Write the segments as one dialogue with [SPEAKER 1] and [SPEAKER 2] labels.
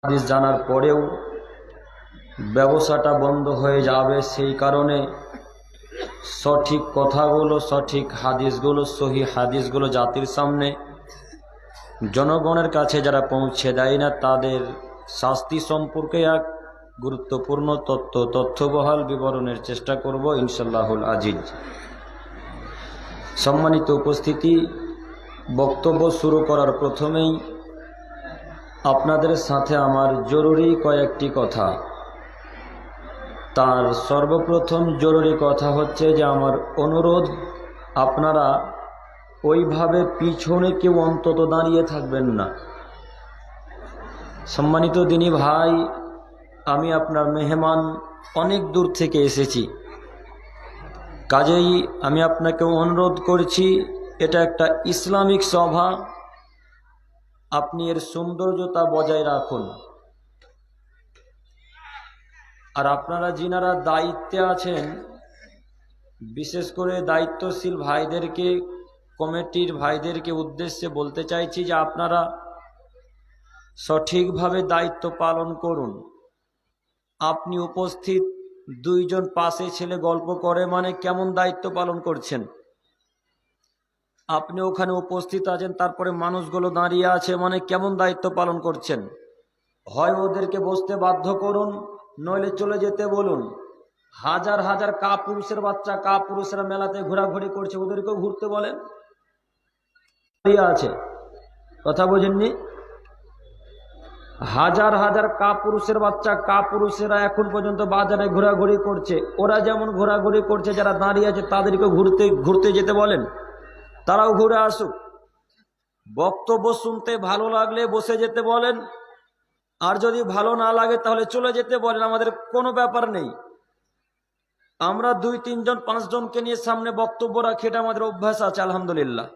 [SPEAKER 1] হাদিস জানার পরেও ব্যবসাটা বন্ধ হয়ে যাবে, সেই কারণে সঠিক কথাগুলো, সঠিক হাদিসগুলো, সহি হাদিসগুলো জাতির সামনে জনগণের কাছে যারা পৌঁছে দেয় না তাদের শাস্তি সম্পর্কে এক গুরুত্বপূর্ণ তথ্যবহাল বিবরণের চেষ্টা করব ইনশাআল্লাহুল আজিজ। সম্মানিত উপস্থিতি, বক্তব্য শুরু করার প্রথমেই আপনাদের সাথে আমার জরুরি কয়েকটি কথা। তার সর্বপ্রথম জরুরি কথা হচ্ছে যে আমার অনুরোধ, আপনারা ওইভাবে পিছনে কেউ অন্তত দাঁড়িয়ে থাকবেন না। সম্মানিত দিনী ভাই, আমি আপনার মেহমান, অনেক দূর থেকে এসেছি, কাজেই আমি আপনাকে অনুরোধ করছি, এটা একটা ইসলামিক সভা, আপনি এর সৌন্দর্যতা বজায় রাখুন। আর আপনারা যিনারা দায়িত্বে আছেন, বিশেষ করে দায়িত্বশীল ভাইদেরকে, কমিটির ভাইদেরকে উদ্দেশ্যে বলতে চাইছি যে আপনারা সঠিকভাবে দায়িত্ব পালন করুন। আপনি উপস্থিত, দুইজন পাশে ছেলে গল্প করে মানে কেমন দায়িত্ব পালন করছেন? আপনি ওখানে উপস্থিত আছেন, তারপরে মানুষগুলো দাঁড়িয়ে আছে মানে কেমন দায়িত্ব পালন করছেন? হয় ওদেরকে বসতে বাধ্য করুন, নইলে চলে যেতে বলুন। হাজার হাজার কাপুরুষের বাচ্চা, কাপুরুষেরা মেলাতে ঘোরাঘুরি করছে, ওদেরকেও ঘুরতে বলেন। আছে কথা বোঝেননি? হাজার হাজার কাপুরুষের বাচ্চা, কাপুরুষেরা এখন পর্যন্ত বাজারে ঘোরাঘুরি করছে। ওরা যেমন ঘোরাঘুরি করছে, যারা দাঁড়িয়ে আছে তাদেরকে ঘুরতে যেতে বলেন, তারাও ঘুরে আসুক। বক্তব্য শুনতে ভালো লাগলে বসে যেতে বলেন, আর যদি ভালো না লাগে তাহলে চলে যেতে বলেন, আমাদের কোনো ব্যাপার নেই। আমরা 2, 3 জন 5 জনকে নিয়ে সামনে বক্তব্য রাখি, এটা আমাদের অভ্যাস আছে আলহামদুলিল্লাহ।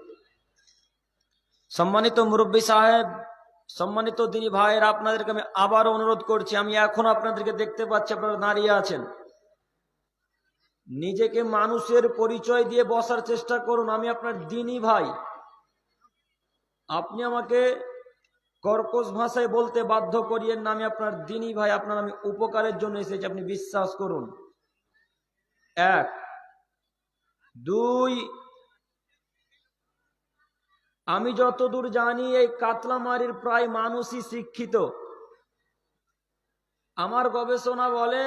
[SPEAKER 1] সম্মানিত মুরব্বী সাহেব, সম্মানিত দিনী ভাইয়ের, আপনাদেরকে আমি আবারও অনুরোধ করছি, আমি এখন আপনাদেরকে দেখতে পাচ্ছি আপনারা দাঁড়িয়ে আছেন, নিজেকে মানুষের পরিচয় দিয়ে বসার চেষ্টা করুন। আমি আপনার দিনী ভাই, আপনি আমাকে কর্কশ ভাষায় বলতে বাধ্য করিয়েন না, আমি আপনার দিনী ভাই, আপনার আমি উপকারের জন্য এসেছি, আপনি বিশ্বাস করুন। 1, 2, আমি যতদূর জানি এই কাতলামারির প্রায় মানুষই শিক্ষিত। আমার গবেষণা বলে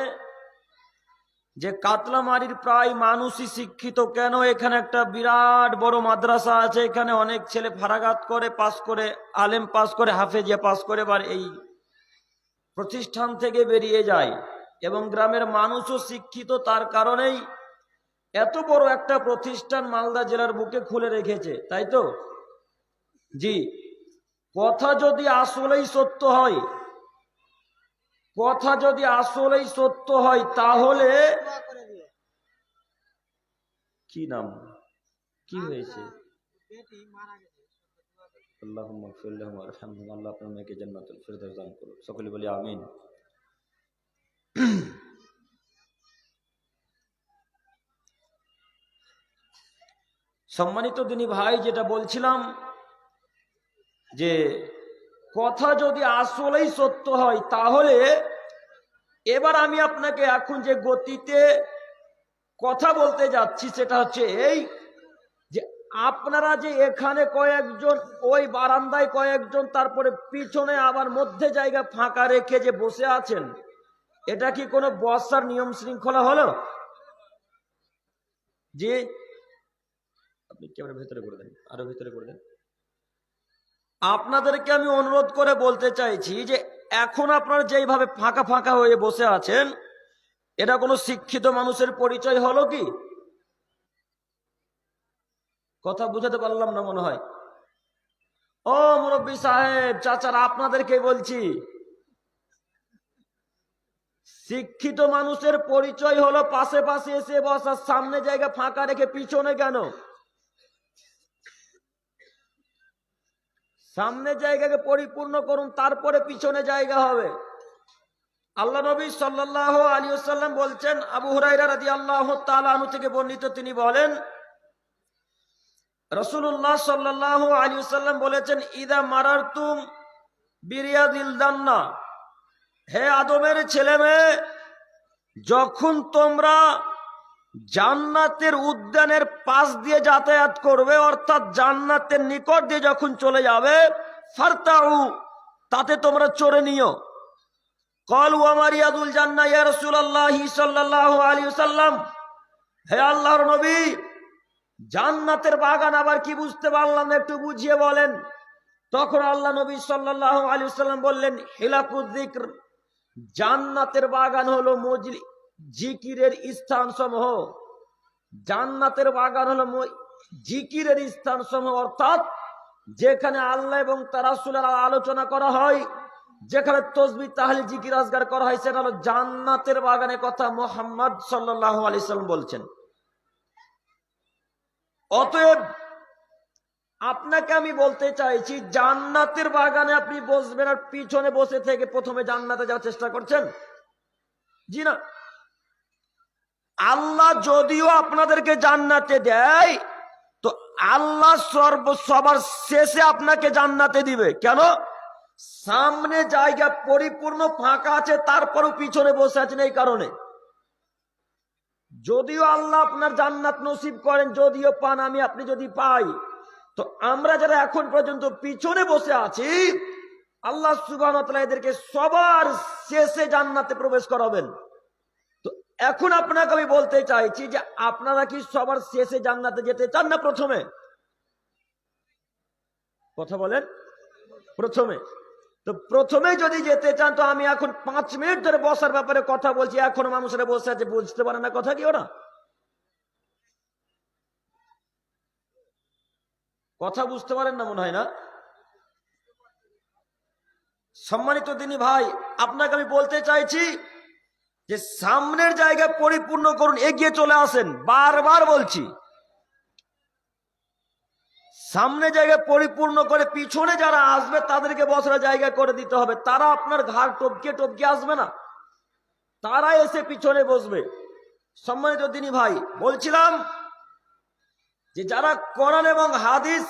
[SPEAKER 1] যে কাতলামারির প্রায় মানুষই শিক্ষিত। কেন? এখানে একটা বিরাট বড় মাদ্রাসা আছে, এখানে অনেক ছেলে ফারাগাত করে, পাস করে, আলেম পাস করে, হাফেজিয়া পাস করে, এবার এই প্রতিষ্ঠান থেকে বেরিয়ে যায়। এবং গ্রামের মানুষও শিক্ষিত, তার কারণেই এত বড় একটা প্রতিষ্ঠান মালদা জেলার বুকে খুলে রেখেছে, তাই তো? জি, কথা যদি আসলেই সত্য হয়, কথা যদি আসলেই সত্য হয়, তাহলে কি নাম, কি হয়েছে? আল্লাহুম্মা গফির লাহু ওয়ারহামহু, আল্লাহ আপনার মেয়েকে জান্নাতুল ফিরদাউস দান করুন, সকলে বলি আমিন। সম্মানিত দিনী ভাই, যেটা বলছিলাম যে কথা যদি আসলেই সত্য হয়, তাহলে এবার আমি আপনাকে এখন যে গতিতে কথা বলতে যাচ্ছি সেটা হচ্ছে এই যে আপনারা যে এখানে কয়েকজন, ওই বারান্দায় কয়েকজন, তারপরে পিছনে আবার মধ্যে জায়গা ফাঁকা রেখে যে বসে আছেন, এটা কি কোনো বসার নিয়ম শৃঙ্খলা হলো? জি, আপনি ক্যামেরা ভেতরে করে দেন, আরো ভেতরে করে দেন। আপনাদেরকে আমি অনুরোধ করে বলতে চাইছি যে এখন আপনারা যেইভাবে ফাঁকা ফাঁকা হয়ে বসে আছেন, এটা কোনো শিক্ষিত মানুষের পরিচয় হলো কি? কথা বুঝাতে পারলাম না মনে হয়। ও মুরব্বী সাহেব, চাচারা, আপনাদেরকে বলছি, শিক্ষিত মানুষের পরিচয় হলো পাশে পাশে এসে বসা, সামনে জায়গা ফাঁকা রেখে পিছনে কেন? সামনে জায়গাকে পরিপূর্ণ করুন, তারপরে পিছনে জায়গা হবে। আল্লাহ নবী সাল্লাল্লাহু আলাইহি ওয়াসাল্লাম বলছেন, আবু হুরায়রা রাদিয়াল্লাহু তাআলা আনহু থেকে বর্ণিত, তিনি বলেন, রাসূলুল্লাহ সাল্লাল্লাহু আলাইহি ওয়াসাল্লাম বলেছেন, ইদা মারারতুম বিরিয়াদিল জান্নাহ, হে আদমের ছেলে মেয়ে, যখন তোমরা জান্নাতের উদ্যানের পাশ দিয়ে যাতায়াত করবে, অর্থাৎ জান্নাতের নিকট দিয়ে যখন চলে যাবে, ফারতাউ, তাতে তোমরা চড়ে নিও। ক্বালু ওয়া মা রিয়াদুল জান্নাহ ইয়া রাসূলুল্লাহ সাল্লাল্লাহু আলাইহি ওয়াসাল্লাম, হে আল্লাহর নবী, জান্নাতের বাগান আবার কি বুঝতে পারলাম না, একটু বুঝিয়ে বলেন। তখন আল্লাহ নবী সাল্লাল্লাহু আলাইহি ওয়াসাল্লাম বললেন, হিলাকুয যিকর, জান্নাতের বাগান হলো জিকিরের স্থান সমূহ। জান্নাতের বাগান হলো জিকিরের স্থান সমূহ, অর্থাৎ যেখানে আল্লাহ এবং তার রাসূলের আলোচনা করা হয়, যেখানে তাসবিহ তাহলিল জিকির আজগার করা হয়, সেটা হলো জান্নাতের বাগানের কথা মুহাম্মদ সাল্লাল্লাহু আলাইহি সাল্লাম বলছেন। অতএব আপনাকে আমি বলতে চাইছি, জান্নাতের বাগানে আপনি বসবেন আর পিছনে বসে থেকে প্রথমে জান্নাতে যাওয়ার চেষ্টা করছেন? জি না। আল্লাহ যদিও আপনাদেরকে জান্নাতে দেয়, তো আল্লাহ সবার শেষে আপনাকে জান্নাতে দিবে। কেন? সামনে জায়গা পরিপূর্ণ ফাঁকা আছে, তারপরও পিছনে বসে আছেন এই কারণে। যদিও আল্লাহ আপনার জান্নাত নসিব করেন, যদিও পান, আমি আপনি যদি পাই, তো আমরা যারা এখন পর্যন্ত পিছনে বসে আছি, আল্লাহ সুবহানাহু ওয়া তাআলা এদেরকে সবার শেষে জান্নাতে প্রবেশ করাবেন। তো এখন আপনাকে আমি বলতে চাইছি যে আপনারা কি সবার শেষে জান্নাতে যেতে চান না প্রথমে? কথা বলেন। প্রথমে। তো প্রথমে যদি যেতে চান, তো আমি এখন 5 মিনিট ধরে বসার ব্যাপারে কথা বলছি, এখনো মানুষেরা বসে আছে, বুঝতে পারে না কথা কি ওরা? কথা বুঝতে পারেন না মনে হয় না। সম্মানিত দিনী ভাই, আপনাকে আমি বলতে চাইছি যে সামনের জায়গায় পরিপূর্ণ করুন, এগিয়ে চলে আসেন। বারবার বলছি, সামনে জায়গায় পরিপূর্ণ করে পিছনে যারা আসবে তাদেরকে বসার জায়গা করে দিতে হবে। তারা আপনার ঘাড় টপকে টপকে আসবে না, তারা এসে পিছনে বসবে। সম্মানিত দিনী ভাই, বলছিলাম যে যারা কোরআন এবং হাদিস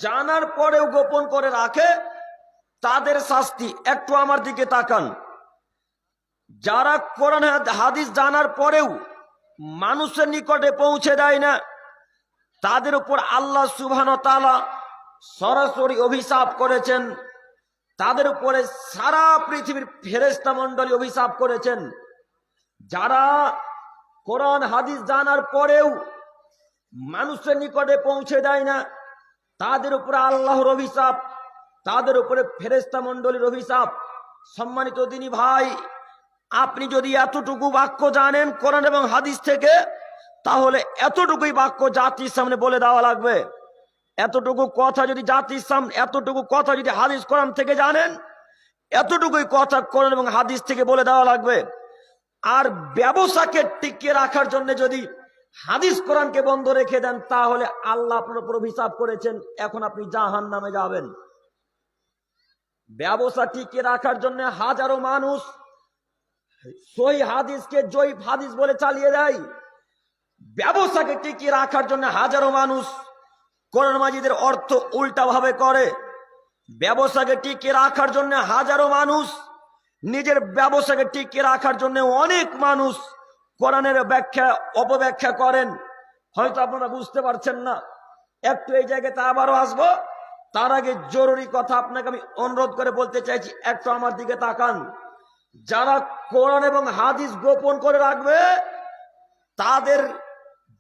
[SPEAKER 1] জানার পরেও গোপন করে রাখে, তাদের শাস্তি। একটু আমার দিকে তাকান। যারা কোরআন হাদিস জানার পরেও মানুষের নিকটে পৌঁছে দেয় না, তাদের উপর আল্লাহ সুবহানাহু ওয়া তাআলা সরাসরি অভিশাপ করেছেন। তাদের উপরে সারা পৃথিবীর ফেরেশতা মণ্ডলী অভিশাপ করেছেন। যারা কোরআন হাদিস জানার পরেও মানুষের নিকটে পৌঁছে দেয় না, তাদের উপরে আল্লাহর অভিশাপ, তাদের উপরে ফেরেশতা মণ্ডলীর অভিশাপ। সম্মানিত দিনী ভাই, আপনি যদি এতটুকু বাক্য জানেন কোরআন এবং হাদিস থেকে, তাহলে এতটুকুই বাক্য জাতির সামনে বলে দেওয়া লাগবে। এতটুকু কথা যদি জাতির সামনে, এতটুকু কথা যদি হাদিস কোরআন থেকে জানেন, এতটুকুই কথা কোরআন এবং হাদিস থেকে বলে দেওয়া লাগবে। আর ব্যবসাকে টিকিয়ে রাখার জন্য যদি হাদিস কোরআনকে বন্ধ রেখে দেন, তাহলে আল্লাহ আপনার উপর অভিশাপ করেছেন, এখন আপনি জাহান্নামে যাবেন। ব্যবসা টিকিয়ে রাখার জন্য হাজারো মানুষ সহিহ হাদিসকে জয়ীফ হাদিস বলে চালিয়ে দেয়। ব্যবসাকে টিকিয়ে রাখার জন্য হাজারো মানুষ কোরআন মাজিদের অর্থ উল্টা ভাবে করে। ব্যবসাকে টিকিয়ে রাখার জন্য হাজারো মানুষ, নিজের ব্যবসাকে টিকিয়ে রাখার জন্য অনেক মানুষ কোরআনের ব্যাখ্যা অপব্যাখ্যা করেন। হয়তো আপনারা বুঝতে পারছেন না। একটু এই জায়গাতে আবারও আসবো, তার আগে জরুরি কথা আপনাকে আমি অনুরোধ করে বলতে চাইছি, একটু আমার দিকে তাকান। যারা কোরআন এবং হাদিস গোপন করে রাখবে, তাদের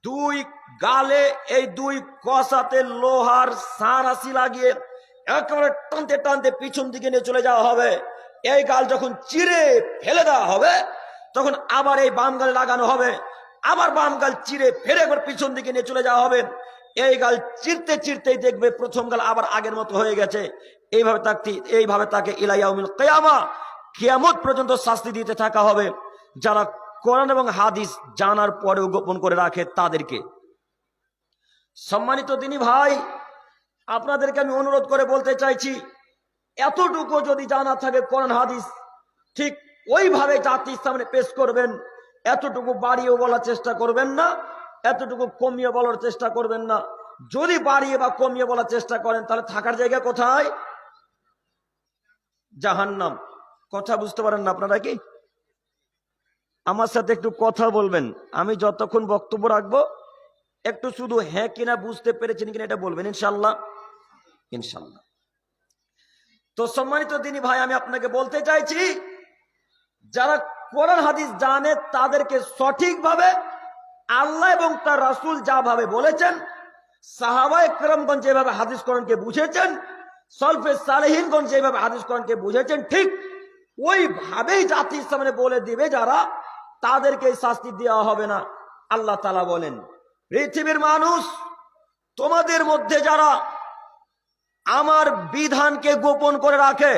[SPEAKER 1] দুই গালে এই দুই কসাতে লোহার সারাশি লাগিয়ে একেবারে টানতে টানতে পিছন দিকে নিয়ে চলে যাওয়া হবে। এই গাল যখন চিরে ফেলে দেওয়া হবে, তখন আবার এই বাম গালে লাগানো হবে, আবার বাম গাল চিরে ফেলে একবার পিছন দিকে নিয়ে চলে যাওয়া হবে। এই গাল চিরতে চিরতেই দেখবে প্রথম গাল আবার আগের মতো হয়ে গেছে। এইভাবে তাকে ইলা ইয়াউমিল কিয়ামা, কিয়ামত পর্যন্ত শাস্তি দিতে থাকা হবে যারা কোরআন এবং হাদিস জানার পরেও গোপন করে রাখে তাদেরকে। সম্মানিত দিনী ভাই, আপনাদেরকে আমি অনুরোধ করে বলতে চাইছি, এতটুকু যদি জানা থাকে কোরআন হাদিস, ঠিক ওইভাবে জাতির সামনে পেশ করবেন। এতটুকু বাড়িয়েও বলার চেষ্টা করবেন না, এতটুকু কমিয়ে বলার চেষ্টা করবেন না। যদি বাড়িয়ে বা কমিয়ে বলার চেষ্টা করেন, তাহলে থাকার জায়গা কোথায়? জাহান্নাম। কথা বুঝতে পারেন না আপনারা কি? আমার সাথে একটু কথা বলবেন, আমি যতক্ষণ বক্তব্য রাখবো একটু শুধু হ্যাঁ কিনা বুঝতে পেরেছেন কিনা এটা বলবেন, ইনশাল্লাহ। ইনশাল্লাহ। তো সম্মানিত দিনী ভাই, আমি আপনাকে বলতে চাইছি, যারা কোরআন হাদিস জানে তাদেরকে সঠিকভাবে আল্লাহ এবং তার রাসূল যা ভাবে বলেছেন, সাহাবায়ে কেরামগণ যেভাবে হাদিস কোরআনকে বুঝেছেন, সলফে সালেহিনগণ যেভাবে হাদিস কোরআনকে বুঝেছেন, ঠিক ওইভাবেই জাতির সামনে বলে দিবে যারা, তাদেরকে শাস্তি দেওয়া হবে না। আল্লাহ তাআলা বলেন, পৃথিবীর মানুষ, তোমাদের মধ্যে যারা আমার বিধানকে গোপন করে রাখে,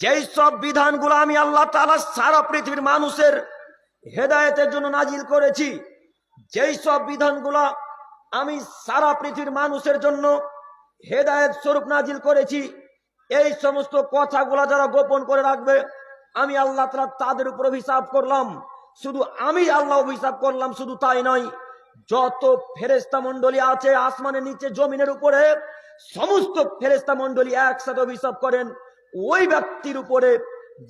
[SPEAKER 1] যেই সব বিধানগুলো আমি আল্লাহ তাআলা সারা পৃথিবীর মানুষের হেদায়েতের জন্য নাজিল করেছি, যেই সব বিধানগুলো আমি সারা পৃথিবীর মানুষের জন্য হেদায়েত স্বরূপ নাজিল করেছি, এই সমস্ত কথাগুলো যারা গোপন করে রাখবে, আমি আল্লাহ তাআলা তাদের উপর অভিশাপ করলাম। শুধু আমি আল্লাহ অভিশাপ করলাম শুধু তাই নয়, যত ফেরেশতা মণ্ডলী আছে আসমানের নিচে জমিনের উপরে, সমস্ত ফেরেশতা মণ্ডলী একসাথে অভিশাপ করেন ওই ব্যক্তির উপরে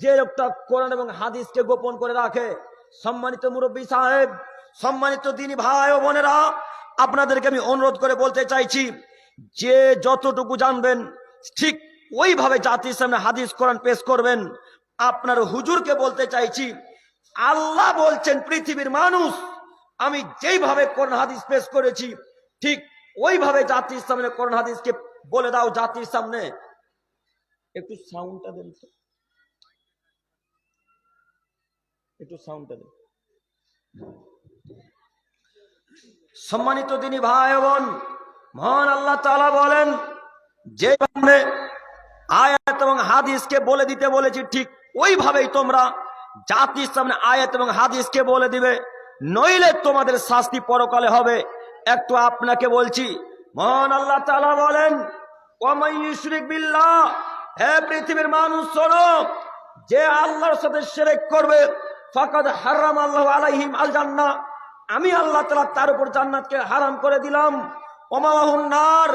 [SPEAKER 1] যে লোকটা কোরআন এবং হাদিসকে গোপন করে রাখে। সম্মানিত মুরব্বী সাহেব, সম্মানিত দিনী ভাই ও বোনেরা, আপনাদেরকে আমি অনুরোধ করে বলতে চাইছি, যে যতটুকু জানবেন ঠিক ওইভাবে জাতির সামনে হাদিস কোরআন পেশ করবেন। আপনার হুজুরকে বলতে চাইছি, আল্লাহ বলছেন, পৃথিবীর মানুষ, আমি যেইভাবে কোরআন হাদিস পেশ করেছি ঠিক ওইভাবে জাতির সামনে কোরআন হাদিসকে বলে দাও। জাতির সামনে একটু সাউন্ডটা দেন তো, একটু সাউন্ডটা দেন। সম্মানিত দিনী ভাই বোন, মহান আল্লাহ তাআলা বলেন, যেভাবে আয়াত এবং হাদিসকে বলে দিতে বলেছি ঠিক ওইভাবেই তোমরা জাতির সামনে আয়াত এবং হাদিসকে বলে দিবে, নইলে তোমাদের শাস্তি পরকালে হবে। একটু আপনাকে বলছি, মহান আল্লাহ তাআলা বলেন, ওয়ামান ইউশরিক বিল্লাহ, হে পৃথিবীর মানুষ শোনো, যে আল্লাহর সাথে শিরক করবে, ফাকাদ হারাম আল্লাহু আলাইহিম আল জান্নাহ, আমি আল্লাহ তাআলা তার উপর জান্নাতকে হারাম করে দিলাম। ওমাহুন নার,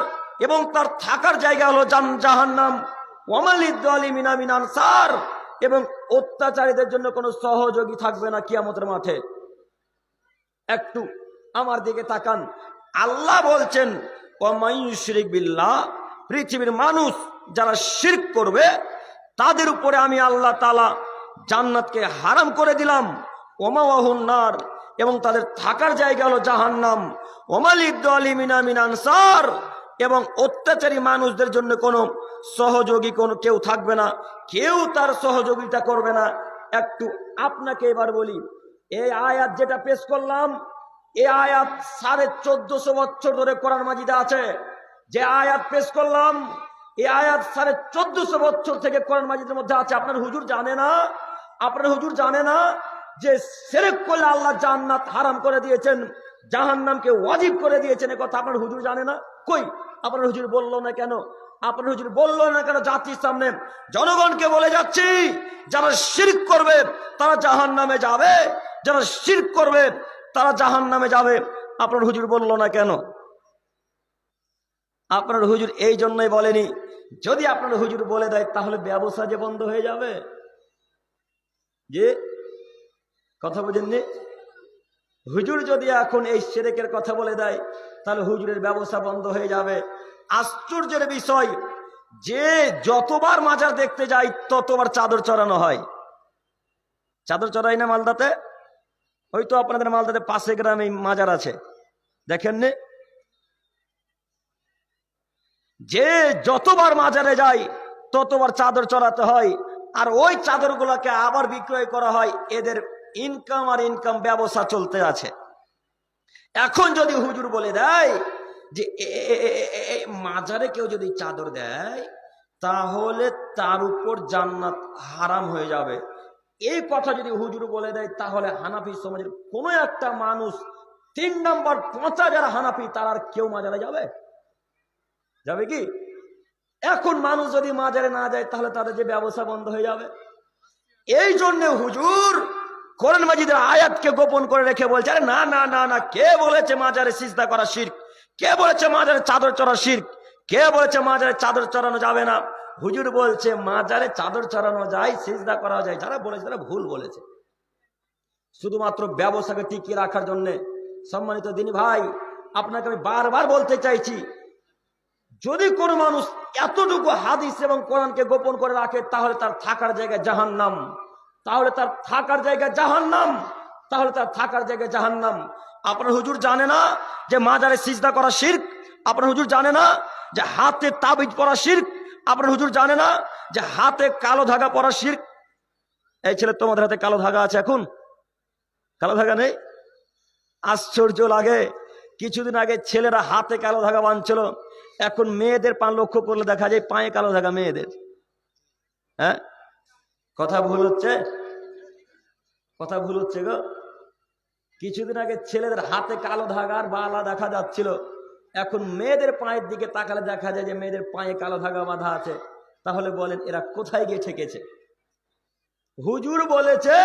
[SPEAKER 1] এবং তার থাকার জায়গা হলো জাহান্নাম। ওয়ামালিদ যালিমিনা মিন আনসার, এবং অত্যাচারীদের জন্য কোনো সহযোগী থাকবে না কিয়ামতের মাঠে। একটু আমার দিকে তাকান, আল্লাহ বলছেন, ওয়ামান ইউশরিক বিল্লাহ, পৃথিবীর মানুষ যারা শিরক করবে তাদের উপরে আমি আল্লাহ তাআলা জান্নাতকে হারাম করে দিলাম। ওমাহুন নার, এবং তাদের থাকার জায়গা হলো জাহান্নাম। ওমালিদ যালিমিনা মিন আনসার, এবং অত্যাচারী মানুষদের জন্য কোনো সহযোগী কোনো কেউ থাকবে না, কেউ তার সহযোগিতা করবে না। একটু আপনাকে এবার বলি, এই আয়াত যেটা পেশ করলাম, এই আয়াত 1450 বছর ধরে কোরআন মাজিদে আছে। যে আয়াত পেশ করলাম, এই আয়াত 1450 বছর থেকে কোরআন মাজিদের মধ্যে আছে। আপনার হুজুর জানে না? আপনার হুজুর জানে না যে শিরক করলে আল্লাহ জান্নাত হারাম করে দিয়েছেন, জাহান্নামকে ওয়াজিব করে দিয়েছেন? এ কথা আপনার হুজুর জানে না? কই আপনার হুজুর বললো না কেন? আপনার হুজুর বললো না কেন? জাতির সামনে জনগণকে বলে যাচ্ছি, যারা শিরক করবে তারা জাহান্নামে যাবে, যারা শিরক করবে তারা জাহান্নামে যাবে। আপনার হুজুর বললো না কেন? আপনার হুজুর এই জন্যই বলেনি, যদি আপনার হুজুর বলে দেয় তাহলে ব্যবসা যে বন্ধ হয়ে যাবে। যে কথা বুঝেননি? হুজুর যদি এখন এই শিরকের কথা বলে দেয় তাহলে হুজুরের ব্যবসা বন্ধ হয়ে যাবে। আশ্চর্যের বিষয়, যে যতবার মাজার দেখতে যায় ততবার চাদর চড়ানো হয়। চাদর চড়াই না মালদাতে? হয়তো আপনাদের মালদাতে পাশে গ্রামে মাজার আছে, দেখেননি? যে যতবার মাজারে যায় ততবার চাদর চড়াতে হয়, আর ওই চাদরগুলোকে আবার বিক্রয় করা হয়। এদের ইনকাম আর ইনকাম ব্যবসা চলতে আছে। এখন যদি হুজুর বলে দেয় যে মাজারে কেউ যদি চাদর দেয় তাহলে তার উপর জান্নাত হারাম হয়ে যাবে, এই কথা যদি হুজুর বলে দেয় তাহলে হানাফি সমাজের কোনো একটা মানুষ, 3 নম্বর 5 যারা হানাফি, তার আর কেউ মাজারে যাবে? যাবে কি? এখন মানুষ যদি মাজারে না যায় তাহলে তাদের যে ব্যবসা বন্ধ হয়ে যাবে। এই জন্য হুজুর কোরআন মাজিদের আয়াতকে গোপন করে রেখে বলছে, আরে না না না না, কে বলেছে মাজারে সিজদা করা শিরক? কে বলেছে মাজারে চাদর চড়া শিরক? কে বলেছে মাজারে চাদর চড়ানো যাবে না? হুজুর বলছে মাজারে চাদর চড়ানো যায়, সিজদা করা যায়। যারা বলেছে তারা ভুল বলেছে, শুধুমাত্র ব্যবসাকে টিকিয়ে রাখার জন্য। সম্মানিত দিনী ভাই, আপনাকে আমি বারবার বলতে চাইছি, যদি কোনো মানুষ এতটুকু হাদিস এবং কোরআনকে গোপন করে রাখে তাহলে তার থাকার জায়গায় জাহান্নাম, তাহলে তার থাকার জায়গায় জাহান্নাম, তাহলে তার থাকার জায়গায় জাহান্নাম। আপনার হুজুর জানে না যে মাজারে সিজদা করা শিরক? আপনার হুজুর জানে না যে হাতে তাবিজ পরা শিরক? আপনার হুজুর জানে না যে হাতে কালো ধাগা পরা শিরক? এই ছেলে, তোমাদের হাতে কালো ধাগা আছে? এখন কালো ধাগা নেই? আশ্চর্য লাগে, কিছুদিন আগে ছেলেরা হাতে কালো ধাগা বাঁধছিল, এখন মেয়েদের পা লক্ষ্য করলে দেখা যায় পায়ে কালো ধাগা মেয়েদের। হ্যাঁ, কথা ভুল হচ্ছে, কথা ভুল হচ্ছে গো। কিছুদিন আগে ছেলেদের হাতে কালো ধাগার বালা দেখা যাচ্ছিল, এখন মেয়েদের পায়ের দিকে তাকালে দেখা যায় যে মেয়েদের পায়ে কালো ধাগা বাঁধা আছে। তাহলে বলেন এরা কোথায় গিয়ে ঠেকেছে? হুজুর বলেছে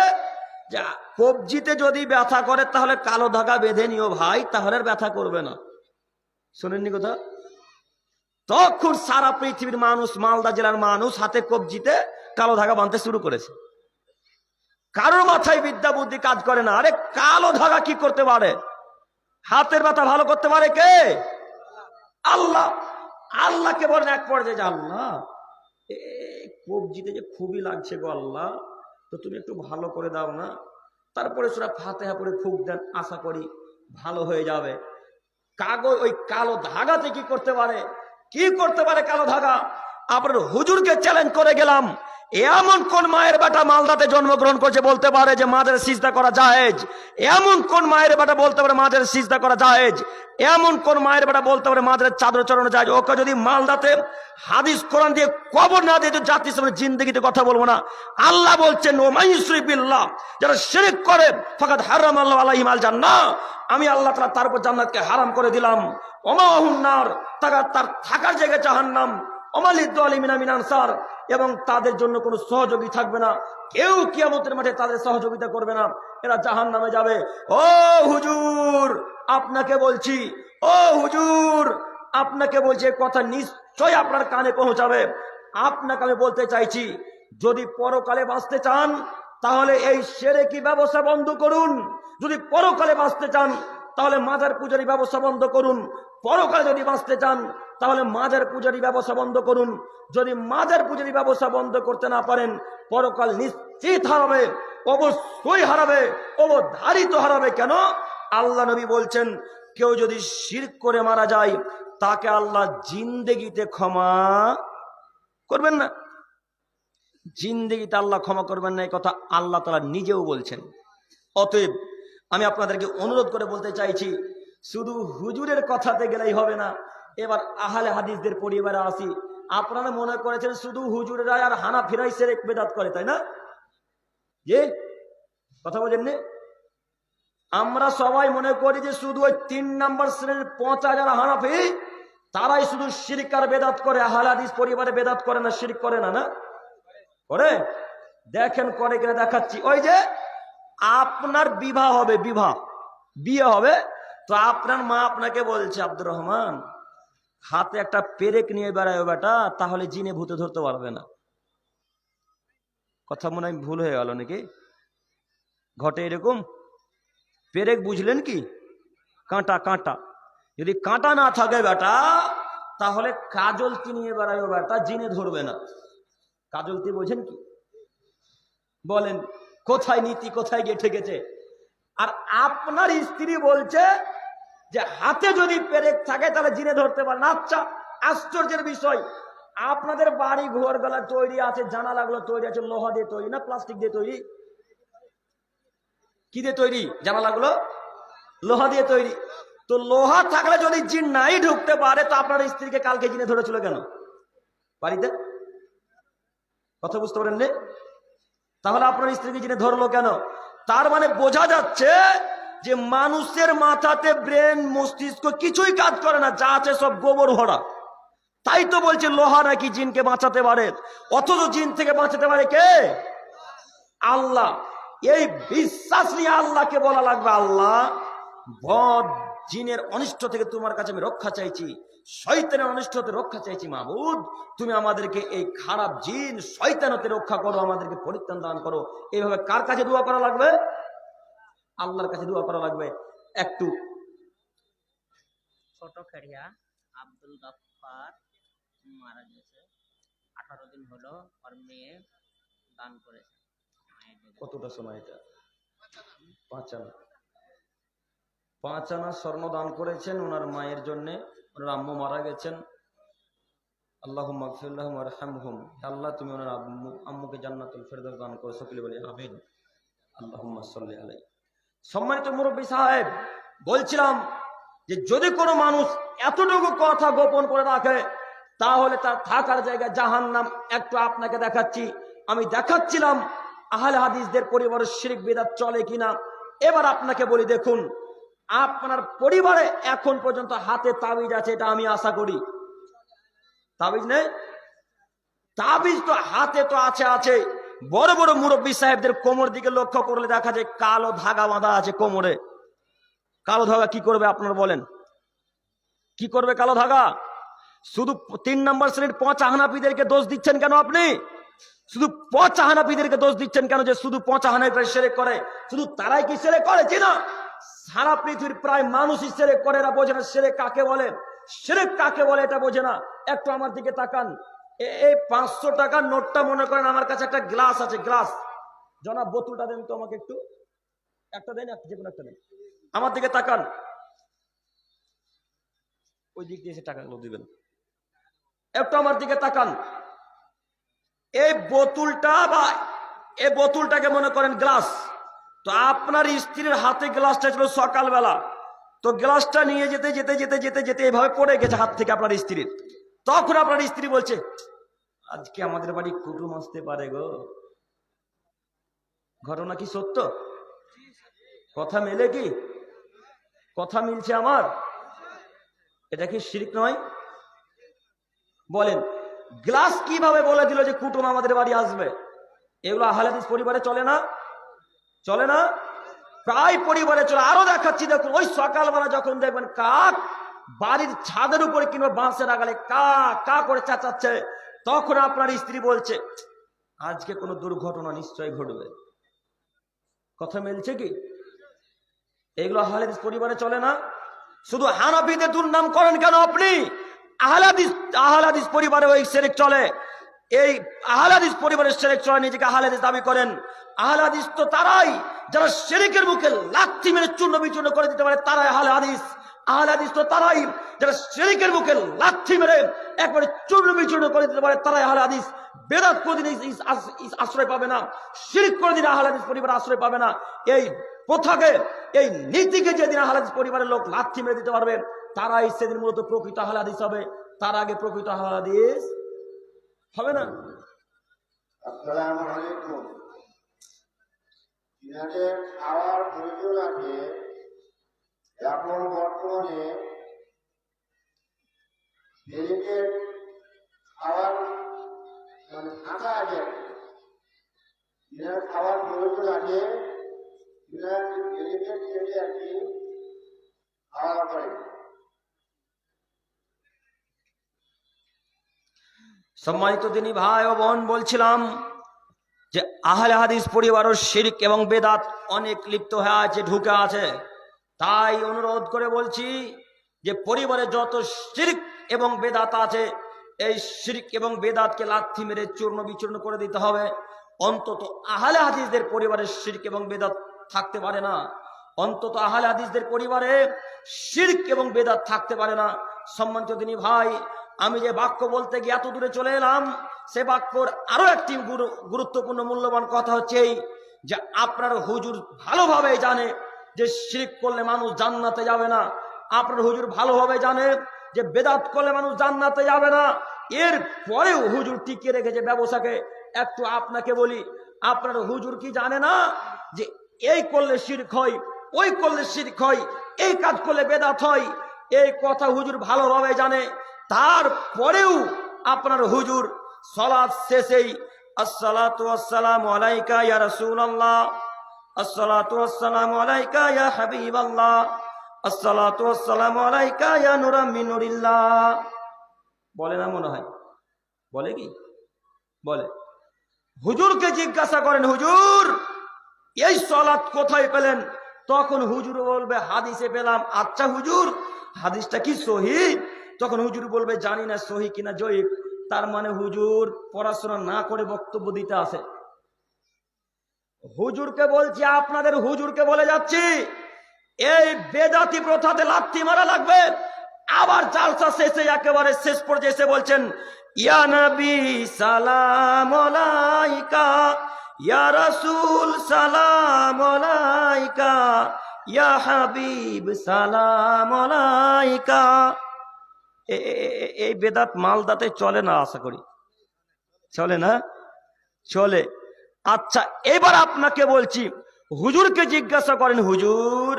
[SPEAKER 1] যে কবজিতে যদি ব্যথা করে তাহলে কালো ধাগা বেঁধে নিও ভাই, তাহলে আর ব্যথা করবে না। শোনেননি কথা? তখন সারা পৃথিবীর মানুষ, মালদা জেলার মানুষ হাতে কবজিতে কালো ধাগা বাঁধতে শুরু করেছে। কারোর মাথায় বিদ্যা বুদ্ধি কাজ করে না। আরে কালো ধাগা কি করতে পারে? হাতের ব্যথা ভালো করতে পারে কে? আল্লাহ। আল্লাহকে বলেন এক পর্যায়ে, আল্লাহ কবজিতে যে খুবই লাগছে গো আল্লাহ, তো তুমি একটু ভালো করে দাও না। তারপরে সূরা ফাতিহা পড়ে ফুঁক দেন, আশা করি ভালো হয়ে যাবে। কাগজ ওই কালো ধাগাতে কি করতে পারে? কি করতে পারে কালো ধাগা? আপনার হুজুরকে চ্যালেঞ্জ করে গেলাম, এমন কোন মায়ের বেটা মালদাতে জন্মগ্রহণ করছে বলতে পারে যে মাদের সিজদা করা জায়েজ? এমন কোন মায়ের বেটা বলতে পারে মাদের সিজদা করা জায়েজ? এমন কোন মায়ের বেটা বলতে পারে মাদের চাদর চড়ানো জায়েজ? ওকে যদি মালদাতে হাদিস কোরআন দিয়ে কবর না দিয়ে জাতির সামনে জিন্দেগিতে কথা বলবো না। আল্লাহ বলছেন ওমাই ইউশরিক বিল্লাহ, যারা শিরক করে ফাকাদ হারামাল্লাহু আলাইহিম আল জান্নাহ, আমি আল্লাহ তাআলা তার উপর জান্নাতকে হারাম করে দিলাম। ওমাহুন নার, তার থাকার জায়গা জাহান্নাম। এবং তাদের জন্য কোনো সহযোগী থাকবে না, কেউ কিয়ামতের মাঠে তাদের সহযোগিতা করবে না, এরা জাহান্নামে যাবে। ও হুজুর আপনাকে বলছি, ও হুজুর আপনাকে বলছি, কথা নিশ্চয় আপনার কানে পৌঁছাবে। আপনাকে আমি বলতে চাইছি, যদি পরকালে বাঁচতে চান তাহলে এই শিরকি ব্যবসা বন্ধ করুন। যদি পরকালে বাঁচতে চান তাহলে মাজার পূজারি ব্যবসা বন্ধ করুন। পরকালে যদি বাঁচতে চান তাহলে মাজার পূজারি ব্যবসা বন্ধ করুন। যদি মাজার পূজারি ব্যবসা বন্ধ করতে না পারেন, পরকাল নিশ্চিত হারাবে, অবশ্যই হারাবে, অবধারিত হারাবে। কেন? আল্লাহ নবী বলছেন, কেউ যদি শিরক করে মারা যায় তাকে আল্লাহ জিন্দেগিতে ক্ষমা করবেন না। জিন্দেগিতে আল্লাহ ক্ষমা করবেন না, এই কথা আল্লাহ তাআলা নিজেও বলছেন। অতএব আমি আপনাদেরকে অনুরোধ করে বলতে চাইছি, শুধু হুজুরের কথাতে গেলেই হবে না। এবার আহলে হাদিসদের পরিবারে আসি। আপনারা মনে করেছেন শুধু হুজুরেরা আর হানাফিরাই শিরক বিদআত করে, তাই না? যে কথা বলেন না, আমরা সবাই মনে করি যে শুধু ওই 3 নম্বর শ্রেণীর পচা যারা হানাফি তারাই শুধু শিরক আর বিদআত করে। আহলে হাদিস পরিবারে বিদআত করে না, শিরক করে না? না করে। দেখেন করে কিনা দেখাচ্ছি। ওই যে আপনার বিবাহ হবে, বিয়ে হবে, তো আপনার মা আপনাকে বলছে, আব্দুর রহমান হাতে একটা পেরেক নিয়ে বেড়ায় বেটা, তাহলে জিনে ভূতে ধরতে পারবে না। কথা মনে হয় ভুল হয়ে গেল নাকি? ঘটে এরকম। পেরেক বুঝলেন কি? কাঁটা, কাঁটা। যদি কাঁটা না থাকে বেটা, তাহলে কাজলতি নিয়ে বেড়ায় বেটা, জিনে ধরবে না। কাজলতি বোঝেন কি? বলেন কোথায় নীতি, কোথায় গিয়ে ঠেকেছে? আর আপনার স্ত্রী বলছে যে হাতে যদি পেরেক থাকে তাহলে জিনে ধরতে পারে না। আচ্ছা, আশ্চর্যের বিষয়, আপনাদের বাড়ি ঘর গলা তৈরি আছে, জানালাগুলো তৈরি আছে লোহা দিয়ে তৈরি না প্লাস্টিক দিয়ে তৈরি? কি দিয়ে তৈরি? জানালাগুলো লোহা দিয়ে তৈরি। তো লোহা থাকলে যদি জিন নাই ঢুকতে পারে, তো আপনার স্ত্রীকে কালকে জিনে ধরেছিল কেন বাড়িতে? কথা বুঝতে পারেন না? তাহলে আপনার স্ত্রীকে জিনে ধরলো কেন? তার মানে বোঝা যাচ্ছে যে মানুষের মাথাতে ব্রেন, মস্তিষ্ক কিছুই কাজ করে না, যা আছে সব গোবর ভরা। তাই তো বলছে লোহা নাকি জিনকে বাঁচাতে পারে, অথচ জিন থেকে বাঁচাতে পারে কে? আল্লাহ। এই বিশ্বাস নিয়ে আল্লাহকে বলা লাগবে, আল্লাহ জিনের অনিষ্ট থেকে তোমার কাছে আমি রক্ষা চাইছি, শয়তানের অনিষ্ট হতে রক্ষা চাইছি। মাবুদ, তুমি আমাদেরকে এই খারাপ জিন শয়তান হতে রক্ষা করো, আমাদেরকে পরিত্রাণ দান করো। এইভাবে কার কাছে দোয়া করা লাগবে? আল্লাহর কাছে দোয়া করা লাগবে। একটু
[SPEAKER 2] ছোট খেড়িয়া আব্দুল গাফফার মারা গেছে, 18 দিন হলো, ওর মেয়ে দান করেছে।
[SPEAKER 1] কতটা সময়? এটা 5 আনা। 5 আনা স্বর্ণ দান করেছেন ওনার মায়ের জন্য। ওনার আম্মু মারা গেছেন। আল্লাহুম্মা গফির লাহুম ওয়ারহামহুম। আল্লাহ তুমি ওনার আম্মুকে জান্নাতুল ফেরদৌস দান করো। সকলে বলি আমিন। আল্লাহুম্মা সাল্লি আলাইহি। সম্মানিত মুরব্বী সাহেব, বলছিলাম যে যদি কোনো মানুষ এতটুকু কথা গোপন করে রাখে তাহলে তার থাকার জায়গা জাহান্নাম। একটু আপনাকে দেখাচ্ছি, আমি দেখাচ্ছিলাম আহলে হাদিসদের পরিবারের শিরক বিদআত চলে কিনা। এবার আপনাকে বলি, দেখুন আপনার পরিবারে এখন পর্যন্ত হাতে তাবিজ আছে, এটা আমি আশা করি। তাবিজ নেই? তাবিজ তো হাতে তো আছে আছে। বড় বড় মুরব্বী সাহেবদের কোমর দিকে লক্ষ্য করলে দেখা যায় কালো ধাগা বাঁধা আছে কোমরে। কালো ধাগা কি করবে আপনারা বলেন? কি করবে কালো ধাগা? শুধু 3 নম্বর শ্রেণীর পচা হানাফিদেরকে দোষ দিচ্ছেন কেন আপনি? শুধু পচা হানাফিদেরকে দোষ দিচ্ছেন কেন যে শুধু পচা হানাফিরা শিরক করে? শুধু তারাই কি শিরক করে? জি না, সারা পৃথিবীর প্রায় মানুষই শিরক করে। এরা বোঝে না শিরক কাকে বলে, শিরক কাকে বলে এটা বোঝে না। একটু আমার দিকে তাকান। এই 500 টাকার নোটটা মনে করেন আমার কাছে একটা গ্লাস আছে, গ্লাস। জনাব বোতলটা দেন তো আমাকে, একটু একটা দেন, যে কোনো একটা দেন। আমার দিকে তাকান, ওই দিক দিয়ে এসে টাকাগুলো দিবেন। একটু আমার দিকে তাকান। এই বোতলটা বা এই বোতলটাকে মনে করেন গ্লাস। তো আপনার স্ত্রীর হাতে গ্লাসটা ছিল সকালবেলা, তো গ্লাসটা নিয়ে যেতে যেতে যেতে যেতে যেতে এভাবে পড়ে গেছে হাত থেকে আপনার স্ত্রীর। তখন আপনার স্ত্রী বলছে, আজকে আমাদের বাড়ি কুটুম আসতে পারে গো। ঘটনা কি সত্য? কথা মেলে কি? কথা মিলছে আমার? এটা কি শিরক নয়? বলেন, গ্লাস কিভাবে বলে দিল যে কুটুম আমাদের বাড়ি আসবে? এগুলো আহলে হাদিস পরিবারে চলে না? চলে না? প্রায় পরিবারে চলে। আরো দেখাচ্ছি, দেখুন ওই সকালবেলা যখন দেখবেন কাক বাড়ির ছাদের উপরে কিংবা বাঁশের আগালে কা কা করে চেঁচাচ্ছে, তখন আপনার স্ত্রী বলছে আজকে কোনো দুর্ঘটনা নিশ্চয় ঘটবে। কথা মিলছে কি? এগুলো আহলে হাদিস পরিবারে চলে না? শুধু হানাফিদের দুর্নাম করেন কেন আপনি? আহলে হাদিস পরিবারে ওই শিরক চলে। এই আহলে হাদিস পরিবারের শিরক চলে, নিজেকে আহলে হাদিস দাবি করেন। আহলে হাদিস তো তারাই যারা শিরকের মুখে লাথি মেরে চূর্ণ বিচূর্ণ করে দিতে পারে, তারাই আহলে হাদিস। আহলে হাদিস তো তারাই যারা শিরকের মুখে লাথি মেরে একবারে চূর্ণ বিচূর্ণ করে দিতে পারে, তারাই আহলে হাদিস। বেদাত কোনদিন আশ্রয় পাবে না, শিরক কোনদিন আহলে হাদিস পরিবার আশ্রয় পাবে না। এই প্রথাকে, এই নীতিকে যেদিন আহলে হাদিস পরিবারের লোক লাথি মেরে দিতে পারবে, তারাই সেদিন মূলত প্রকৃত আহলে হাদিস হবে। তার আগে প্রকৃত আহলে হাদিস হবে না।
[SPEAKER 3] আসসালামু আলাইকুম। ইনাদের খাওয়ার প্রয়োজন আছে, এখন বর্তমানে ডেলিগেট খাওয়ার মানে ফাঁকা আছে, ইনার খাওয়ার প্রয়োজন আছে, ইনার ডেলিগেট খেতে আর কি খাওয়া করে।
[SPEAKER 1] সম্মানিত দিনী ভাই ও বোন, বলছিলাম যে আহলে হাদিস পরিবারের শিরক এবং বেদাত অনেক লিপ্ত হয়ে আছে, ঢুকে আছে। তাই অনুরোধ করে বলছি যে পরিবারে যত শিরক এবং বেদাত আছে, এই শিরক এবং বেদাতকে লাথি মেরে চূর্ণ বিচূর্ণ করে দিতে হবে। অন্তত আহলে হাদিসদের পরিবারে শিরক এবং বেদাত থাকতে পারে না। অন্তত আহলে হাদিসদের পরিবারে শিরক এবং বেদাত থাকতে পারে না। সম্মানিত দিনী ভাই, আমি যে বাক্য বলতে গিয়ে এত দূরে চলে এলাম, সে বাক্যর আরো একটি গুরুত্বপূর্ণ মূল্যবান কথা হচ্ছে এই যে আপনার হুজুর ভালোভাবে জানে যে শিরক করলে মানুষ জান্নাতে যাবে না। আপনার হুজুর ভালোভাবে জানে যে বেদাত করলে মানুষ জান্নাতে যাবে না। এর পরেও হুজুর টিকিয়ে রেখেছে ব্যবসাকে। একটু আপনাকে বলি, আপনার হুজুর কি জানে না যে এই করলে শিরক হয়, ওই করলে শিরক হয়, এই কাজ করলে বেদাত হয়? এই কথা হুজুর ভালোভাবে জানে। তারপরেও আপনার হুজুর সালাত শেষেই আসসালাতু ওয়াসসালামু আলাইকা ইয়া রাসূলুল্লাহ, আসসালাতু ওয়াসসালামু আলাইকা ইয়া হাবিবাল্লাহ, আসসালাতু ওয়াসসালামু আলাইকা ইয়া নূরা মিন নূরিল্লাহ। বলে না মনে হয়? বলে কি? বলে। হুজুরকে জিজ্ঞাসা করেন, হুজুর এই সালাত কোথায় পেলেন? তখন হুজুর বলবে হাদিসে পেলাম। আচ্ছা হুজুর হাদিসটা কি সহিহ? তখন হুজুর বলবে জানি না সহিহ কিনা জয়ীফ। তার মানে হুজুর পড়াশোনা না করে বক্তব্য দিতে আসে। হুজুরকে বলছি, আপনাদের হুজুরকে বলে যাচ্ছি, এই বেদাতি প্রথাতে লাথি মারা লাগবে। আবার জালসা শেষে একেবারে শেষ পর্যায়ে এসে বলছেন ইয়া নবী সালাম আলাইকা, ইয়া রাসূল সালাম আলাইকা, ইয়া হাবিব সালাম আলাইকা। এই বেদাত মালদাতে চলে না, আশা করি চলে না? চলে। আচ্ছা এবার আপনাকে বলছি, হুজুরকে জিজ্ঞাসা করেন, হুজুর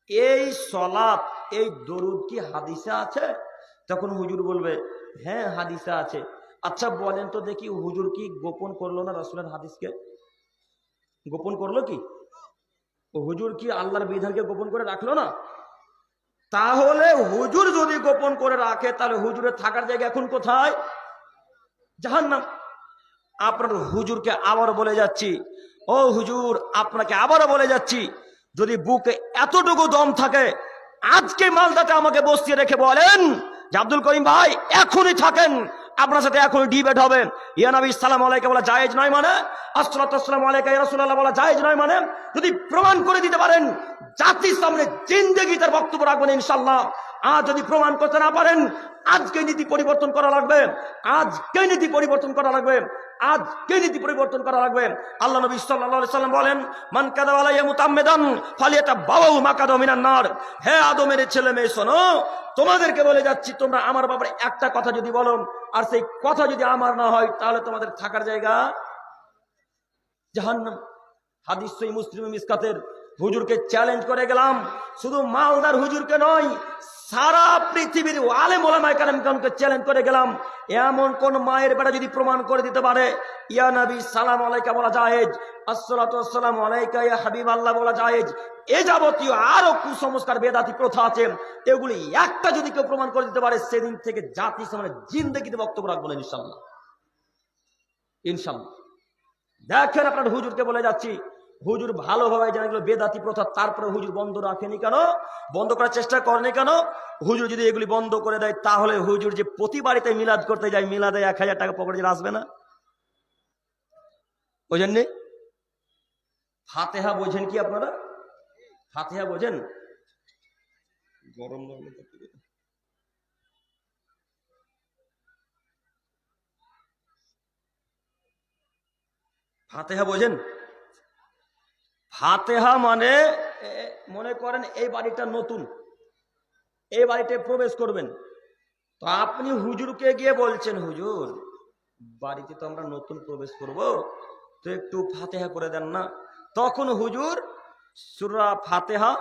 [SPEAKER 1] এই সলাত এই দরুদ কি হাদিসে আছে? তখন হুজুর বলবে হ্যাঁ হাদিসে আছে। আচ্ছা বলেন তো দেখি, হুজুর কি গোপন করলো না রাসূলের হাদিসকে? গোপন করলো কি? হুজুর কি আল্লাহর বিধানকে গোপন করে রাখলো না? তাহলে হুজুর যদি গোপন করে রাখে তাহলে হুজুরের থাকার জায়গা এখন কোথায়? জাহান্নাম। আপনার হুজুরকে আবার বলে যাচ্ছি, ও হুজুর আপনাকে আবারও বলে যাচ্ছি, যদি বুকে এতটুকু দম থাকে আজকে মালদাতে আমাকে বসিয়ে রেখে বলেন যে আব্দুল করিম ভাই এখনই থাকেন, আপনার সাথে এখনই ডিবেট হবে। ইয়া নবী সালাম আলাইকা বলা জায়েজ নয় মানে, আসসালাতু ওয়াসসালামু আলাইকা ইয়া রাসূলুল্লাহ বলা জায়েজ নয় মানে, যদি প্রমাণ করে দিতে পারেন জাতির সামনে জিন্দেগি তার বক্তব্য রাখবেন ইনশাআল্লাহ। আর যদি প্রমাণ করতে না পারেন আজকে নীতি পরিবর্তন করা লাগবে, আজকে নীতি পরিবর্তন করা লাগবে, আজকে নীতি পরিবর্তন করা লাগবে। আল্লাহ নবী সাল্লাল্লাহু আলাইহি সাল্লাম বলেন মান কাযাবা আলাইয়া মুতাআম্মিদান ফালিয়াতাবাওয়া মাকাদাহু মিনান নার। হে আদমের ছেলে মেয়ে শোনো, তোমাদেরকে বলে যাচ্ছি, তোমরা আমার ব্যাপারে একটা কথা যদি বলো আর সেই কথা যদি আমার না হয় তাহলে তোমাদের থাকার জায়গা জাহান্নাম। হাদিস সহিহ মুসলিম মিসকাতের। হুজুরকে চ্যালেঞ্জ করে গেলাম, শুধু মালদার হুজুরকে নয় সারা পৃথিবীর আলেম ওলামায়ে কেরামকে চ্যালেঞ্জ করে গেলাম, এমন কোন মায়ের বেটা যদি প্রমাণ করে দিতে পারে ইয়া নবী সালাম আলাইকা বলা জায়েজ, আসসালাতু ওয়াসসালামু আলাইকা ইয়া হাবিব আল্লাহ বলা জায়েজ, এ যাবতীয় আরো কুসংস্কার বেদাতি প্রথা আছে, এগুলি একটা যদি কেউ প্রমাণ করে দিতে পারে সেদিন থেকে জাতির সামনে জিন্দেগিতে বক্তব্য রাখবো না ইনশাআল্লাহ। ইনশাআল্লাহ। দেখেন আপনার হুজুরকে বলে যাচ্ছি, হুজুর ভালোভাবে জানা গেল বেদাতি প্রথা, তারপরে হুজুর বন্ধ রাখেনি কেন? বন্ধ করার চেষ্টা করেনি কেন? হুজুর যদি এগুলি বন্ধ করে দেয় তাহলে হুজুর যে প্রতি বাড়িতে মিলাদ করতে যায়, মিলাদে 1000 টাকা পকেটে আসবে না? বোঝেননি? ফাতিহা বোঝেন কি আপনারা? ফাতিহা বোঝেন? গরম লাগলে ফাতিহা বোঝেন? ফাতিহা মানে মনে করেন এই বাড়িটা নতুন, এই বাড়িতে প্রবেশ করবেন, তো আপনি হুজুরকে গিয়ে বলছেন হুজুর বাড়িতে তো আমরা নতুন প্রবেশ করব, তো একটু ফাতিহা করে দেন না। তখন হুজুর সূরা ফাতিহা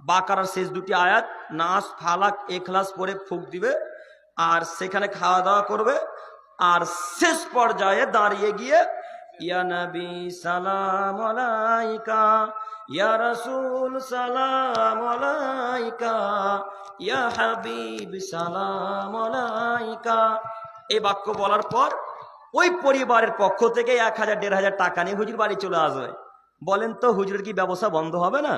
[SPEAKER 1] বাকারার শেষ দুটি আয়াত নাস ফালাক ইখলাস পড়ে ফুঁক দিবে, আর সেখানে খাওয়া দাওয়া করবে, আর শেষ পর্যায়ে দাঁড়িয়ে গিয়ে ইয়া নবী সালাম আলাইকা, ইয়া রাসূল সালাম আলাইকা, ইয়া হাবিব সালাম আলাইকা, এই বাক্য বলার পর ওই পরিবারের পক্ষ থেকে 1000-1500 টাকা নিয়ে হুজুর বাড়ি চলে আসবে। বলেন তো হুজুরের কি ব্যবসা বন্ধ হবে না?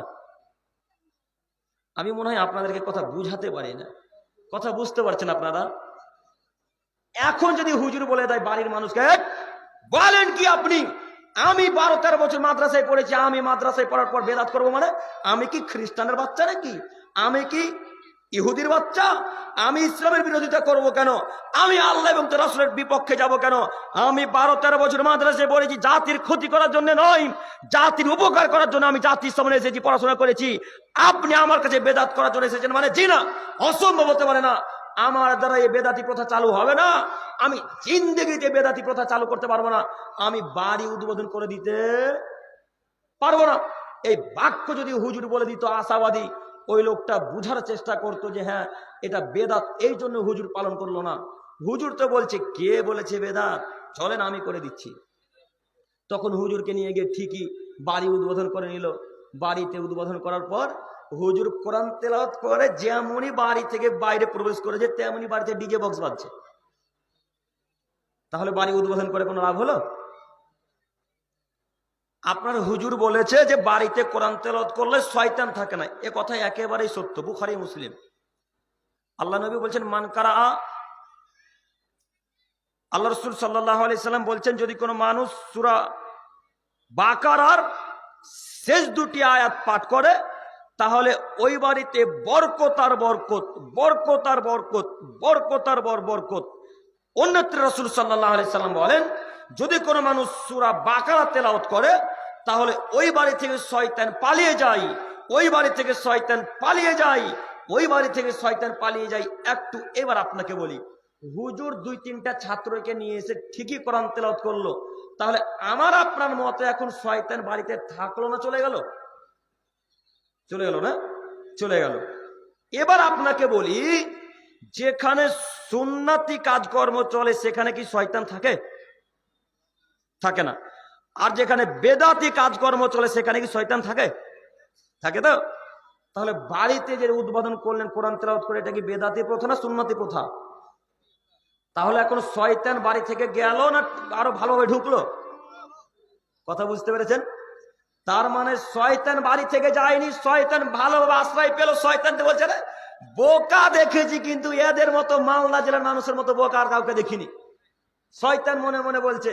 [SPEAKER 1] আমি মনে হয় আপনাদেরকে কথা বুঝাতে পারি না, কথা বুঝতে পারছেন আপনারা? এখন যদি হুজুর বলে দেয় বাড়ির মানুষকে, বলেন কি আপনি আমি 12-13 বছর মাদ্রাসায় পড়েছি, আমি মাদ্রাসায় পড়ার পর বেদাত করবো মানে? আমি কি খ্রিস্টানের বাচ্চা নাকি? আমি কি ইহুদির বাচ্চা? আমি ইসলামের বিরোধিতা করব কেন? আমি আল্লাহ এবং তার রাসূলের বিপক্ষে যাব কেন? আমি 12-13 বছর মাদ্রাসায় পড়েছি জাতির ক্ষতি করার জন্য নয়, জাতির উপকার করার জন্য আমি জাতির সামনে এসেছি, পড়াশোনা করেছি। আপনি আমার কাছে বেদাত করার জন্য এসেছেন মানে? জি না, অসম্ভব হতে পারে না। আমার দ্বারা এই বেদাতি প্রথা চালু হবে না, আমি জিন্দেগিতে বেদাতি প্রথা চালু করতে পারবো না, আমি বাড়ি উদ্বোধন করে দিতে পারবো না। এই বাক্য যদি হুজুর বলে দিত আশাবাদী, ওই লোকটা বুঝার চেষ্টা করতো যে হ্যাঁ এটা বেদাত, এই জন্য হুজুর পালন করলো না। হুজুর তো বলছে কে বলেছে বেদাত, চলেন আমি করে দিচ্ছি। তখন হুজুরকে নিয়ে গিয়ে ঠিকই বাড়ি উদ্বোধন করে নিল। বাড়িতে উদ্বোধন করার পর হুজুর কোরআন তেলাওয়াত করে যেমনই বাড়ি থেকে বাইরে প্রবেশ করেছে তেমনি বাড়িতে ডিজে বক্স বাজছে, তাহলে বাড়ি উদ্বোধন করে কোনো লাভ হলো? আপনার হুজুর বলেছে যে বাড়িতে কোরআন তেলাওয়াত করলে শয়তান থাকে না, এ কথা একেবারেই সত্য, বুখারী মুসলিম। আল্লাহ নবী বলছেন মান কারা, আল্লাহ রাসূল সাল্লাল্লাহু আলাইহি সাল্লাম বলছেন যদি কোনো মানুষ সূরা বাকারার শেষ দুটি আয়াত পাঠ করে তাহলে ওই বাড়িতে বরকত আর বরকত, বরকত আর বরকত, বরকত আর বরকত। অন্যত্র রাসূল সাল্লাল্লাহু আলাইহি সাল্লাম বলেন যদি কোনো মানুষ সূরা বাকারা তেলাওয়াত করে তাহলে ওই বাড়ি থেকে শয়তান পালিয়ে যায়, ওই বাড়ি থেকে শয়তান পালিয়ে যায়, ওই বাড়ি থেকে শয়তান পালিয়ে যায়। একটু এবার আপনাকে বলি, হুজুর 2-3টা ছাত্রকে নিয়ে এসে ঠিকই কোরআন তেলাওয়াত করলো, তাহলে আমার আপনার মতে এখন শয়তান বাড়িতে থাকলো না চলে গেল? চলে গেল না? চলে গেল। এবার আপনাকে বলি, যেখানে সুন্নাতি কাজকর্ম চলে সেখানে কি শয়তান থাকে? থাকে না। আর যেখানে বেদাতি কাজকর্ম চলে সেখানে কি শয়তান থাকে? থাকে তো। তাহলে বাড়িতে যে উদ্বোধন করলেন কোরআন তেলাওয়াত করে, এটা কি বেদাতি প্রথা না সুন্নতি প্রথা? তাহলে এখন শয়তান বাড়ি থেকে গেল না আরো ভালোভাবে ঢুকলো? কথা বুঝতে পেরেছেন? তার মানে শয়তান বাড়ি থেকে যায়নি, শয়তান ভালোভাবে আশ্রয় পেল। শয়তান তো বলছে বোকা দেখেছি কিন্তু এদের মতো মালদা জেলার মানুষের মতো বোকা আর কাউকে দেখিনি। শয়তান মনে মনে বলছে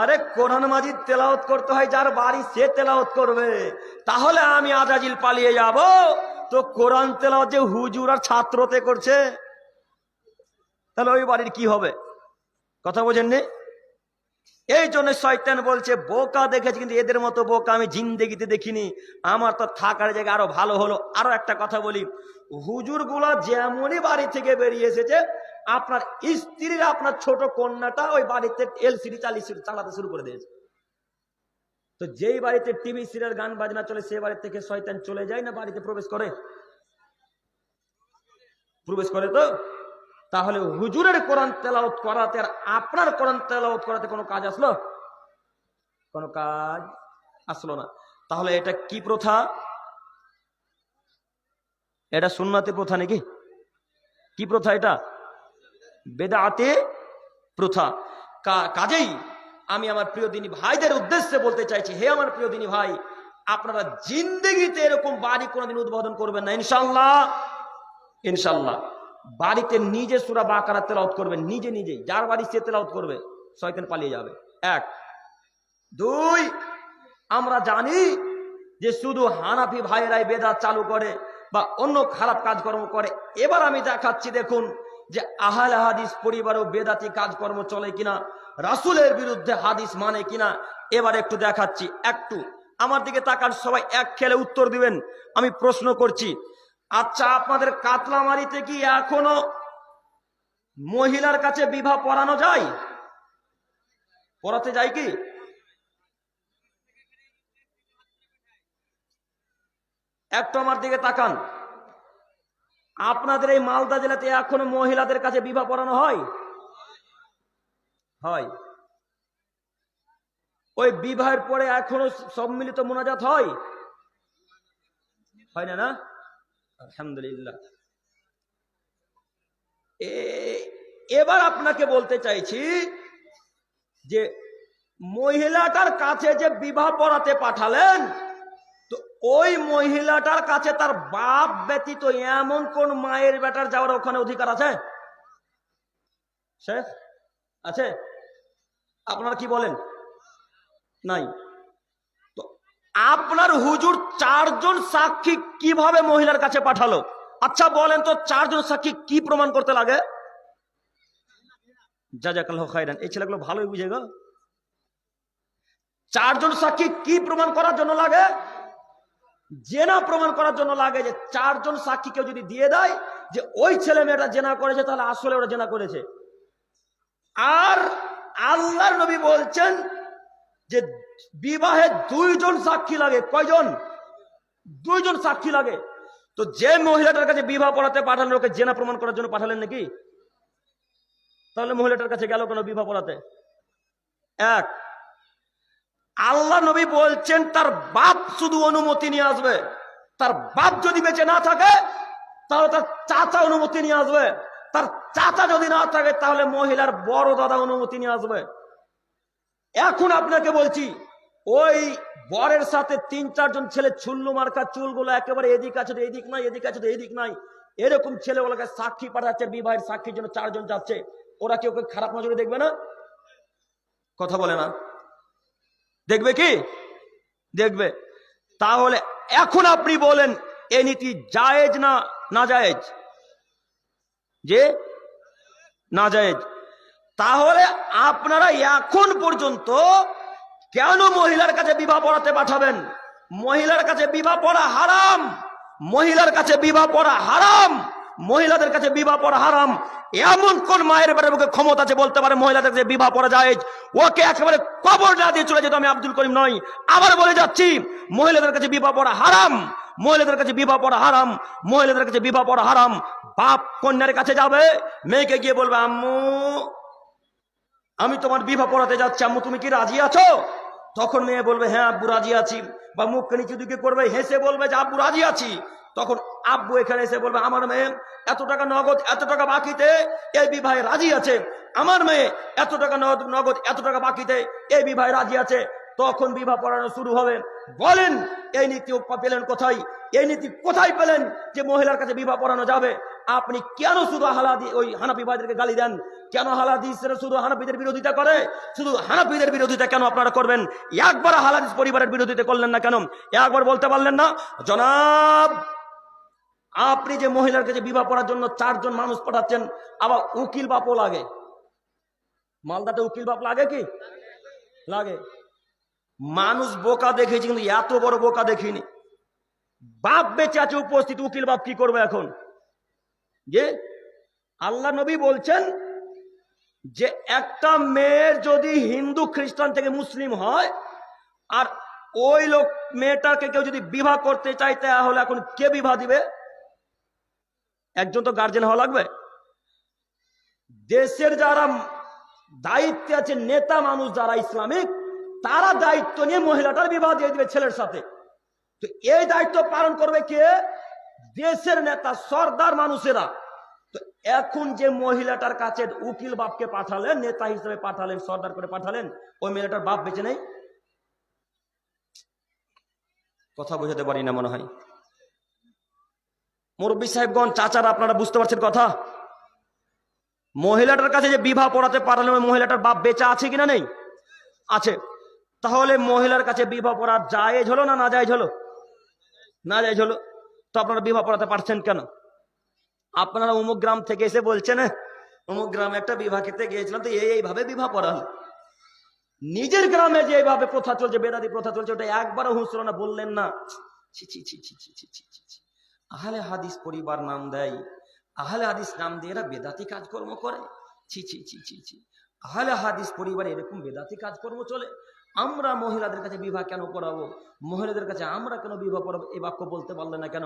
[SPEAKER 1] আরে কোরআন মাজিদ তেলাওয়াত করতে হয় যার বাড়ি সে তেলাওয়াত করবে, তাহলে আমি আজাজিল পালিয়ে যাব? তো কোরআন তেলাওয়াত যে হুজুর আর ছাত্রতে করছে তাহলে ওই বাড়ির কি হবে? কথা বোঝেননি? এই জন্য শয়তান বলছে বোকা দেখেছি কিন্তু এদের মতো বোকা আমি জিন্দেগিতে দেখিনি, আমার তো থাকার জায়গা আরো ভালো হলো। আরো একটা কথা বলি, হুজুর গুলা যেমনই বাড়ি থেকে বেরিয়ে এসেছে আপনার স্ত্রীর আপনার ছোট কন্যাটা ওই বাড়িতে এলসিডি চালাতে শুরু করে দিয়েছে। তো যেই বাড়িতে টিভি সিরিয়াল গান বাজনা চলে সে বাড়ি থেকে শয়তান চলে যায় না বাড়িতে প্রবেশ করে? প্রবেশ করে তো। তাহলে হুজুরের কোরআন তেলাওয়াত করাতে আর আপনার কোরআন তেলাওয়াত করাতে কোনো কাজ আসলো? কোনো কাজ আসলো না। তাহলে এটা কি প্রথা? এটা সুন্নতি প্রথা নাকি? কি প্রথা এটা? বেদাতে প্রথা। কাজেই আমি আমার প্রিয় দিনী ভাইদের উদ্দেশ্যে বলতে চাইছি, হে আমার প্রিয় দিনী ভাই, আপনারা জিন্দেগিতে এরকম বাড়ি কোনোদিন উদ্বোধন করবেন না ইনশাআল্লাহ। ইনশাআল্লাহ বাড়িতে নিজে সূরা বাকারা তেলাওয়াত করবেন, নিজে নিজেই, যার বাড়ি সে তেলাওয়াত করবে, শয়তান পালিয়ে যাবে। 1 2 আমরা জানি যে শুধু হানাফি ভাইয়েরাই বেদাত চালু করে বা অন্য খারাপ কাজকর্ম করে। এবার আমি দেখাচ্ছি, দেখুন যে আহলে হাদিস পরিবারেও বেদাতি কাজকর্ম চলে কিনা, রাসূলের বিরুদ্ধে হাদিস মানে কিনা। এবার একটু দেখাচ্ছি, একটু আমার দিকে তাকান, সবাই এক খেলে উত্তর দিবেন। আমি প্রশ্ন করছি, আচ্ছা আপনাদের কাতলামারিতে কি এখনো মহিলার কাছে বিবাহ পড়ানো যায়? পড়াতে যায় কি? একটু আমার দিকে তাকান, আপনাদের এই মালদা জেলাতে এখনো মহিলাদের কাছে বিবাহ পড়ানো হয়? হয়। ওই বিবাহের পরে এখনো সম্মিলিত মোনাজাত হয়? হয় না? না, আলহামদুলিল্লাহ। এবার আপনাকে বলতে চাইছি যে মহিলাটার কাছে যে বিবাহ পড়াতে পাঠালেন, তো ওই মহিলাটার কাছে তার বাপ ব্যতীত এমন কোন মায়ের বেটার যাওয়ার ওখানে অধিকার আছে? শেখ আছে? আপনারা কি বলেন? নাই। তো আপনার হুজুর 4 জন সাক্ষী কিভাবে মহিলার কাছে পাঠালো? আচ্ছা বলেন তো 4 জন সাক্ষী কি প্রমাণ করতে লাগে? জাযাকাল্লাহু খাইরান, এই ছেলেগুলো ভালোই বুঝে গো। 4 জন সাক্ষী কি প্রমাণ করার জন্য লাগে? জেনা প্রমাণ করার জন্য লাগে। যে 4 জন সাক্ষী কেউ যদি দিয়ে দেয় যে ওই ছেলে মেয়েটা জেনা করেছে, তাহলে আসলে ওরা জেনা করেছে। আর আল্লাহর নবী বলছেন যে বিবাহে 2 জন সাক্ষী লাগে। কয়জন? 2 জন সাক্ষী লাগে। তো যে মহিলাটার কাছে বিবাহ পড়াতে পাঠালেন ওকে জেনা প্রমাণ করার জন্য পাঠালেন নাকি? তাহলে মহিলাটার কাছে গেল কেন বিবাহ পড়াতে? 1 আল্লাহ নবী বলছেন তার বাপ শুধু অনুমতি নিয়ে আসবে, তার বাপ যদি বেঁচে না থাকে তাহলে তার চাচা অনুমতি নিয়ে আসবে, তার চাচা যদি না থাকে তাহলে মহিলার বড় দাদা অনুমতি নিয়ে আসবে। এখন আপনাকে বলছি, ওই বরের সাথে 3-4 জন ছেলে ছুল্লু মার্কা চুলগুলো একেবারে এদিক আছে তো এদিক নাই, এদিক আছে তো এদিক নাই, এরকম ছেলেগুলোকে সাক্ষী পাঠাচ্ছে, বিবাহের সাক্ষীর জন্য 4 জন যাচ্ছে, ওরা কি ওকে খারাপ নজরে দেখবে না? কথা বলে না, দেখবে কি? দেখবে। তাহলে এখন আপনি বলেন এই নীতি জায়েজ না না জায়েজ? যে না জায়েজ। তাহলে আপনারা এখন পর্যন্ত কেন মহিলার কাছে বিবাহ পড়াতে পাঠাবেন? মহিলার কাছে বিবাহ পড়া হারাম, মহিলার কাছে বিবাহ পড়া হারাম, মহিলাদের কাছে বিবাহ পড়া হারাম। এমন কোন মায়ের বেটার মুখে ক্ষমতা আছে বলতে পারে মহিলাদের কাছে বিবাহ পড়া জায়েজ? ওকে একেবারে কবর না দিয়ে চলে যেত আমি আব্দুল করিম নই। আবার বলে যাচ্ছি, মহিলাদের কাছে বিবাহ পড়া হারাম, মহিলাদের কাছে বিবাহ পড়া হারাম, মহিলাদের কাছে বিবাহ পড়া হারাম। বাপ কন্যার কাছে যাবে, মেয়েকে গিয়ে বলবে আম্মু আমি তোমার বিবাহ পড়াতে যাচ্ছি, আম্মু তুমি কি রাজি আছো? তখন মেয়ে বলবে হ্যাঁ আব্বু রাজি আছি, বা মুখকে নিচে দিকে করবে, হেসে বলবে যে আব্বু রাজি আছি। তখন আব্বু এখানে এসে বলবে আমার মেয়ে এত টাকা নগদ এত টাকা বাকিতে এই বিবাহে রাজি আছে, আমার মেয়ে এত টাকা নগদ এত টাকা বাকিতে এই বিবাহে রাজি আছে। তখন বিবাহ পড়ানো শুরু হবে। বলেন এই নীতি পেলেন কোথায়? এই নীতি কোথায় পেলেন যে মহিলার কাছে বিবাহ পড়ানো যাবে? আপনি কেন শুধু ওই হানাফি ভাইদেরকে গালি দেন? কেন হালাদিসরা শুধু হানাফিদের বিরোধিতা করে? শুধু হানাফিদের বিরোধিতা কেন আপনারা করবেন? একবার হালাদিস পরিবারের বিরোধিতা করলেন না কেন? একবার বলতে পারলেন না জনাব আপনি যে মহিলার কাছে বিবাহ পড়ার জন্য 4 জন মানুষ পাঠাচ্ছেন, আবার উকিল বাপও লাগে? মালদাতে উকিল বাপ লাগে কি? লাগে। মানুষ বোকা দেখেছি কিন্তু এত বড় বোকা দেখিনি। বাপ বেঁচে আছে উপস্থিত, উকিল বাপ কি করবে এখন? যে আল্লাহ নবী বলছেন যে একটা মেয়ের যদি হিন্দু খ্রিস্টান থেকে মুসলিম হয় আর ওই লোক মেয়েটাকে কেউ যদি বিবাহ করতে চায় তাহলে এখন কে বিবাহ দিবে? একজন তো গার্জেন হওয়া লাগবে। দেশের যারা দায়িত্বে আছে নেতা মানুষ যারা ইসলামিক, তারা দায়িত্ব নিয়ে মহিলাটার বিবাহ দিয়ে দিবে ছেলের সাথে। তো এই দায়িত্ব পালন করবে কে? দেশের নেতা সর্দার মানুষেরা। তো এখন যে মহিলাটার কাছে উকিল বাপকে পাঠালেন, নেতা হিসেবে পাঠালেন, সর্দার করে পাঠালেন, ওই মেয়েটার বাপ বেঁচে নেই? কথা বোঝাতে পারি না মনে হয়। মুরব্বী সাহেবগণ, চাচারা, আপনারা বুঝতে পারছেন কথা? মহিলাটার কাছে যে বিবাহ পড়াতে পারলেন, ওই মহিলাটার বাপ বেঁচে আছে কিনা? নেই, আছে। তাহলে মহিলার কাছে বিবাহ পড়া জায়েজ হলো না না জায়েজ হলো? না জায়েজ হলো। তো আপনারা বিবাহ পড়াতে পারছেন কেন? আপনারা অমুক গ্রাম থেকে এসে বলছেন অমুক গ্রামে একটা বিবাহ খেতে গিয়েছিলাম তো এইভাবে বিবাহ পড়ালো। নিজের গ্রামে যে এইভাবে প্রথা চলছে, বেদাতি প্রথা চলছে, ওটা একবারও হুঁসলো না, বললেন না ছি ছি ছি ছি ছি ছি ছি ছি ছি। আহলে হাদিস পরিবার নাম দেয়, আহলে হাদিস নাম দিয়ে এরা বেদাতি কাজকর্ম করে, ছি ছি ছি ছি ছি। আহলে হাদিস পরিবারে এরকম বেদাতি কাজকর্ম চলে। আমরা মহিলাদের কাছে বিবাহ কেন পড়াবো? মহিলাদের কাছে আমরা কেন বিবাহ পড়াবো? এই বাক্য বলতে পারলেন না কেন?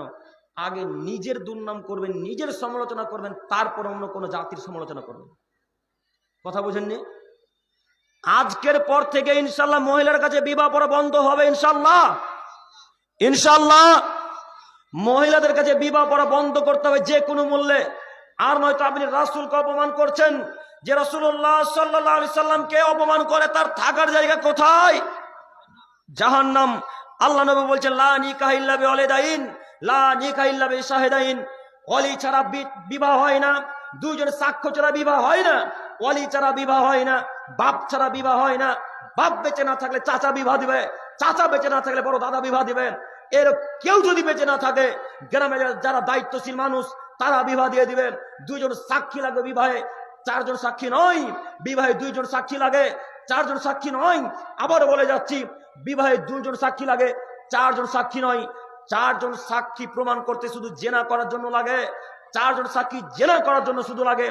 [SPEAKER 1] আগে নিজের দুর্নাম করবেন, নিজের সমালোচনা করবেন, তারপর অন্য কোনো জাতির সমালোচনা করবেন। কথা বুঝেননি? আজকের পর থেকে ইনশাল্লাহ মহিলার কাছে বিবাহ পড়া বন্ধ হবে। ইনশাল্লাহ, ইনশাল্লাহ মহিলাদের কাছে বিবাহ পড়া বন্ধ করতে হবে যে কোনো মূল্যে। আর নয়তো আপনি রাসূলকে অপমান করছেন। যে রাসূলুল্লাহ সাল্লাল্লাহু আলাইহি সাল্লামকে অপমান করে তার থাকার জায়গা কোথায়? জাহান্নাম। আল্লাহ নবী বলছেন লা নিকাহা ইল্লা বিওয়ালিদাইন, লা নিকাহা ইল্লা বিশাহিদাইন। ওলি ছাড়া বিবাহ হয় না, 2 জন সাক্ষ্য ছাড়া বিবাহ হয় না, ওলি ছাড়া বিবাহ হয় না, বাপ ছাড়া বিবাহ হয় না। বাপ বেঁচে না থাকলে চাচা বিবাহ দিবে, চাচা বেঁচে না থাকলে বড় দাদা বিবাহ দিবে। এর কেউ যদি বেঁচে না থাকে, গ্রামে যারা দায়িত্বশীল মানুষ তারা বিবাহ দিয়ে দিবে। 2 জন সাক্ষী লাগবে বিবাহে, 4 জন সাক্ষী নয়। বিবাহে 2 জন সাক্ষী লাগে, 4 জন সাক্ষী নয়। আবার বলে যাচ্ছি, বিবাহে 2 জন সাক্ষী লাগে, 4 জন সাক্ষী নয়। 4 জন সাক্ষী প্রমাণ করতে শুধু জেনা করার জন্য লাগে, 4 জন সাক্ষী জেনা করার জন্য শুধু লাগে।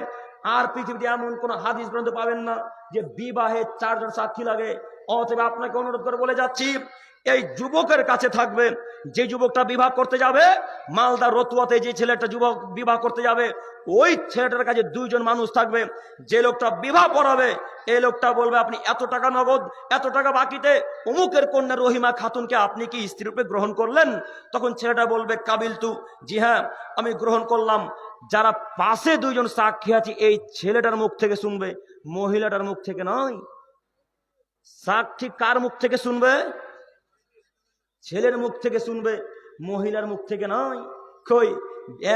[SPEAKER 1] আর পৃথিবীতে এমন কোন হাদিস গ্রন্থ পাবেন না যে বিবাহে 4 জন সাক্ষী লাগে। অতএব আপনাকে অনুরোধ করে বলে যাচ্ছি, এই যুবকের কাছে থাকবে। যে যুবকটা বিবাহ করতে যাবে, মালদা রতুয়াতে যে ছেলেটা যুবক বিবাহ করতে যাবে, ওই ছেলেটার কাছে দুইজন মানুষ থাকবে। যে লোকটা বিবাহ পড়াবে, এই লোকটা বলবে আপনি এত টাকা নগদ, এত টাকা বাকিতে অমুকের কন্যা রহিমা খাতুনকে আপনি কি স্ত্রী রূপে গ্রহণ করলেন? তখন ছেলেটা বলবে কাবিল তু, জি হ্যাঁ আমি গ্রহণ করলাম। যারা পাশে দুইজন সাক্ষী আছে, এই ছেলেটার মুখ থেকে শুনবে, মহিলাটার মুখ থেকে নয়। সাক্ষী কার মুখ থেকে শুনবে? ছেলের মুখ থেকে শুনবে, মহিলার মুখ থেকে নয়। কই,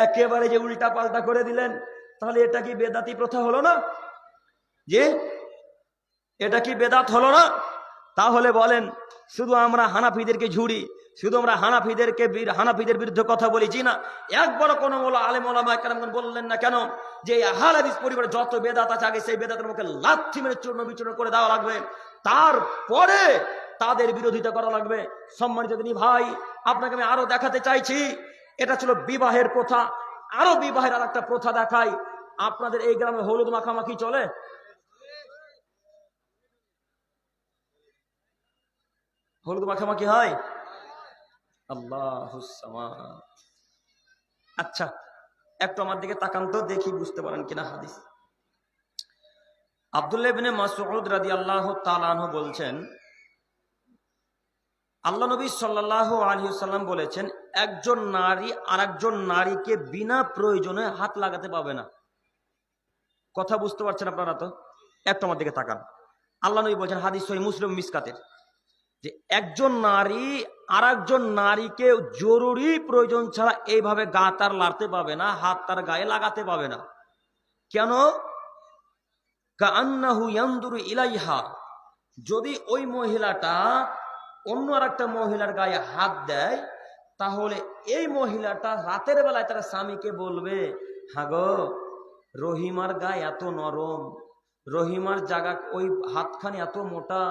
[SPEAKER 1] একেবারে যে উল্টা পাল্টা করে দিলেন, তাহলে এটা কি বেদাতি প্রথা হলো না? যে এটা কি বেদাত হলো না? তাহলে বলেন শুধু আমরা হানাফিদেরকে ঝুড়ি, শুধু আমরা হানাফিদের বিরুদ্ধে কথা বলি? জি না, একবার কোনো আলেম ওলামা কেরামগণ বললেন না কেন যে আহলে হাদিস পরিবারে যত বেদাত আছে আগে সেই বেদাতের মুখে লাথি মেরে চূর্ণ বিচূর্ণ করে দেওয়া লাগবে, তারপরে তাদের বিরোধিতা করা লাগবে। সম্মানিত দিনী ভাই, আপনাকে আমি আরো দেখাতে চাইছি, এটা ছিল বিবাহের প্রথা। আরো বিবাহের আর একটা প্রথা দেখাই। আপনাদের এই গ্রামে হলুদ মাখামাখি চলে? হলুদ মাখামাখি হয়? আল্লাহুস সামাদ। আচ্ছা, একটু আমার দিকে তাকান তো, দেখি বুঝতে পারেন কিনা হাদিস। আব্দুল্লাহ ইবনে মাসউদ রাদিয়াল্লাহু তাআলা আনহু বলছেন, আল্লাহ নবী সাল্লাল্লাহু আলাইহি ওয়াসাল্লাম বলেছেন, একজন নারী আরেকজন নারীকে বিনা প্রয়োজনে হাত লাগাতে পাবে না। কথা বুঝতে পারছেন আপনারা তো? একটু আমার দিকে তাকান। আল্লাহ নবী বলছেন, হাদিস সহিহ মুসলিম মিসকাতের, যে একজন নারী আরেকজন নারীকে জরুরি প্রয়োজন ছাড়া এইভাবে গা তার লাড়তে পাবে না, হাত তার গায়ে লাগাতে পাবে না। কেন? কাআন্নাহু ইয়ানদুরু ইলাইহা, যদি ওই মহিলাটা অন্য আরেকটা মহিলার গায়ে হাত দেয়, তাহলে এই মহিলাটা রাতের বেলায় তার স্বামীকে বলবে, হাগো রহিমার গায়ে এত নরম, রহিমার জায়গা ওই হাতখানি এত মোটা।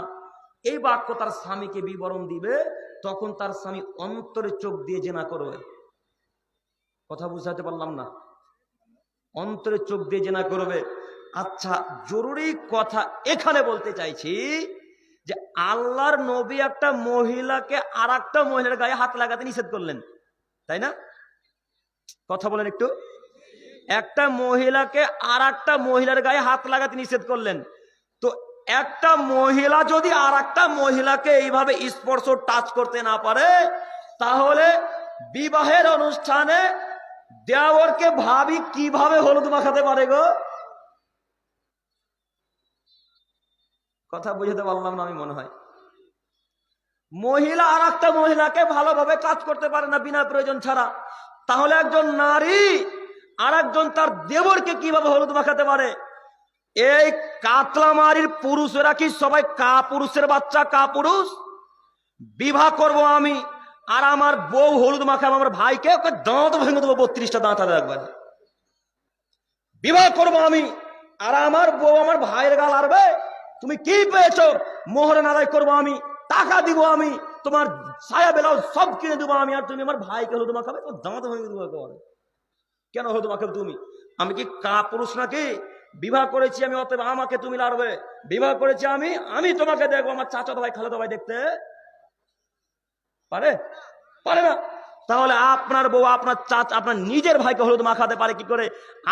[SPEAKER 1] এই বাক্য তার স্বামীকে বিবরণ দিবে, তখন তার স্বামী অন্তরে চোখ দিয়ে জেনা করবে। কথা বুঝাতে পারলাম না? অন্তরে চোখ দিয়ে জেনা করবে। আচ্ছা, জরুরি কথা এখানে বলতে চাইছি যে আল্লাহর নবী একটা মহিলাকে আর একটা মহিলার গায়ে হাত লাগাতে নিষেধ করলেন, তাই না? কথা বলেন একটু। একটা মহিলাকে আর একটা মহিলার গায়ে হাত লাগাতে নিষেধ করলেন। তো একটা মহিলা যদি আর একটা মহিলাকে এইভাবে স্পর্শ টাচ করতে না পারে, তাহলে বিবাহের অনুষ্ঠানে দেওরকে ভাবি কিভাবে হলুদ মাখাতে পারে গো? কথা বুঝতে পারলাম না আমি মনে হয়। মহিলা আর একটা মহিলাকে ভালোভাবে কাজ করতে পারে না বিনা প্রয়োজন ছাড়া, তাহলে একজন নারী আর একজন তার দেবরকে কিভাবে হলুদ মাখাতে পারে? এই কাতলামারির পুরুষেরা কি সবাই পুরুষের বাচ্চা? পুরুষ বিবাহ করব আমি, আর আমার বউ হলুদ মাখাবো আমার ভাইকে, ওকে দাঁত ভেঙে দেবো, 32টা দাঁত হবে একবারে। বিবাহ করব আমি, আর আমার বউ আমার ভাইয়ের গাল আরবে, তুমি কি পেয়েছো? মোহর আদায় করবো আমি, টাকা দিব আমি, তোমার ছায়া বেলাও সব কিনে দেবো আমি, আর তুমি আমার ভাইকে হলুদ মাখাবে, তো দাঁত ভেঙে দেবো একেবারে। কেন হলুদ মাখাবে তুমি? আমি কি পুরুষ নাকি? বিবাহ করেছি আমি, অতএব আমাকে তুমি লাড়বে। বিবাহ করেছি আমি, আমি তোমাকে দেখবো। আমার চাচা ভাই খালাতো ভাই দেখতে পারে? পারে না। তাহলে আপনার বউ আপনার আপনার নিজের ভাইকে হলুদ মাখাতে পারে কি করে?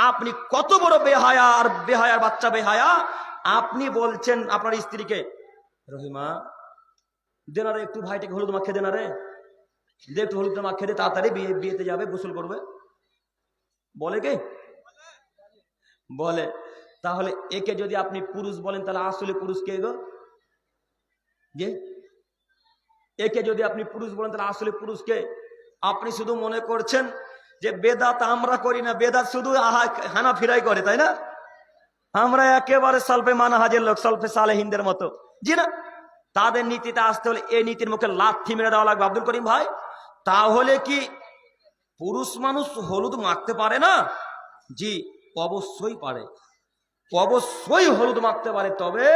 [SPEAKER 1] আপনি কত বড় বেহায়া, আর বেহায়ার বাচ্চা বেহায়া। আপনি বলছেন আপনার স্ত্রীকে, রহিমা দেনারে একটু ভাইটাকে হলুদ মাখিয়ে দেনারে, দে একটু হলুদ মাখিয়ে দে, তাড়াতাড়ি বিয়েতে যাবে, গোসল করবে। বলে কে? বলে। তাহলে একে যদি আপনি পুরুষ বলেন, তাহলে আসলে পুরুষ কে গো? যে একে যদি আপনি পুরুষ বলেন, তাহলে আসলে পুরুষ কে? আপনি শুধু মনে করছেন যে বেদাত আমরা করি না, বেদাত শুধু হানাফিরাই করে, তাই না? আমরা একেবারে সালফে মানহাজের লোক, সালফে সালেহিনদের মতো। জি না, তাদের নীতিতে আসতে হলে এই নীতির মুখে লাথি মেরে দেওয়া লাগবে। আব্দুল করিম ভাই, তাহলে কি পুরুষ মানুষ হলুদ মাখতে পারে না? জি অবশ্যই পারে, অবশ্যই হলুদ মাখতে পারে। তবে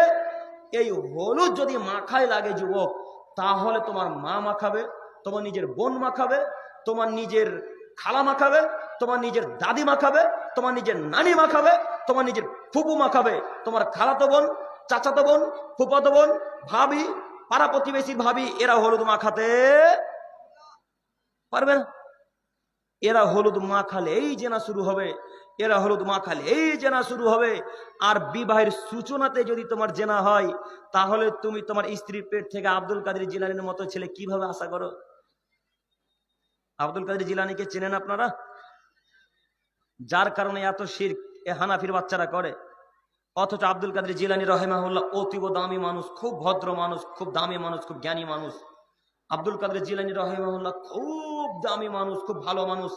[SPEAKER 1] এই হলুদ যদি মাখায় লাগে যুবক, তাহলে তোমার মা মাখাবে, তোমার নিজের বোন মাখাবে, তোমার নিজের খালা মাখাবে, তোমার নিজের দাদি মাখাবে, তোমার নিজের নানি মাখাবে, তোমার নিজের ফুপু মাখাবে, তোমার খালাতো বোন, চাচাতো বোন, ফুফাতো বোন, ভাবি, পাড়া প্রতিবেশীর ভাবি এরা হলুদ মাখাতে পারবে না। এরা হলুদ মাখালে এই জেনা শুরু হবে, এরা হলুদ মাখালে এই জেনা শুরু হবে। আর বিবাহের সূচনাতে যদি তোমার জেনা হয়, তাহলে তুমি তোমার স্ত্রীর পেট থেকে আব্দুল কাদের জিলানীর মতো ছেলে কিভাবে আশা করো? আব্দুল কাদের জিলানীকে চেনেন আপনারা? যার কারণে এত শিরক এ হানাফির বাচ্চারা করে। অথচ আব্দুল কাদের জিলানী রাহিমাহুল্লাহ অতীব দামি মানুষ, খুব ভদ্র মানুষ, খুব দামি মানুষ, খুব জ্ঞানী মানুষ। আব্দুল কাদের জিলানী রাহিমাহুল্লাহ খুব দামি মানুষ, খুব ভালো মানুষ।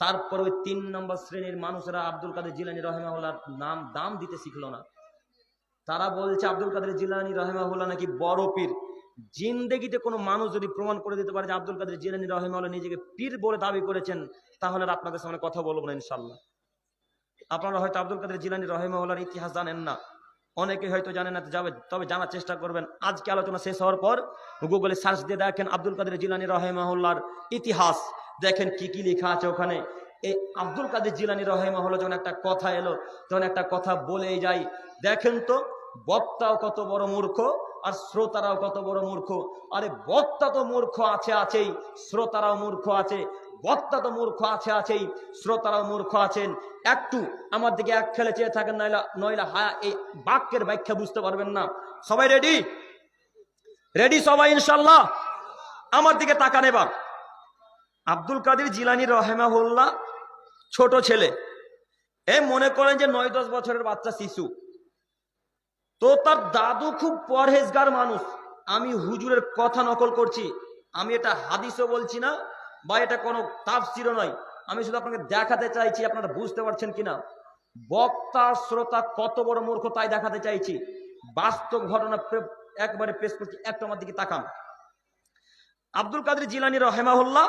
[SPEAKER 1] তারপর ওই 3 নম্বর শ্রেণীর মানুষেরা আব্দুল কাদের জিলানী রাহিমাহুল্লাহর দাম দিতে শিখলো না। তারা বলছে আব্দুল কাদের জিলানী রাহিমাহুল্লাহ নাকি বড় পীর। জিন্দেগিতে কোনো মানুষ যদি প্রমাণ করে দিতে পারে যে আব্দুল কাদের জিলানী রাহিমাহুল্লাহ নিজেকে পীর বলে দাবি করেছেন, তাহলে আর আপনাদের সামনে কথা বলবো না ইনশাল্লাহ। আপনারা হয়তো আব্দুল কাদের জিলানী রাহিমাহুল্লাহর ইতিহাস জানেন না, অনেকে হয়তো জানেন না, তবে জানার চেষ্টা করবেন। আজকে আলোচনা শেষ হওয়ার পর গুগলে সার্চ দিয়ে দেখেন আব্দুল কাদের জিলানী রাহিমাহুল্লাহর ইতিহাস, দেখেন কি কি লেখা আছে ওখানে। এই আব্দুল কাদের জিলানী রাহিমাহুল্লাহ যখন একটা কথা এলো, তখন একটা কথা বলেই যাই। দেখেন তো বক্তাও কত বড় মূর্খ আর শ্রোতারাও কত বড় মূর্খ। আরে বক্তা তো মূর্খ আছেই, শ্রোতারাও মূর্খ আছে। বক্তা তো মূর্খ আছেই, শ্রোতারাও মূর্খ আছেন। একটু আমার দিকে এক খেলে চেয়ে থাকেন, নইলে হ্যাঁ এই বাক্যের ব্যাখ্যা বুঝতে পারবেন না। সবাই রেডি? রেডি সবাই ইনশাল্লাহ? আমার দিকে তাকান এবার। আব্দুল কাদের জিলানী রাহিমাহুল্লাহ ছোট ছেলে, মনে করেন যে 9-10 বছরের বাচ্চা শিশু। তো তার দাদু খুব পরহেজগার মানুষ। আমি হুজুরের কথা নকল করছি, আমি এটা হাদিসও বলছি না বা এটা কোনো তাফসীরও নয়। আমি শুধু আপনাকে দেখাতে চাইছি, আপনারা বুঝতে পারছেন কিনা বক্তা শ্রোতা কত বড় মূর্খ তাই দেখাতে চাইছি। বাস্তব ঘটনা একবারে পেশ করছি, একটু আমার দিকে তাকান। আব্দুল কাদের জিলানী রাহিমাহুল্লাহ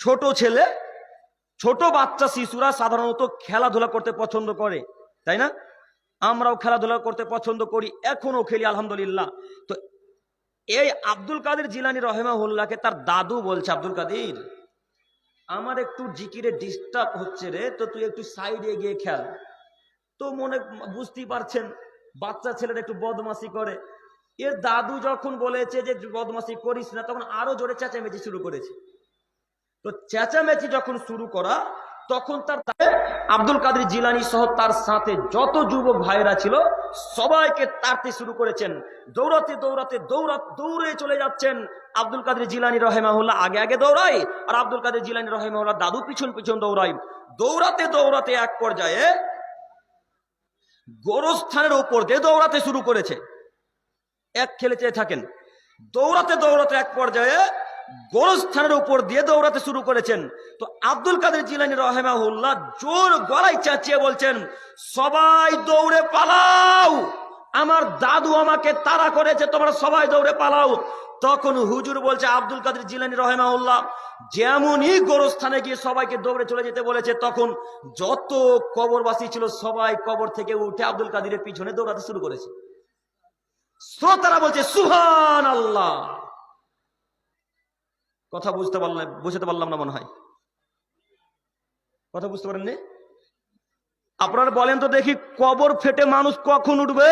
[SPEAKER 1] ছোট ছেলে। ছোট বাচ্চা শিশুরা সাধারণত খেলাধুলা করতে পছন্দ করে, তাই না? আমরাও খেলাধুলা করতে পছন্দ করি, এখনো খেলি আলহামদুলিল্লাহ। তো এই আব্দুল কাদের জিলানী রাহিমাহুল্লাহকে তার দাদু বলছে, আব্দুল কাদের আমার একটু জিকিরে ডিস্টার্ব হচ্ছে রে, তো তুই একটু সাইডে গিয়ে খেল। তো মনে বুঝতেই পারছেন বাচ্চা ছেলেটা একটু বদমাশি করে। এর দাদু যখন বলেছে যে বদমাশি করিস না, তখন আরো জোরে চেঁচামেচি শুরু করেছে। তো চেঁচামেচি যখন শুরু করা, তখন তার আব্দুল কাদের জিলানী সহ তার সাথে যত যুবক ভাইরা ছিল সবাইকে তাড়তে শুরু করেছেন। দৌড়ে চলে যাচ্ছেন। আব্দুল কাদের জিলানী রাহিমাহুল্লাহ আগে আগে দৌড়ায়, আর আব্দুল কাদের জিলানী রাহিমাহুল্লাহ দাদু পিছন পিছন দৌড়ায়। দৌড়াতে এক পর্যায়ে গোরস্থানের উপর দিয়ে দৌড়াতে শুরু করেছে। এক খেলে চেয়ে থাকেন। দৌড়াতে এক পর্যায়ে গোরস্থানের উপর দিয়ে দৌড়াতে শুরু করেছেন। তো আব্দুল কাদের জিলানী রাহিমাহুল্লাহ জোর গলায় চেঁচিয়ে বলছেন, সবাই দৌড়ে পালাও, আমার দাদু আমাকে তাড়া করেছে, তোমরা সবাই দৌড়ে পালাও। তখন হুজুর বলছে আব্দুল কাদের জিলানী রাহিমাহুল্লাহ যেমনই গোরস্থানে গিয়ে সবাইকে দৌড়ে চলে যেতে বলেছে, তখন যত কবরবাসী ছিল সবাই কবর থেকে উঠে আব্দুল কাদেরের পিছনে দৌড়াতে শুরু করেছে। শ্রোতারা বলছে সুবহানাল্লাহ। কথা বুঝতে পারলাম না মনে হয়। কথা বুঝতে পারেননি? আপনারা বলেন তো দেখি, কবর ফেটে মানুষ কখন উঠবে?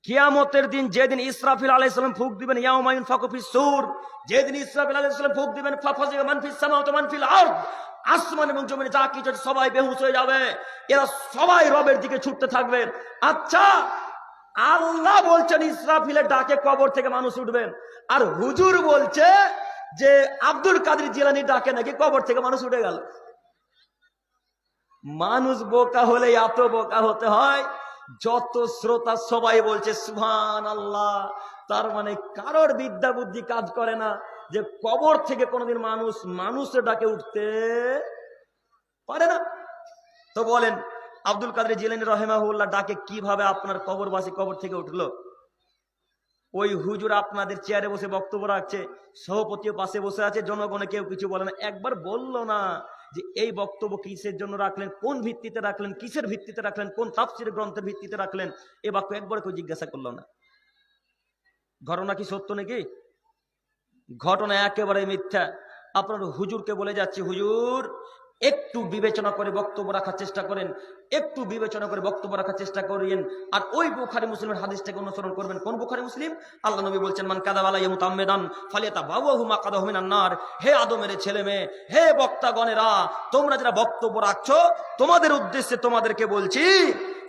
[SPEAKER 1] কিয়ামতের দিন, যেদিন ইসরাফিল আলাইহিস সালাম ফুঁক দিবেন, ইয়াউমা ইউনফাখু ফিস-সূর, যেদিন ইসরাফিল আলাইহিস সালাম ফুঁক দিবেন, ফাফাজিআ মান ফিস সামাওয়াতি ওয়া মান ফিল আরদ, আসমান এবং জমিনে যা কিছু সবাই বেহুশ হয়ে যাবে। এরা সবাই রবের দিকে ছুটতে থাকবে। আচ্ছা, আল্লাহ বলছেন ইসরাফিলের ডাকে কবর থেকে মানুষ উঠবেন, আর হুজুর বলছে যে আব্দুল কাদের জিলানীর ডাকে নাকি কবর থেকে মানুষ উঠে গেল। মানুষ বোকা হলে এত বোকা হতে হয়? যত শ্রোতা সবাই বলছে সুবহানাল্লাহ। তার মানে কারোর বিদ্যা বুদ্ধি কাজ করে না যে কবর থেকে কোনোদিন মানুষের ডাকে উঠতে পারে না। তো বলেন আব্দুল কাদের জিলানী রাহিমাহুল্লাহ ডাকে কিভাবে আপনার কবরবাসী কবর থেকে উঠলো? ওই হুজুর আপনাদের চেয়ারে বসে বক্তব্য রাখছে, সভাপতিও পাশে বসে আছে, জনগণে কেউ কিছু বলে না। একবার বললো না যে এই বক্তব্য কিসের জন্য রাখলেন, কোন ভিত্তিতে রাখলেন, কিসের ভিত্তিতে রাখলেন, কোন তাফসীরের গ্রন্থের ভিত্তিতে রাখলেন? এ বাক্য একবার কেউ জিজ্ঞাসা করলো না। ঘটনা কি সত্য নাকি? ঘটনা একেবারে মিথ্যা। আপনার হুজুরকে বলে যাচ্ছি, হুজুর একটু বিবেচনা করে বক্তব্য রাখার চেষ্টা করেন, একটু বিবেচনা করে বক্তব্য রাখার চেষ্টা করেন। আর ওই বুখারী মুসলিমের হাদিসটাকে অনুসরণ করবেন। কোন বুখারী মুসলিম? আল্লাহ নবী বলছেন, মান কাযাবা আলাইয়া মুতাআম্মিদান ফালিয়াতাবাওয়াহু মাকআদাহু মিনান নার। হে আদমের ছেলে মেয়ে, হে বক্তাগণেরা, তোমরা যারা বক্তব্য রাখছো, তোমাদের উদ্দেশ্যে তোমাদেরকে বলছি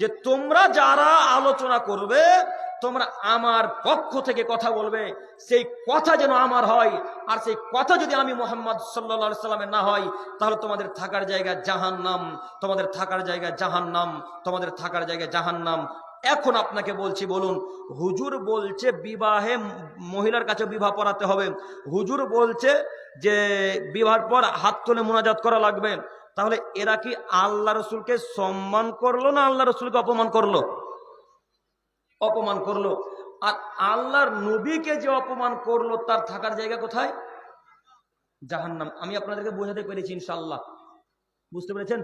[SPEAKER 1] যে তোমরা যারা আলোচনা করবে, তোমরা আমার পক্ষ থেকে কথা বলবে, সেই কথা যেন আমার হয়। আর সেই কথা যদি আমি মুহাম্মদ সাল্লাল্লাহু আলাইহি সাল্লামের না হয়, তাহলে তোমাদের থাকার জায়গা জাহান্নাম, তোমাদের থাকার জায়গা জাহান্নাম, তোমাদের থাকার জায়গা জাহান্নাম। এখন আপনাকে বলছি, বলুন, হুজুর বলছে বিবাহে মহিলার কাছে বিবাহ পড়াতে হবে, হুজুর বলছে যে বিবাহের পর হাত তুলে মুনাজাত করা লাগবে, তাহলে এরা কি আল্লাহ রসুলকে সম্মান করলো না আল্লাহ রসুলকে অপমান করলো? অপমান করলো। আর আল্লাহর নবীকে যে অপমান করলো, তার থাকার জায়গা কোথায়? জাহান্নাম। আমি আপনাদেরকে বোঝাতে পেরেছি ইনশাআল্লাহ, বুঝতে পেরেছেন?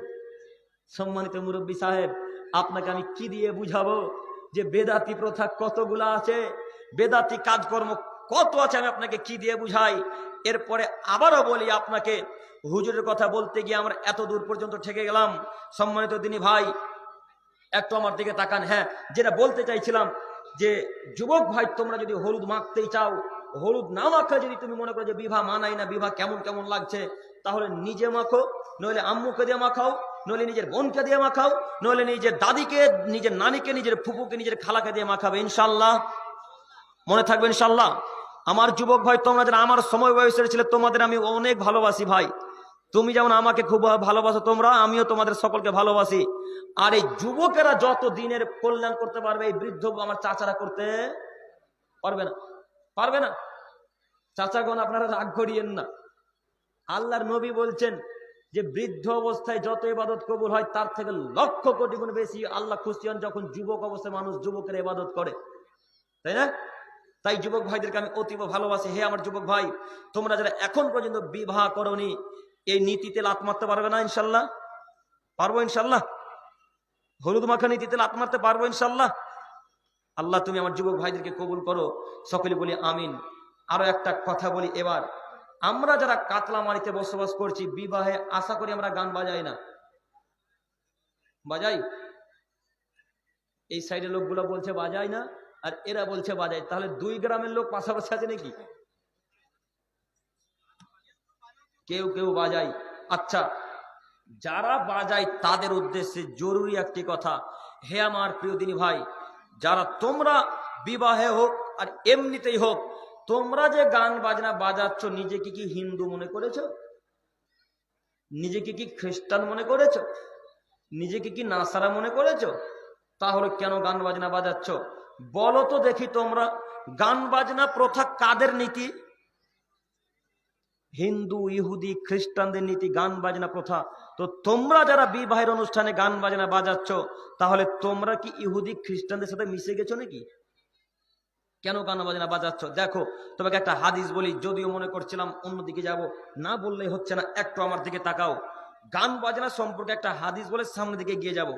[SPEAKER 1] সম্মানিত মুরব্বী সাহেব, আপনাকে আমি কি দিয়ে বুঝাবো যে বেদাতি প্রথা কতগুলা আছে, বেদাতি কাজকর্ম কত আছে, আমি আপনাকে কি দিয়ে বুঝাই? এরপরে আবারও বলি আপনাকে, হুজুরের কথা বলতে গিয়ে আমরা এত দূর পর্যন্ত ঠেকে গেলাম। সম্মানিত দিনী ভাই, একটু আমার দিকে তাকান। হ্যাঁ, যেটা বলতে চাইছিলাম যে যুবক ভাই, তোমরা যদি হলুদ মাখতেই চাও, হলুদ না মাখলে যদি তুমি মনে করো যে বিবাহ মানাই না, বিবাহ কেমন কেমন লাগছে, তাহলে নিজে মাখো, নইলে আম্মুকে দিয়ে মাখাও, নইলে নিজের বোনকে দিয়ে মাখাও, নইলে নিজের দাদিকে, নিজের নানিকে, নিজের ফুপুকে, নিজের খালাকে দিয়ে মাখাবে। ইনশাল্লাহ মনে থাকবে ইনশাল্লাহ। আমার যুবক ভাই, তোমরা যারা আমার সময় বয়সের ছেলে, তোমাদের আমি অনেক ভালোবাসি ভাই। তুমি যেমন আমাকে খুব ভালোবাসো, তোমরা, আমিও তোমাদের সকলকে ভালোবাসি। আর এই যুবকেরা যত দিনের কল্যাণ করতে পারবে, এই বৃদ্ধ আমার চাচারা করতে পারবে না, পারবে না। চাচাগণ, আপনারা রাগ করিয়েন না। আল্লাহর নবী বলছেন যে বৃদ্ধ অবস্থায় যত ইবাদত কবুল হয়, তার থেকে লক্ষ কোটি গুণ বেশি আল্লাহ খুশি হন যখন যুবক অবস্থায় মানুষ যুবকের ইবাদত করে, তাই না? তাই যুবক ভাইদেরকে আমি অতীব ভালোবাসি। হে আমার যুবক ভাই, তোমরা যারা এখন পর্যন্ত বিবাহ করনি, এই নীতিতে লাত মারতে পারবে না? ইনশাল্লাহ পারবো, ইনশাল্লাহ। হলুদ মাখা নীতিতে লাত মারতে পারবো ইনশাল্লাহ। আল্লাহ তুমি আমার যুবক ভাইদেরকে কবুল করো, সকলে বলি আমিন। আরো একটা কথা বলি, এবার আমরা যারা কাতলামারিতে বসবাস করছি, বিবাহে আশা করি আমরা গান বাজাই না, বাজাই? এই সাইডের লোকগুলো বলছে বাজাই না, আর এরা বলছে বাজাই। তাহলে দুই গ্রামের লোক পাশাপাশি আছে নাকি? কেউ কেউ বাজাই। আচ্ছা, যারা বাজায় তাদের উদ্দেশ্যে জরুরি একটি কথা। হে আমার প্রিয় দিনী ভাই, যারা তোমরা বিবাহে হোক আর এমনিতেই হোক, তোমরা যে গান বাজনা বাজাচ্ছ, নিজেকে কি হিন্দু মনে করেছো? নিজেকে কি খ্রিস্টান মনে করেছো? নিজেকে কি নাসারা মনে করেছো? তাহলে কেন গান বাজনা বাজাচ্ছ? বলো তো দেখি, তোমরা গান বাজনা প্রথা কাদের নীতি? হিন্দু, ইহুদি, খ্রিস্টানদের নীতি গান বাজনা প্রথা। তো তোমরা যারা বিবাহের অনুষ্ঠানে গান বাজনা বাজাচ্ছ, তাহলে তোমরা কি ইহুদি খ্রিস্টানদের সাথে মিশে গেছো নাকি? কেন গান বাজনা বাজাচ্ছ? দেখো, তোমাকে একটা হাদিস বলি, যদিও মনে করছিলাম অন্যদিকে যাব, না বললেই হচ্ছে না। একটু আমার দিকে তাকাও। গান বাজনা সম্পর্কে একটা হাদিস বলে সামনের দিকে গিয়ে যাব।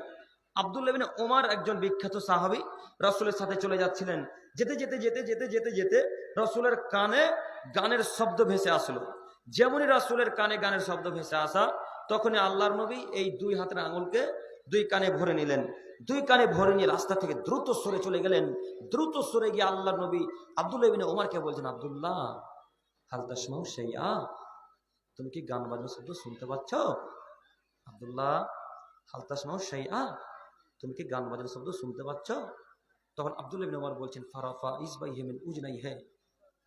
[SPEAKER 1] আব্দুল্লাহ ইবনে ওমর একজন বিখ্যাত সাহাবী, রাসূলের সাথে চলে যাচ্ছিলেন। যেতে যেতে যেতে যেতে যেতে যেতে রাসূলের কানে গানের শব্দ ভেসে আসলো। যেমনই রাসূলের কানে গানের শব্দ ভেসে আসা, তখনই আল্লাহর নবী এই দুই হাতের আঙুলকে দুই কানে ভরে নিলেন। দুই কানে ভরে নিয়ে রাস্তা থেকে দ্রুত সরে চলে গেলেন। দ্রুত সরে গিয়ে আল্লাহর নবী আব্দুল্লাহ ইবনে ওমরকে বলছেন, আব্দুল্লাহ, হাল তাসমাউ শাইআ, তুমি কি গান বাজনা শব্দ শুনতে পাচ্ছ? আব্দুল্লাহ, হাল তাসমাউ শাইআ, তুমি কি গান বাজনা শব্দ শুনতে পাচ্ছ? তখন আব্দুল্লাহ ইবনে ওমর বলছেন, ফারাফা ইসবাইহি মিন উজনাইহি,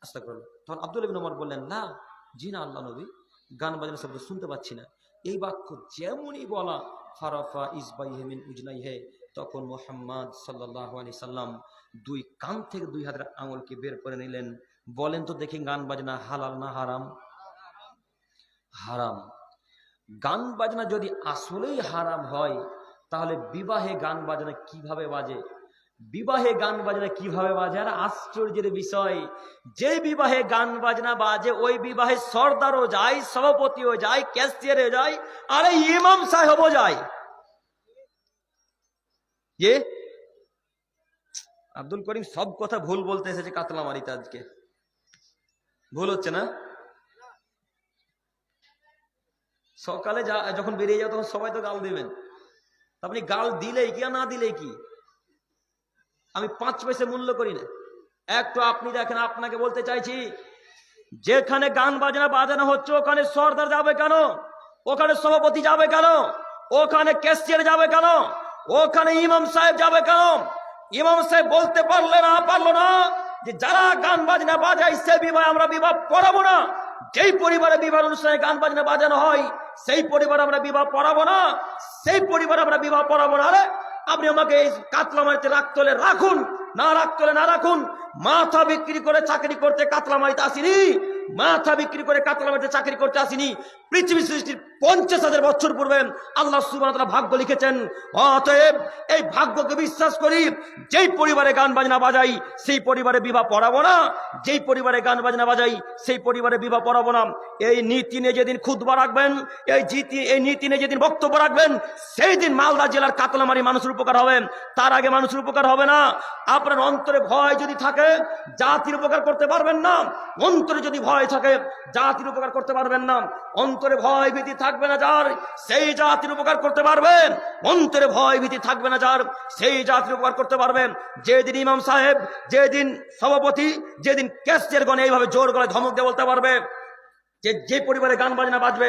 [SPEAKER 1] আস্তাগফিরুল্লাহ। তখন আব্দুল্লাহ ইবনে ওমর বললেন, না, জি না আল্লাহ নবী, গান বাজনা শব্দ শুনতে পাচ্ছি না। এই বাক্য যেমনই বলা, ফারাফা ইসবাইহি মিন উজনাইহি, তখন মুহাম্মদ সাল্লাল্লাহু আলাইহি সাল্লাম দুই কান থেকে দুই হাতের আঙুলকে বের করে নিলেন। বলেন তো দেখি, গান বাজনা হালাল না হারাম? হারাম। গান বাজনা যদি আসলেই হারাম হয়, তাহলে বিবাহে গান বাজনা কিভাবে বাজে? বিবাহে গান বাজনা কিভাবে বাজে? আর আশ্চর্যের বিষয়, যে বিবাহে গান বাজনা বাজে, ওই বিবাহে সর্দারও যায়, সভাপতিও যায়, ক্যাশিয়ারও যায়, আরে ইমাম সাহেবও যায়। ये আব্দুল করিম সব কথা ভুল বলতে এসেছে কাতলামারিতে, আজকে ভুল হচ্ছে না? সকালে যখন বেরিয়ে যাও তখন সবাই তো গাল দেবেন, আপনি গাল দিলেই কি আর না দিলেই কি? আমি 5 পয়সা মূল্য করি না। একটু আপনি দেখেন, আপনাকে বলতে চাইছি, যেখানে গান বাজনা বাজানো হচ্ছে ওখানে সর্দার যাবে কেন? ওখানে সভাপতি যাবে কেন? ওখানে ক্যাশিয়ার যাবে কেন? ওখানে ইমাম সাহেব যাবে কেন? ইমাম সাহেব বলতে পারলো না যে যারা গান বাজনা বাজায় সে বিবাহ আমরা বিবাহ পড়াবো না। যেই পরিবারে বিবাহ অনুষ্ঠানে গান বাজনা বাজানো হয় সেই পরিবারে আমরা বিবাহ পড়াবো না, সেই পরিবারে আমরা বিবাহ পড়াবো না। আরে আপনি আমাকে এই কাতলামারিতে রাখতে হলে রাখুন, না রাখতে হলে না রাখুন। মাথা বিক্রি করে চাকরি করতে কাতলামারিতে আসিনি, মাথা বিক্রি করে কাতলামারিতে চাকরি করতে আসিনি। পৃথিবী সৃষ্টির 50,000 বছর পূর্বে আল্লাহ সুবহানাহু ওয়া তাআলা ভাগ্য লিখেছেন। অতএব এই ভাগ্যকে বিশ্বাস করি। যেই পরিবারে গান বাজনা বাজাই সেই পরিবারে বিবাহ পড়াবো না, যেই পরিবারে গান বাজনা বাজাই সেই পরিবারে বিবাহ পড়াবো না। এই নীতি নিয়ে যেদিন খুতবা রাখবেন, এই নীতি নিয়ে যেদিন বক্তব্য রাখবেন, সেই দিন মালদা জেলার কাতলামারি মানুষের উপকার হবে, তার আগে মানুষের উপকার হবে না। আপনার অন্তরে ভয় যদি থাকে জাতির উপকার করতে পারবেন না। অন্তরে যদি ভয় থাকে জাতির উপকার করতে পারবেন না। অন্তরে ভয় ভীতি থাকবে না যার, সেই জাতির উপকার করতে পারবেন। অন্তরে ভয় ভীতি থাকবে না যার, সেই জাতির উপকার করতে পারবেন। যেদিন ইমাম সাহেব, যেদিন সভাপতি, যেদিন ক্যাশিয়ার গণ এইভাবে জোর গলায় ধমক দিয়ে বলতে পারবে যে পরিবারে গান বাজনা বাজবে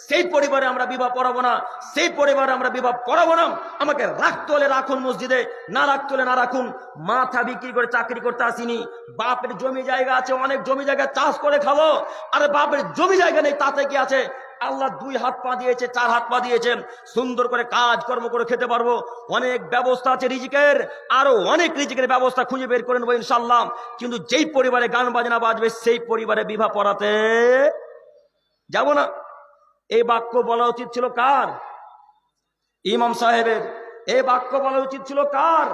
[SPEAKER 1] সেই পরিবারে আমরা বিবাহ পড়াবো না, সেই পরিবারে আমরা বিবাহ পড়াবো না। আমাকে রাখতে হলে রাখুন মসজিদে, না রাখতে হলে না রাখুন। মাথা বিক্রি করে চাকরি করতে আসিনি। বাপের জমি জায়গা আছে, অনেক জমি জায়গা চাষ করে খাবো। আরে বাপের জমি জায়গা নেই তাতে কি আছে? আল্লাহ 2 হাত পা দিয়েছে, 4 হাত পা দিয়েছেন, সুন্দর করে কাজ কর্ম করে খেতে পারবো। অনেক ব্যবস্থা আছে রিজিকের, আরো অনেক রিজিকের ব্যবস্থা খুঁজে বের করে নেবো ইনশাল্লাহ। কিন্তু যেই পরিবারে গান বাজনা বাজবে সেই পরিবারে বিবাহ পড়াতে যাব না। এই বাক্য বলা উচিত ছিল কার? ইমাম সাহেবের। এই বাক্য বলা উচিত ছিল কার?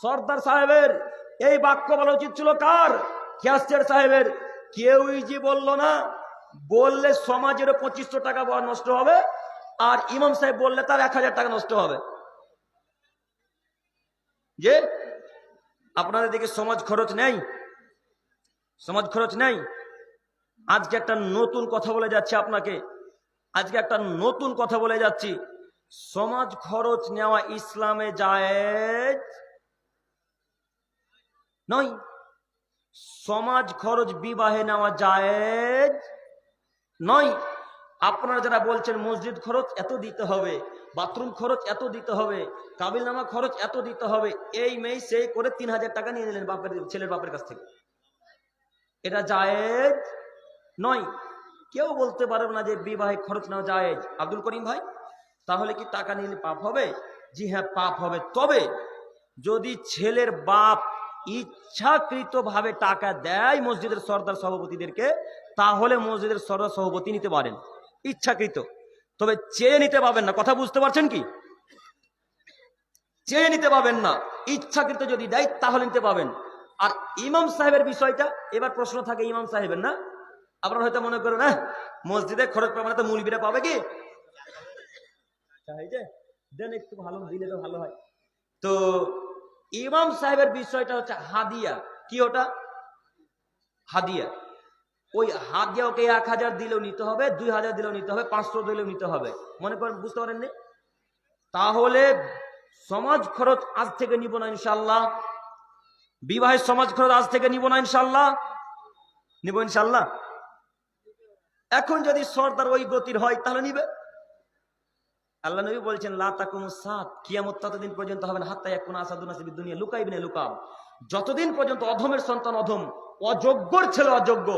[SPEAKER 1] সর্দার সাহেবের। এই বাক্য বলা উচিত ছিল কার? ক্যাশিয়ার সাহেবের। কেউই যে বলল না। বললে সমাজের 2500 টাকা নষ্ট হবে, আর ইমাম সাহেব বললে তার 1000 টাকা নষ্ট হবে। যে আপনাদের দিকে সমাজ খরচ নেই, সমাজ খরচ নেই। আজকে একটা নতুন কথা বলে যাচ্ছি আপনাকে, আজকে একটা নতুন কথা বলে যাচ্ছি। সমাজ খরচ নেওয়া ইসলামে জায়েজ নয়। সমাজ খরচ বিবাহে নেওয়া জায়েজ নয়। আপনারা যারা বলছেন মসজিদ খরচ এত দিতে হবে, বাথরুম খরচ এত দিতে হবে, কাবিলনামা খরচ এত দিতে হবে, এই মেয়ে সেই করে 3000 টাকা নিয়ে নিলেন ছেলের বাপের কাছ থেকে, এটা জায়েজ নয়। কেউ বলতে পারবে না যে বিবাহে খরচ নেওয়া জায়েজ। আব্দুল করিম ভাই, তাহলে কি টাকা নিলে পাপ হবে? জি হ্যাঁ, পাপ হবে। তবে যদি ছেলের বাপ ইচ্ছাকৃত ভাবে টাকা দেয় মসজিদের সর্দার সভাপতিদেরকে, তাহলে মসজিদের সর্দার সভাপতি নিতে পারেন ইচ্ছাকৃত। তবে চেয়ে নিতে পাবেন না। কথা বুঝতে পারছেন কি? চেয়ে নিতে পাবেন না। ইচ্ছাকৃত যদি দেয় তাহলে নিতে পাবেন। আর ইমাম সাহেবের বিষয়টা এবার প্রশ্ন থাকে ইমাম সাহেবের, না? আপনারা হয়তো মনে করেন না মসজিদে খরচ পাবে না তো মুলবিরা পাবে কি? দেন একটু ভালো দিলে তো ভালো হয়। তো ইমাম সাহেবের বিষয়টা হচ্ছে হাদিয়া। কি ওটা? হাদিয়া। ওই হাদিয়া ওকে 1000 দিলেও নিতে হবে, 2000 দিলেও নিতে হবে, 500 দিলেও নিতে হবে। মনে করেন, বুঝতে পারেননি? তাহলে সমাজ খরচ আজ থেকে নিব না ইনশাল্লাহ। বিবাহের সমাজ খরচ আজ থেকে নিব না ইনশাল্লাহ। নিব ইনশাল্লাহ। এখন যদি সর্দার ওই গতির হয় তাহলে নিবে। আল্লাহ নবী বলছেন লা তাকুমুস সাত, কিয়ামত ততদিন পর্যন্ত হবে না হাত্তা ইয়াকুনা আসাদুন নাসি বিদ-দুনিয়া লুকাইবিন লুকাব। যতদিন পর্যন্ত অধমের সন্তান অধম, অযোগ্যর ছেলে অযোগ্য,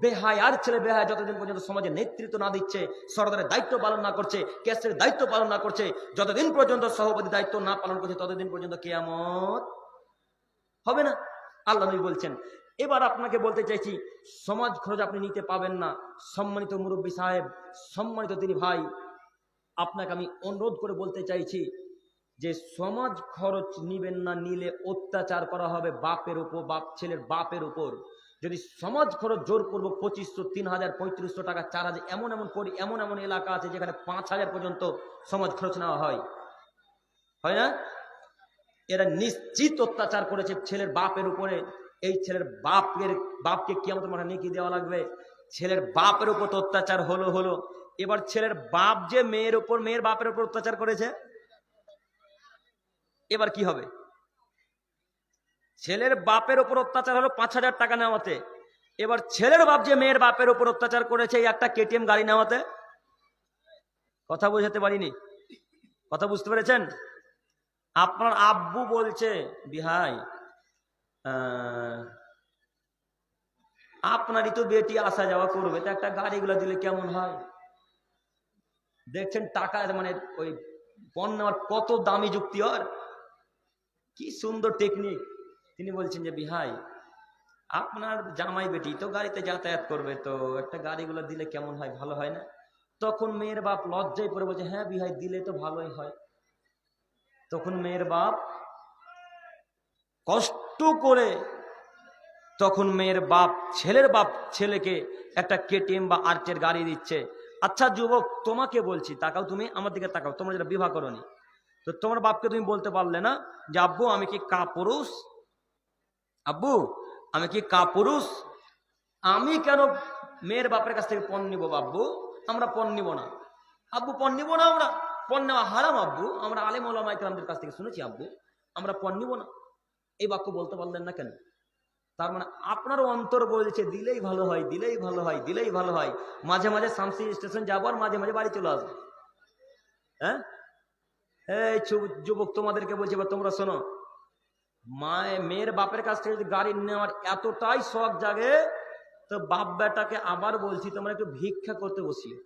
[SPEAKER 1] বেহায়ার ছেলে বেহায়া যতদিন পর্যন্ত সমাজের নেতৃত্ব না দিচ্ছে, সরদারের দায়িত্ব পালন না করছে, ক্যাশিয়ারের দায়িত্ব পালন না করছে, যতদিন পর্যন্ত সভাপতি দায়িত্ব না পালন করছে, ততদিন পর্যন্ত কিয়ামত হবে না। আল্লাহ নবী বলছেন। এবার আপনাকে বলতে চাইছি, সমাজ খরচ আপনি নিতে পাবেন না। সম্মানিত মুরব্বী সাহেব, সম্মানিত তিনি ভাই, আপনাকে আমি অনুরোধ করে বলতে চাইছি যে সমাজ খরচ নিবেন না। নিলে অত্যাচার করা হবে বাপের উপর, ছেলের বাপের উপর। যদি সমাজ খরচ জোর করবো 2500, 3000, 3500 টাকা, 4000, এমন এমন এলাকা আছে যেখানে 5000 পর্যন্ত সমাজ খরচ নেওয়া হয় না? এরা নিশ্চিত অত্যাচার করেছে ছেলের বাপের উপরে। এই ছেলের বাপকে কিয়ামতের মাঠে নেকি দেওয়া লাগবে। ছেলের বাপের উপর তো অত্যাচার হলো। এবার ছেলের বাপ যে মেয়ের বাপের উপর অত্যাচার করেছে, এবার কি হবে? ছেলের বাপের উপর অত্যাচার হলো 5,000 টাকা নেওয়াতে, এবার ছেলের বাপ যে মেয়ের বাপের উপর অত্যাচার করেছে এই একটা কেটিএম গাড়ি নেওয়াতে। কথা বুঝাতে পারিনি? কথা বুঝতে পেরেছেন? আপনার আব্বু বলছে বিহাই আপনারই তো বেটি আসা যাওয়া করবে, তো একটা গাড়িগুলো দিলে কেমন হয়? দেখছেন টাকা মানে ওই পণ নেওয়ার কত দামি যুক্তি, আর কি সুন্দর টেকনিক। তিনি বলছেন যে বিহাই আপনার জামাই বেটি তো গাড়িতে যাতায়াত করবে, তো একটা গাড়িগুলো দিলে কেমন হয়, ভালো হয় না? তখন মেয়ের বাপ লজ্জায় পড়ে বলছে হ্যাঁ বিহাই দিলে তো ভালোই হয়। তখন মেয়ের বাপ কষ্ট করে, তখন মেয়ের বাপ ছেলের বাপ ছেলেকে একটা কেটিএম বা আর্চের গাড়ি দিচ্ছে। আচ্ছা যুবক, তোমাকে বলছি, তাকাও, তুমি আমার দিকে তাকাও, তোমরা যেটা বিবাহ করনি, তো তোমার বাপকে তুমি বলতে পারলে না যে আব্বু আমি কি কাপুরুষ, আব্বু আমি কি কাপুরুষ, আমি কেন মেয়ের বাপের কাছ থেকে পণ নিব? আব্বু আমরা পণ নিব না, আব্বু পণ নিব না, আমরা পণ নেওয়া হারাম আব্বু, আমরা আলেম ওলামা ইকরামদের কাছ থেকে শুনেছি আব্বু আমরা পণ নিব না। এই বাক্য বলতে পারলেন না কেন? তার মানে আপনারও অন্তর বলছে দিলেই ভালো হয়, দিলেই ভালো হয়, দিলেই ভালো হয়। মাঝে মাঝে শামসি স্টেশন যাবো আর মাঝে মাঝে বাড়ি চলে আসবো। হ্যাঁ এই যুবক তোমাদেরকে বলছি, এবার তোমরা শোনো, মেয়ের বাপের কাছ থেকে যদি গাড়ি নেওয়ার এতটাই শখ জাগে, তো বাপ বেটাকে আবার বলছি তোমরা একটু ভিক্ষা করতে বসিও।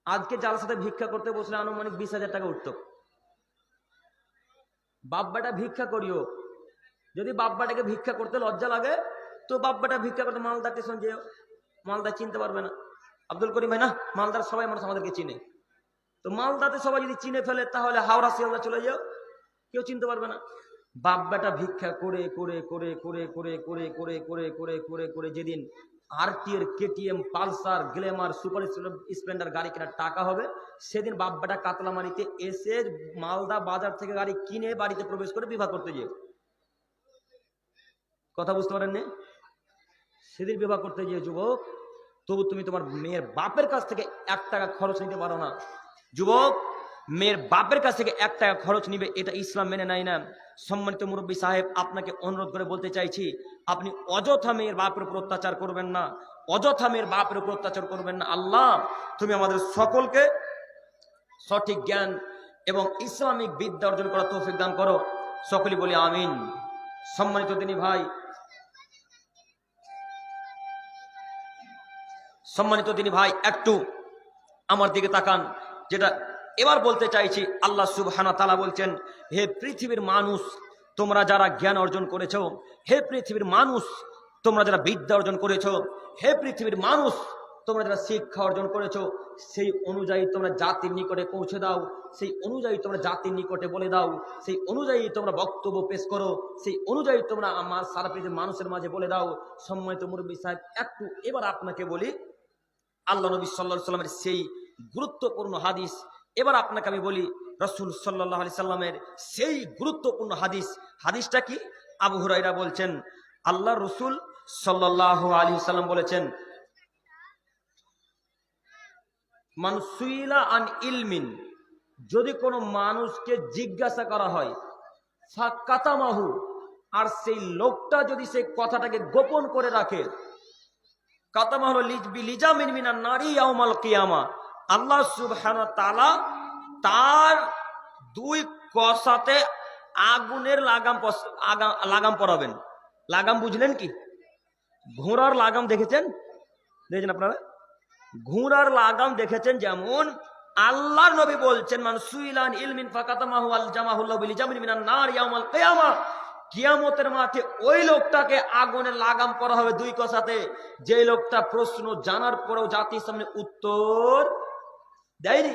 [SPEAKER 1] আজকে যার সাথে ভিক্ষা করতে বসলে আনুমানিক 20,000 টাকা উঠত। বাপ বেটা ভিক্ষা করিও। যদি বাপ বেটাকে ভিক্ষা করতে লজ্জা লাগে, তো বাপ বেটা ভিক্ষা করতে মালদা স্টেশন যেও, মালদা চিনতে পারবে না। আব্দুল করিম ভাই না, মালদার সবাই মানুষ আমাদেরকে চিনে, তো মালদাতে সবাই যদি চিনে ফেলে তাহলে হাওড়া শিয়ালদা চলে যাও, কেউ চিনতে পারবে না। বাপ বেটা ভিক্ষা করে করে করে করে করে করে করে করে করে করে করে যেদিন RTR KTM Pulsar Glamour super Splendor গাড়ি কেনার টাকা হবে, সেদিন বাপ বেটা কাতলামারিতে এসে মালদা বাজার থেকে গাড়ি কিনে বাড়িতে প্রবেশ করে বিবাহ করতে যেও। কথা বুঝতে পারেননি? সেদিন বিবাহ করতে গিয়ে যুবক, তবু তুমি তোমার মেয়ের বাপের কাছ থেকে 1 টাকা খরচ নিতে পারো না। যুবক, মেয়ের বাপের কাছ থেকে 1 টাকা খরচ নিবে, এটা ইসলাম মেনে নেয় না। সম্মানিত মুরব্বী সাহেব, আপনাকে অনুরোধ করে বলতে চাইছি, আপনি অযথা মেয়ের বাপের উপর অত্যাচার করবেন না, অযথা মেয়ের বাপের উপর অত্যাচার করবেন না। আল্লাহ তুমি আমাদের সকলকে সঠিক জ্ঞান এবং ইসলামিক বিদ্যা অর্জন করার তৌফিক দান করো। সকলেই বলি আমিন। সম্মানিত দিনী ভাই, সম্মানিত দিনী ভাই, একটু আমার দিকে তাকান। যেটা এবার বলতে চাইছি, আল্লাহ সুবহানাহু ওয়া তাআলা বলছেন, হে পৃথিবীর মানুষ তোমরা যারা জ্ঞান অর্জন করেছো, হে পৃথিবীর মানুষ তোমরা যারা বিদ্যা অর্জন করেছো, হে পৃথিবীর মানুষ তোমরা যারা শিক্ষা অর্জন করেছো, সেই অনুযায়ী তোমরা জাতির নিকটে পৌঁছে দাও, সেই অনুযায়ী তোমরা জাতির নিকটে বলে দাও, সেই অনুযায়ী তোমরা বক্তব্য পেশ করো, সেই অনুযায়ী তোমরা আমার সারা পৃথিবীর মানুষের মাঝে বলে দাও। সম্মানিত মুরব্বী সাহেব, একটু এবার আপনাকে বলি আল্লাহ নবী সাল্লাল্লাহু আলাইহি সাল্লামের সেই গুরুত্বপূর্ণ হাদিস। এবার আপনাকে আমি বলি রাসূল সাল্লাল্লাহু আলাইহি সাল্লামের সেই গুরুত্বপূর্ণ হাদিস। হাদিসটা কি? আবু হুরায়রা বলছেন, আল্লাহ রাসূল সাল্লাল্লাহু আলাইহি সাল্লাম বলেছেন, মান সুইলা আন ইলমিন, যদি কোনো মানুষকে জিজ্ঞাসা করা হয়, ফাকাতামাহু, আর সেই লোকটা যদি সেই কথাটাকে গোপন করে রাখে, কাতামা হলো লিজামিন মিনান নারি ইয়াউমাল কিয়ামা, আল্লাহ সুবহানাহু ওয়া তাআলা তার 2 কসাতে আগুনের লাগাম পরাবেন। লাগাম বুঝলেন কি? ঘোড়ার লাগাম দেখেছেন? দেখেছেন আপনারা? ঘোড়ার লাগাম দেখেছেন? যেমন আল্লাহর নবী বলছেন, মান সুইলান ইলমিন ফাকাতামাহু আল জামাহুল্লাহু বিলিজামিন মিনান নার ইয়াউমাল কিয়ামা, কিয়ামতের মাঠে ওই লোকটাকে আগুনের লাগাম পরা হবে 2 কসাতে, যে লোকটা প্রশ্ন জানার পরেও জাতির সামনে উত্তর দেয়নি।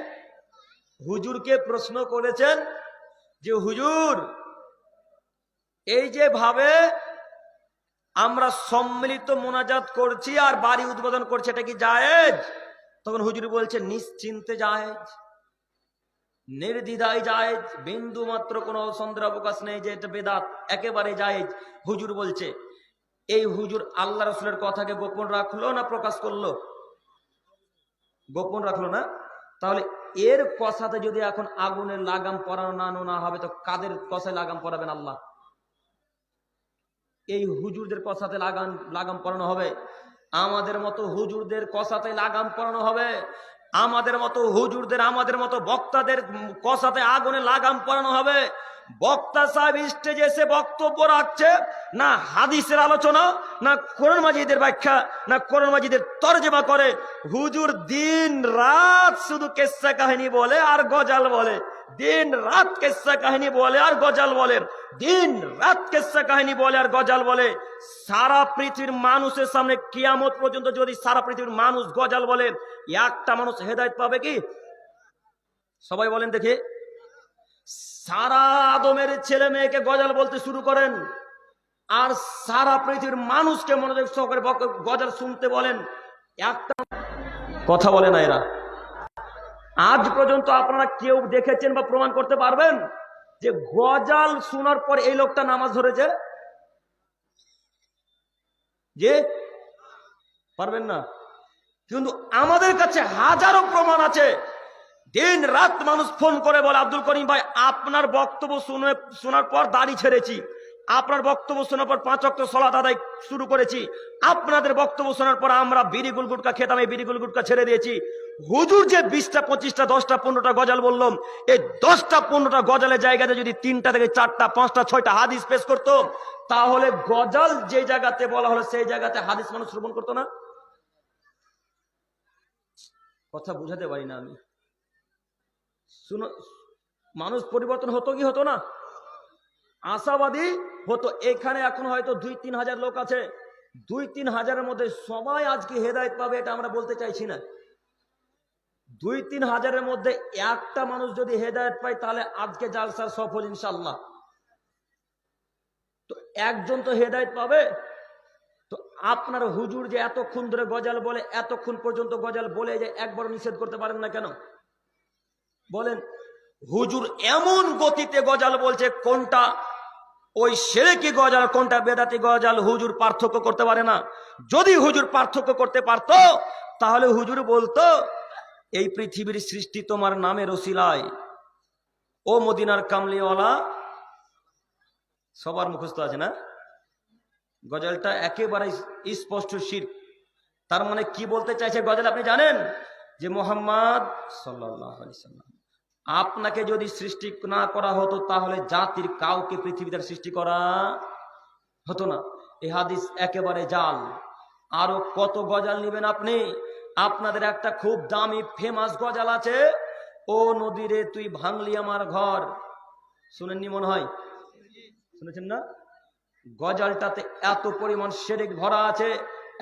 [SPEAKER 1] হুজুরকে প্রশ্ন করেছেন যে হুজুর, এই যে ভাবে আমরা সম্মিলিত মোনাজাত করছি আর বাড়ি উদ্বোধন করছি, এটা কি জায়েজ? তখন হুজুর বলছে নিশ্চিন্তে জায়েজ, নির্দ্বিধায় জায়েজ, বিন্দু মাত্র কোনো সন্দেহ অবকাশ নেই যে এটা বেদাত, একেবারে জায়েজ। হুজুর বলছে, এই হুজুর আল্লাহ রাসূলের কথাকে গোপন রাখলো না প্রকাশ করলো? গোপন রাখলো না। তাহলে এর কষাতে যদি এখন আগুনের লাগাম পরানো না হবে তো কাদের কষায় লাগাম পরাবেন আল্লাহ? এই হুজুরদের কষাতে লাগাম পরানো হবে? আমাদের মতো হুজুরদের কষাতে লাগাম পরানো হবে? আমাদের মতো হুজুরদের, আমাদের মতো বক্তাদের কষাতে আগুনে লাগাম পরানো হবে? বক্তা সাহেব স্টেজে এসে বক্তব্য রাখছে, না হাদিসের আলোচনা, না কোরআন মাজিদের ব্যাখ্যা, না কোরআন মাজিদের তরজমা করে। হুজুর দিন রাত শুধু কিস্সা কাহিনী বলে আর গজাল বলে, দিন রাত কিস্সা কাহিনী বলে আর গজাল বলে, দিন রাত কিস্সা কাহিনী বলে আর গজাল বলে। সারা পৃথিবীর মানুষের সামনে কিয়ামত পর্যন্ত যদি সারা পৃথিবীর মানুষ গজাল বলে, একটা মানুষ হেদায়েত পাবে কি? সবাই বলেন দেখি। সারা আদমের ছেলে মেয়েকে গজাল বলতে শুরু করেন, আর সারা পৃথিবীর মানুষকে মনোযোগ সহকারে গজাল শুনতে বলেন, একটা কথা বলে না এরা। আজ পর্যন্ত আপনারা কেউ দেখেছেন বা প্রমাণ করতে পারবেন যে গজাল শোনার পর এই লোকটা নামাজ ধরেছে? যে পারবেন না। কিন্তু আমাদের কাছে হাজারো প্রমাণ আছে। দিন রাত মানুষ ফোন করে বলে, আব্দুল করিম ভাই আপনার বক্তব্য শোনার পর দাড়ি ছেড়েছি, আপনার বক্তব্য শোনার পর 5 ওয়াক্ত সালাত আদায় শুরু করেছি, আপনাদের বক্তব্য শোনার পর আমরা বিড়ি গুলগুটকা খেতাম, এই বিড়ি গুলগুটকা ছেড়ে দিয়েছি। হুজুর যে 20টা 25টা 10টা 15টা গজাল বললাম, এই 10টা 15টা গজালের জায়গাতে যদি 3টা থেকে 4টা 5টা 6টা হাদিস পেশ করতো, তাহলে গজাল যে জায়গাতে বলা হলো সেই জায়গাতে হাদিস মানুষ শ্রবণ করতো না। কথা বুঝাতে পারি না আমি। শুনো, মানুষ পরিবর্তন হতো কি হতো না? আশাবাদী হতো। এখানে এখন হয়তো 2-3 হাজার লোক আছে, 2-3 হাজারের মধ্যে সবাই আজকে হেদায়েত পাবে এটা আমরা বলতে চাইছি না। 2-3 হাজারের মধ্যে একটা মানুষ যদি হেদায়েত পায় তাহলে আজকে জালসা সফল ইনশাআল্লাহ। তো একজন তো হেদায়েত পাবে। তো আপনার হুজুর যে এতক্ষণ ধরে গজাল বলে, এতক্ষণ পর্যন্ত গজাল বলে যে একবার নিষেধ করতে পারেন না কেন বলেন? হুজুর এমন গতিতে গজাল বলছে, কোনটা ওই শিরকি গজাল কোনটা বেদাতি গজাল হুজুর পার্থক্য করতে পারে না। যদি হুজুর পার্থক্য করতে পারত তাহলে হুজুর বলতো, এই পৃথিবীর সৃষ্টি তোমার নামের ওসিলায়, ও মদিনার কামলিওয়ালা। সবার মুখস্থ আছে না গজলটা? একেবারে স্পষ্ট শিরক। তার মানে কি বলতে চাইছে গজল আপনি জানেন? যে মুহাম্মদ সাল্লাল্লাহু আলাইহি সাল্লাম আপনাকে যদি সৃষ্টি না করা হতো তাহলে জাতির কাউকে পৃথিবীতে সৃষ্টি করা হতো না। এই হাদিস একেবারে জাল। আরো কত গজাল নেবেন আপনি? আপনাদের একটা খুব দামি ফেমাস গজাল আছে, ও নদীরে তুই ভাঙলি আমার ঘর। শুনেননি মনে হয়? শুনেছেন না? গজালটাতে এত পরিমাণ শিরক ভরা আছে,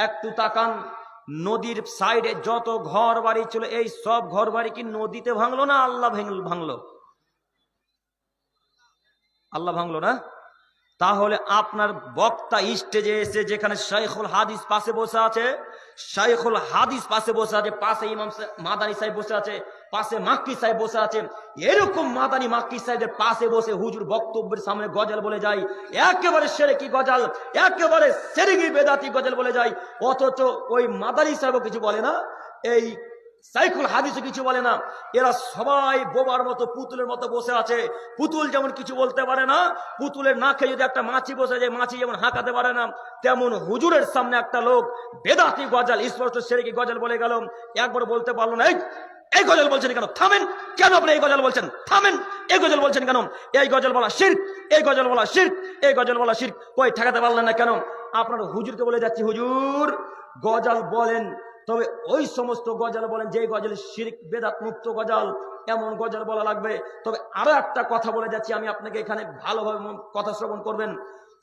[SPEAKER 1] একটু তাকান। নদীর সাইডে যত ঘর বাড়ি ছিল, এই সব ঘর বাড়ি কি নদীতে ভাঙলো না আল্লাহ ভাঙলো? আল্লাহ ভাঙলো না? তাহলে আপনার বক্তা স্টেজে এসে যেখানে শাইখুল হাদিস পাশে বসে আছে, শাইখুল হাদিস পাশে বসে আছে, পাশে ইমাম মাদানী সাহেব বসে আছে, পাশে মাক্কি সাহেব বসে আছে, এরকম মাদানী মাক্কি সাহেবের পাশে বসে হুজুর বক্তব্যের সামনে গজাল বলে যায়, একেবারে শিরকি গজাল, একেবারে শিরকি বেদাতি গজাল বলে যায়। অথচ ওই মাদানী সাহেবও কিছু বলে না, এই শাইখুল হাদিসও কিছু বলে না। এরা সবাই বোবার মতো, পুতুলের মতো বসে আছে। পুতুল যেমন কিছু বলতে পারে না, পুতুলের নাকে যদি একটা মাছি বসে যায়, মাছি যেমন হাঁকাতে পারে না, তেমন হুজুরের সামনে একটা লোক বেদাতি গজাল, স্পষ্ট শিরকি গজাল বলে গেল। একবার বলতে পারলো না, এই গজল বলছেন কেন? থামেন। কেন আপনি এই গজল বলছেন? থামেন। এই গজল বলছেন কেন? এই গজল বলা শিরক, এই গজল বলা শিরক, এই গজল বলা শিরক। কই ঠেকাতে পারলেন না কেন? আপনার হুজুরকে বলে যাচ্ছি, হুজুর গজল বলেন, তবে ওই সমস্ত গজল বলেন যে গজল শিরক বেদাত মুক্ত গজল, এমন গজল বলা লাগবে। তবে আরো একটা কথা বলে যাচ্ছি আমি আপনাকে, এখানে ভালোভাবে কথা শ্রবণ করবেন,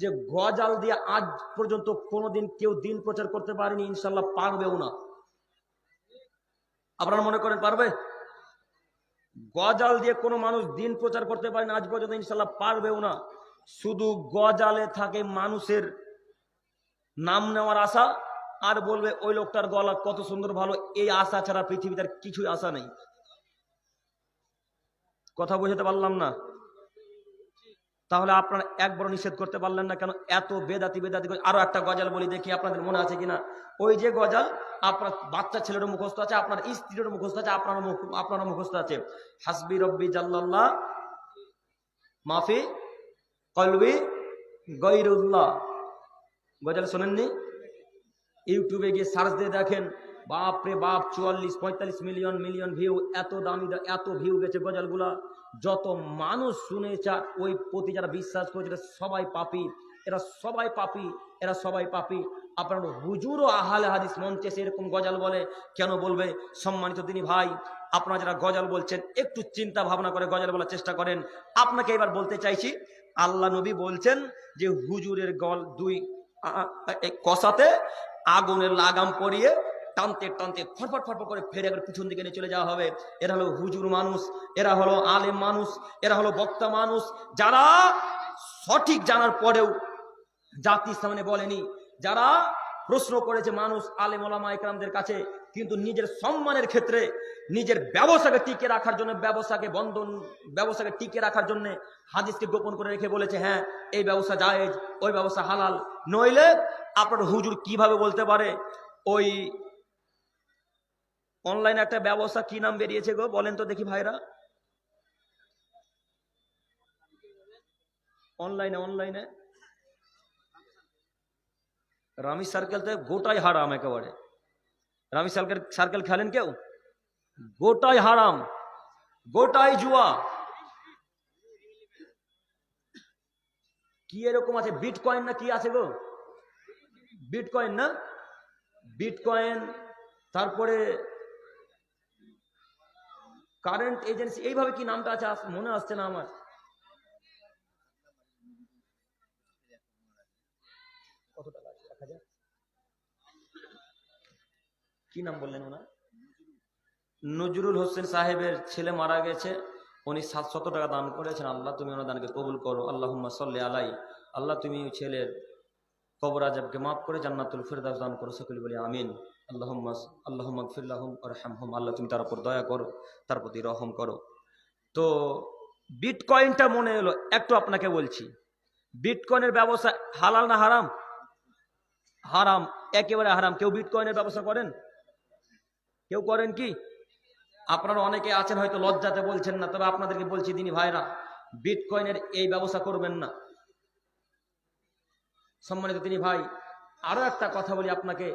[SPEAKER 1] যে গজল দিয়ে আজ পর্যন্ত কোনোদিন কেউ দিন প্রচার করতে পারেনি, ইনশাল্লাহ পারবেও না। আপনারা মনে করেন পারবে? গজাল দিয়ে কোনো মানুষ দিন প্রচার করতে পারে না আজ পর্যন্ত, ইনশাল্লাহ পারবেও না। শুধু গজালে থাকে মানুষের নাম নেওয়ার আশা, আর বলবে ওই লোকটার গলা কত সুন্দর ভালো, এই আশা ছাড়া পৃথিবীতে কিছুই আশা নেই। কথা বুঝতে পারলাম না? তাহলে আপনারা একবার নিষেধ করতে পারলেন না কেন? এত বেদাতি বেদাতি আরো একটা গজাল বলি দেখি আপনাদের মনে আছে কিনা। ওই যে গজাল আপনার বাচ্চা ছেলেরও মুখস্থ আছে, আপনার স্ত্রীরও মুখস্থ আছে, আপনারও মুখস্থ আছে। হাসবি রব্বি জাল্লাল্লাহ মাফি কলবি গৈরুল্লাহ। গজাল শোনেননি? ইউটিউবে গিয়ে সার্চ দিয়ে দেখেন, বাপ রে বাপ, 44-45 মিলিয়ন মিলিয়ন ভিউ, এত দামি এত ভিউ গেছে গজালগুলা। যত মানুষ শুনেছে ওই প্রতি যারা বিশ্বাস করেছে সবাই পাপী, এরা সবাই পাপী, এরা সবাই পাপী। আপনার হুজুরও আহলে হাদিস মঞ্চে সেরকম গজাল বলে, কেন বলবে? সম্মানিত দিনী ভাই, আপনারা যারা গজাল বলছেন একটু চিন্তা ভাবনা করে গজাল বলার চেষ্টা করেন। আপনাকে এবার বলতে চাইছি, আল্লাহ নবী বলছেন যে হুজুরের গল দুই কষাতে আগুনের লাগাম পরিয়ে টানতে টানতে ফটফট ফটফট করে ফেরে একবার পিছন দিকে নিয়ে চলে যাওয়া হবে। এরা হলো হুজুর মানুষ, এরা হলো আলেম মানুষ, এরা হলো বক্তা মানুষ, যারা সঠিক জানার পরেও জাতির সামনে বলেনি, যারা প্রশ্ন করেছে মানুষ আলেম ওলামা ইকরামদের কাছে, কিন্তু নিজের সম্মানের ক্ষেত্রে নিজের ব্যবসাকে টিকে রাখার জন্য, ব্যবসাকে টিকে রাখার জন্য হাদিসকে গোপন করে রেখে বলেছে হ্যাঁ এই ব্যবসা জায়েজ, ওই ব্যবসা হালাল। নইলে আপনার হুজুর কিভাবে বলতে পারে? ওই অনলাইনে একটা ব্যবসা কি নাম বেরিয়েছে গো, বলেন তো দেখি ভাইরা। অনলাইনে রামি সার্কেল তো গোটাই হারাম, একেবারে রামি সার্কেল খেলেন কেউ? গোটাই হারাম, গোটাই জুয়া। কি এরকম আছে? বিটকয়েন না কি আছে গো? বিটকয়েন না, বিটকয়েন, তারপরে কারেন্ট এজেন্সি, এইভাবে কি নামটা আছে মনে আসছে না আমার। কত টাকা আছে? 1000? কি নাম বললেন ওনার? নজরুল হোসেন সাহেবের ছেলে মারা গেছে, উনি 700 টাকা দান করেছেন। আল্লাহ তুমি ওনার দানকে কবুল করো, আল্লাহুম্মা সাল্লি আলাই। আল্লাহ তুমি ওই ছেলের কবর আযাবকে মাফ করে জান্নাতুল ফিরদাউস দান করো, সকলে বলি আমিন। আল্লাহুম্মা গফির লাহুম ওয়ারহামহুম। আল্লাহ তুমি তার উপর দয়া করো, তার প্রতি রহম করো। তো বিটকয়েনটা মনে এলো, একটু আপনাকে বলছি, বিটকয়েনের ব্যবসা হালাল না হারাম? হারাম, একেবারে হারাম। কেউ বিটকয়েনের ব্যবসা করেন? কেউ করেন কি? আপনারা অনেকে আছেন হয়তো লজ্জাতে বলছেন না, তবে আপনাদেরকে বলছি দিনী ভাইরা, বিটকয়েনের এই ব্যবসা করবেন না। সম্মানিত দিনী ভাই, আরো একটা কথা বলি আপনাকে,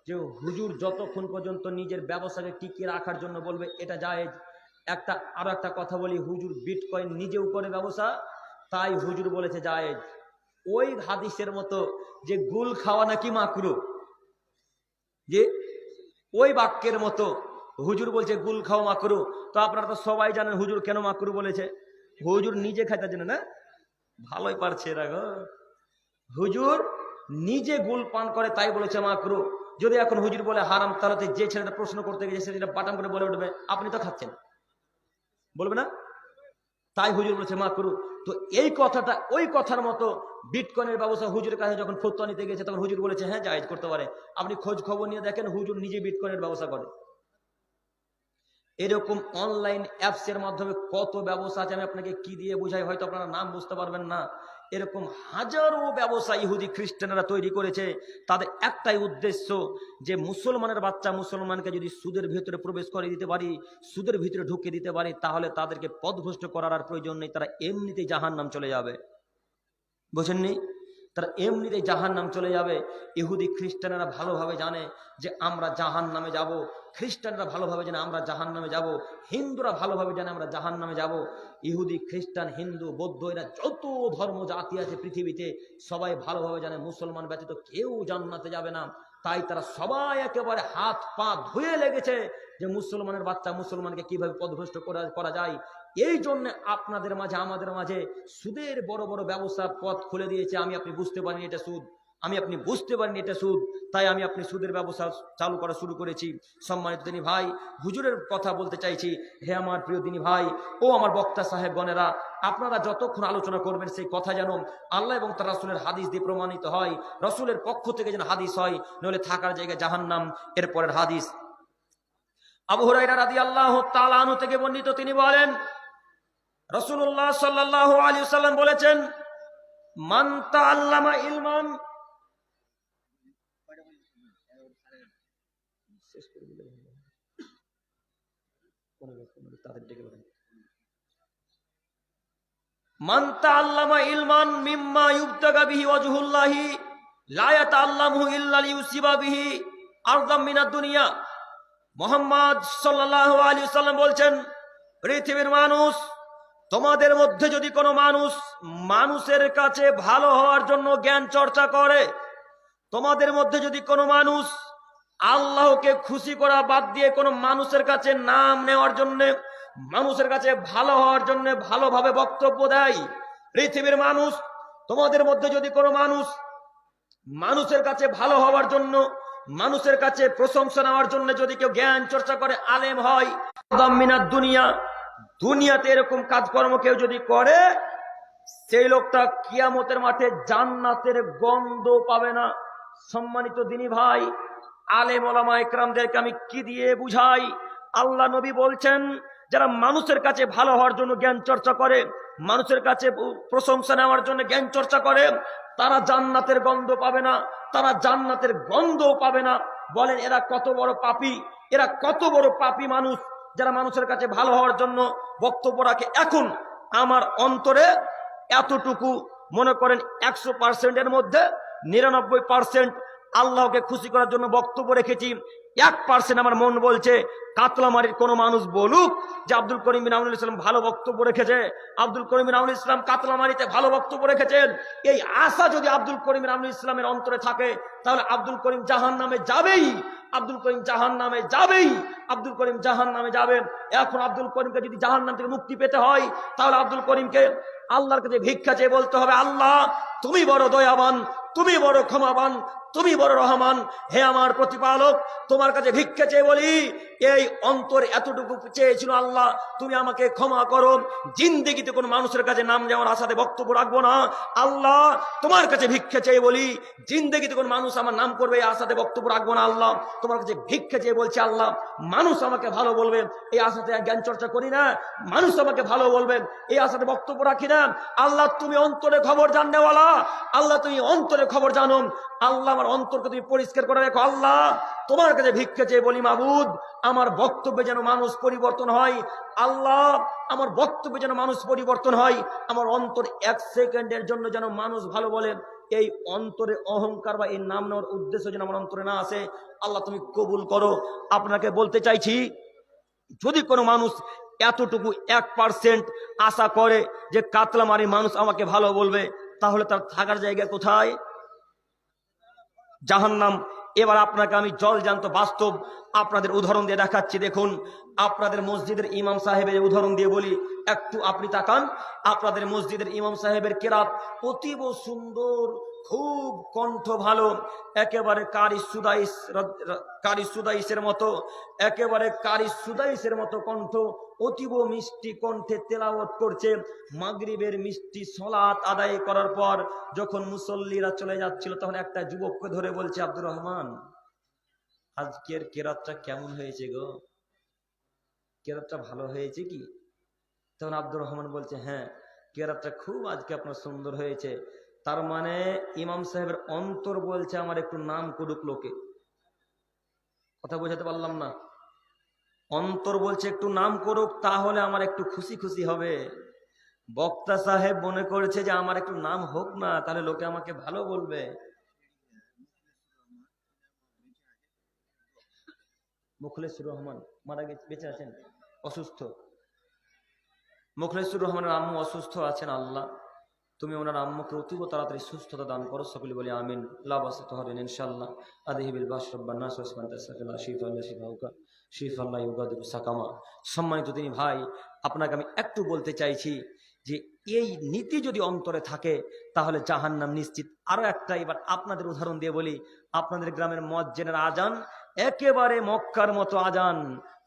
[SPEAKER 1] যে হুজুর যতক্ষণ পর্যন্ত নিজের ব্যবসাকে টিকিয়ে রাখার জন্য বলবে এটা জায়েজ। আরো একটা কথা বলি, হুজুর বিটকয়েন নিজেও করে ব্যবসা, তাই হুজুর বলেছে জায়েজ। ওই হাদিসের মতো যে গুল খাওয়া নাকি মাকরুহ, যে ওই বাক্যের মতো হুজুর বলছে গুল খাওয়া মাকরুহ। তো আপনারা তো সবাই জানেন হুজুর কেন মাকরুহ বলেছে। হুজুর নিজে খাইতে জানে না, ভালোই পারছে এরা গো। হুজুর নিজে গুল পান করে তাই বলেছে মাকরুহ। যদি এখন হুজুর বলে হারাম, তাহলে যে ছেলেটা প্রশ্ন করতে গেছে সেটা বাটাম করে বলে উঠবে আপনি তো খাচ্ছেন, বলবে না? তাই হুজুর বলেছে মাকরুহ। তো এই কথাটা ওই কথার মতো, বিটকয়েনের ব্যবসা হুজুরের কাছে যখন ফতোয়া নিতে গেছে তখন হুজুর বলেছে হ্যাঁ জায়েজ করতে পারে। আপনি খোঁজ খবর নিয়ে দেখেন হুজুর নিজে বিটকয়েনের ব্যবসা করে। এরকম অনলাইন অ্যাপস এর মাধ্যমে কত ব্যবসা আছে, আমি আপনাকে কি দিয়ে বুঝাই হয়তো আপনারা নাম বুঝতে পারবেন না। এরকম হাজারো ব্যবসা ইহুদি খ্রিস্টানরা তৈরি করেছে। তাদের একটাই উদ্দেশ্য, যে মুসলমানের বাচ্চা মুসলমানকে যদি সুদের ভিতরে প্রবেশ করে দিতে পারি, সুদের ভিতরে ঢুকে দিতে পারি, তাহলে তাদেরকে পথভ্রষ্ট করার আর প্রয়োজন নেই, তারা এমনিতেই জাহান্নাম চলে যাবে। বুঝেননি? তারা এমনিতেই জাহান্নাম চলে যাবে। ইহুদি খ্রিস্টানরা ভালোভাবে জানে যে আমরা জাহান্নামে যাব, খ্রিস্টানরা ভালোভাবে জানে আমরা জাহান্নামে যাব, হিন্দুরা ভালোভাবে জানে আমরা জাহান্নামে যাব। ইহুদি খ্রিস্টান হিন্দু বৌদ্ধ এরা যত ধর্ম জাতি আছে পৃথিবীতে সবাই ভালোভাবে জানে মুসলমান ব্যতীত কেউ জান্নাতে যাবে না। তাই তারা সবাই একেবারে হাত পা ধুয়ে লেগেছে যে মুসলমানের বাচ্চা মুসলমানকে কিভাবে পথভ্রষ্ট করা যায়। এই জন্য আপনাদের মাঝে আমাদের মাঝে সুদের বড় বড় ব্যবসার পথ খুলে দিয়েছে। আমি আপনি বুঝতে পারিনি এটা সুদ, আমি আপনি বুঝতে পারিনি এটা সুদ, তাই আমি আপনি সুদের ব্যবসা চালু করা শুরু করেছি। সম্মানিত দিনী ভাই, হুজুরের কথা বলতে চাইছি। হে আমার প্রিয় দিনী ভাই ও আমার বক্তা সাহেবগণেরা, আপনারা যতক্ষণ আলোচনা করবেন সেই কথা যেন আল্লাহ এবং তার রাসূলের হাদিস দিয়ে প্রমাণিত হয়, রাসূলের পক্ষ থেকে যেন হাদিস হয়, নইলে থাকার জায়গায় জাহান্নাম। এর পরের হাদিস আবু হুরায়রা রাদিয়াল্লাহু তাআলা আনহু থেকে বর্ণিত, তিনি বলেন রাসূলুল্লাহ সাল্লাল্লাহু আলাইহি ওয়াসাল্লাম বলেছেন, মান তাআল্লামা ইলমান, শেষ করে দিলে ভালো হয়। তাদের ডেকে বলেন। মান তাআল্লামা ইলমান মিম্মা ইউবতাগা বিহি ওয়াজহুল্লাহি লা ইয়াতাআল্লামুহু ইল্লা লিইউসিবা বিহি আরদাম মিনাদ দুনিয়া। মুহাম্মদ সাল্লাল্লাহু আলাইহি ওয়াসাল্লাম বলছেন, পৃথিবীর মানুষ, তোমাদের মধ্যে যদি কোনো মানুষ মানুষের কাছে ভালো হওয়ার জন্য জ্ঞান চর্চা করে, তোমাদের মধ্যে যদি কোনো মানুষ আল্লাহকে খুশি করা বাদ দিয়ে কোনো মানুষের কাছে নাম নেওয়ার জন্য, মানুষের কাছে ভালো হওয়ার জন্য ভালোভাবে বক্তব্য দেয়, পৃথিবীর মানুষ, তোমাদের মধ্যে যদি কোনো মানুষ মানুষের কাছে ভালো হওয়ার জন্য, মানুষের কাছে প্রশংসা নেওয়ার জন্য যদি কেউ জ্ঞান চর্চা করে, আলেম হয়, মিনাদ দুনিয়া, দুনিয়াতে এরকম কাজকর্ম কেউ যদি করে, সেই লোকটা কিয়ামতের মাঠে জান্নাতের গন্ধ পাবে না। সম্মানিত দিনী ভাই, আলেম ওলামা ইকরামদেরকে আমি কি দিয়ে বুঝাই? আল্লাহ নবী বলছেন, যারা মানুষের কাছে ভালো হওয়ার জন্য জ্ঞান চর্চা করে, মানুষের কাছে প্রশংসা নেওয়ার জন্য জ্ঞান চর্চা করে, তারা জান্নাতের গন্ধ পাবে না, তারা জান্নাতের গন্ধও পাবে না। বলেন এরা কত বড় পাপী, এরা কত বড় পাপী মানুষ যারা মানুষের কাছে ভালো হওয়ার জন্য বক্তব্য রাখে। এখন আমার অন্তরে এতটুকু, মনে করেন 100%-এর মধ্যে 99% আল্লাহকে খুশি করার জন্য বক্তব্য রেখেছি। 1% আমার মন বলছে কাতলামারির কোনো মানুষ বলুক যে আব্দুল করিম বিন আউনুল ইসলাম ভালো বক্তব্য রেখেছে, আব্দুল করিম বিন আউনুল ইসলাম কাতলামারিতে ভালো বক্তব্য রেখেছেন। এই আশা যদি আব্দুল করিম বিন আউনুল ইসলামের অন্তরে থাকে, তাহলে আব্দুল করিম জাহান্নামে যাবেই, আব্দুল করিম জাহান্নামে যাবেই, আব্দুল করিম জাহান্নামে যাবেন। এখন আব্দুল করিমকে যদি জাহান্নাম থেকে মুক্তি পেতে হয়, তাহলে আব্দুল করিমকে আল্লাহর কাছে ভিক্ষা চেয়ে বলতে হবে, আল্লাহ তুমি বড় দয়াবান, তুমি বড় ক্ষমাবান, তুমি বড় রহমান, হে আমার প্রতিপালক, তোমার কাছে ভিক্ষা চেয়ে বলি, এই অন্তর এতটুকু চেয়েছিল, আল্লাহ তুমি আমাকে ক্ষমা করো, জিন্দেগিতে কোনো মানুষের কাছে নাম যাওয়ার আশাতে বক্তব্য রাখবো না। আল্লাহ তোমার কাছে ভিক্ষা চেয়ে বলি, জিন্দেগিতে কোনো মানুষ আমার নাম করবে এই আশাতে বক্তব্য রাখবো না। আল্লাহ তোমার কাছে ভিক্ষা চেয়ে বলছি, আল্লাহ মানুষ আমাকে ভালো বলবে এই আশাতে জ্ঞান চর্চা করি না, মানুষ আমাকে ভালো বলবেন এই আশাতে বক্তব্য রাখি না। আল্লাহ তুমি অন্তরে খবর জাননেওয়ালা, আল্লাহ তুমি অন্তরে খবর জানো, আল্লাহ আমার অন্তরকে তুমি পরিষ্কার করে রেখো। আল্লাহ তোমার কাছে ভিক্ষা চেয়ে বলি, মাবুদ আমার বক্তব্যে যেন মানুষ পরিবর্তন হয়, আল্লাহ আমার বক্তব্যে যেন মানুষ পরিবর্তন হয়, আমার অন্তর 1 সেকেন্ডের জন্য যেন মানুষ ভালো বলে, এই অন্তরে অহংকার বা এই নাম নেওয়ার উদ্দেশ্য যেন আমার অন্তরে না আসে। আল্লাহ তুমি কবুল করো। আপনাকে বলতে চাইছি, যদি কোনো মানুষ এতটুকু 1% আশা করে যে কাতলামারি মানুষ আমাকে ভালো বলবে, তাহলে তার থাকার জায়গা কোথায়? জাহান্নাম। এবার আপনাকে আমি জলজান্ত বাস্তব আপনাদের উদাহরণ দিয়ে দেখাচ্ছি। দেখুন, আপনাদের মসজিদের ইমাম সাহেবের উদাহরণ দিয়ে বলি, একটু আপনি তাকান। আপনাদের মসজিদের ইমাম সাহেবের কেরাত অতীব সুন্দর, খুব কণ্ঠ ভালো, একেবারে কারি সুদাইসের মতো, একেবারে কারি সুদাইসের মতো কণ্ঠ, অতীব মিষ্টি কণ্ঠে তেলাওয়াত করছে। মাগরিবের মিষ্টি সালাত আদায় করার পর যখন মুসল্লিরা চলে যাচ্ছিল, তখন একটা যুবককে ধরে বলছে, আব্দুর রহমান আজকের কেরাতটা কেমন হয়েছে গো, কেরাতটা ভালো হয়েছে কি? তখন আব্দুর রহমান বলছে, হ্যাঁ কেরাতটা খুব আজকে আপনার সুন্দর হয়েছে। তার মানে ইমাম সাহেবের অন্তর বলছে আমার একটু নাম করুক লোকে। কথা বোঝাতে পারলাম না? অন্তর বলছে একটু নাম করুক, তাহলে আমার একটু খুশি খুশি হবে। বক্তা সাহেব মনে করেছে যে আমার একটু নাম হোক না, তাহলে লোকে আমাকে ভালো বলবে। মুখলেসুর রহমান মারা গেছে, বেঁচে আছেন, অসুস্থ। মুখলেসুর রহমানের আম্মু অসুস্থ আছেন। আল্লাহ তুমি ওনার আম্মুকে অতীব তাড়াতাড়ি সুস্থতা দান করো, সকলে বলি আমিন। লাবাসে তোহারেন ইনশাআল্লাহ। আদিহিবিল বাশরাব্বান নাস ওয়াসমান তাসাফিলা শিফা আল্লাহ শিফাউকা শিফা আল্লাহ ইউগাদিরু সাকামা। সম্মানিত তিনি ভাই, আপনাকে আমি একটু বলতে চাইছি যে এই নীতি যদি অন্তরে থাকে তাহলে জাহান্নাম নিশ্চিত। আরো একটা এবার আপনাদের উদাহরণ দিয়ে বলি, আপনাদের গ্রামের মুয়াজ্জিনের আজান একেবারে মক্কার মতো আজান,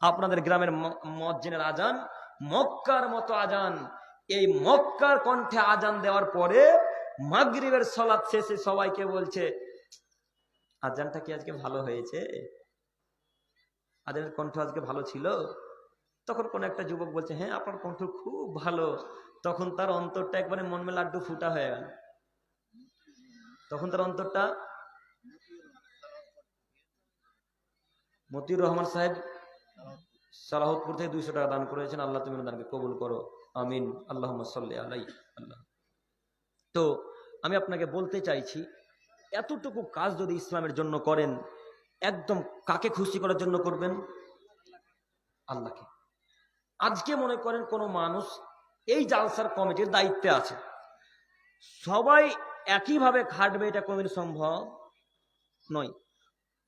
[SPEAKER 1] আপনাদের গ্রামের মুয়াজ্জিনের আজান মক্কার মতো আজান। এই মক্কার কণ্ঠে আজান দেওয়ার পরে মাগরিবের সালাত শেষে সবাইকে বলছে, আজানটা কি আজকে ভালো হয়েছে? আজানের কণ্ঠ আজকে ভালো ছিল? তখন কোন একটা যুবক বলছে, হ্যাঁ আপনার কণ্ঠ খুব ভালো। তখন তার অন্তরটা একবারে মন মে লাড্ডু ফুটা হয়ে গেল। তখন তার অন্তরটা মতিউর রহমান সাহেব সালাহতপুর থেকে 200 টাকা দান করেছেন। আল্লাহ তুমি দানকে কবুল করো, আমিন। আল্লাহুম্মা সাল্লি আলাই আল্লাহ। তো আমি আপনাকে বলতে চাইছি, এতটুকু কাজ যদি ইসলামের জন্য করেন, একদম কাকে খুশি করার জন্য করবেন? আল্লাহকে। আজকে মনে করেন কোন মানুষ এই জালসার কমিটির দায়িত্বে আছে, সবাই একইভাবে খাটবে, এটা কোনোদিন সম্ভব নয়।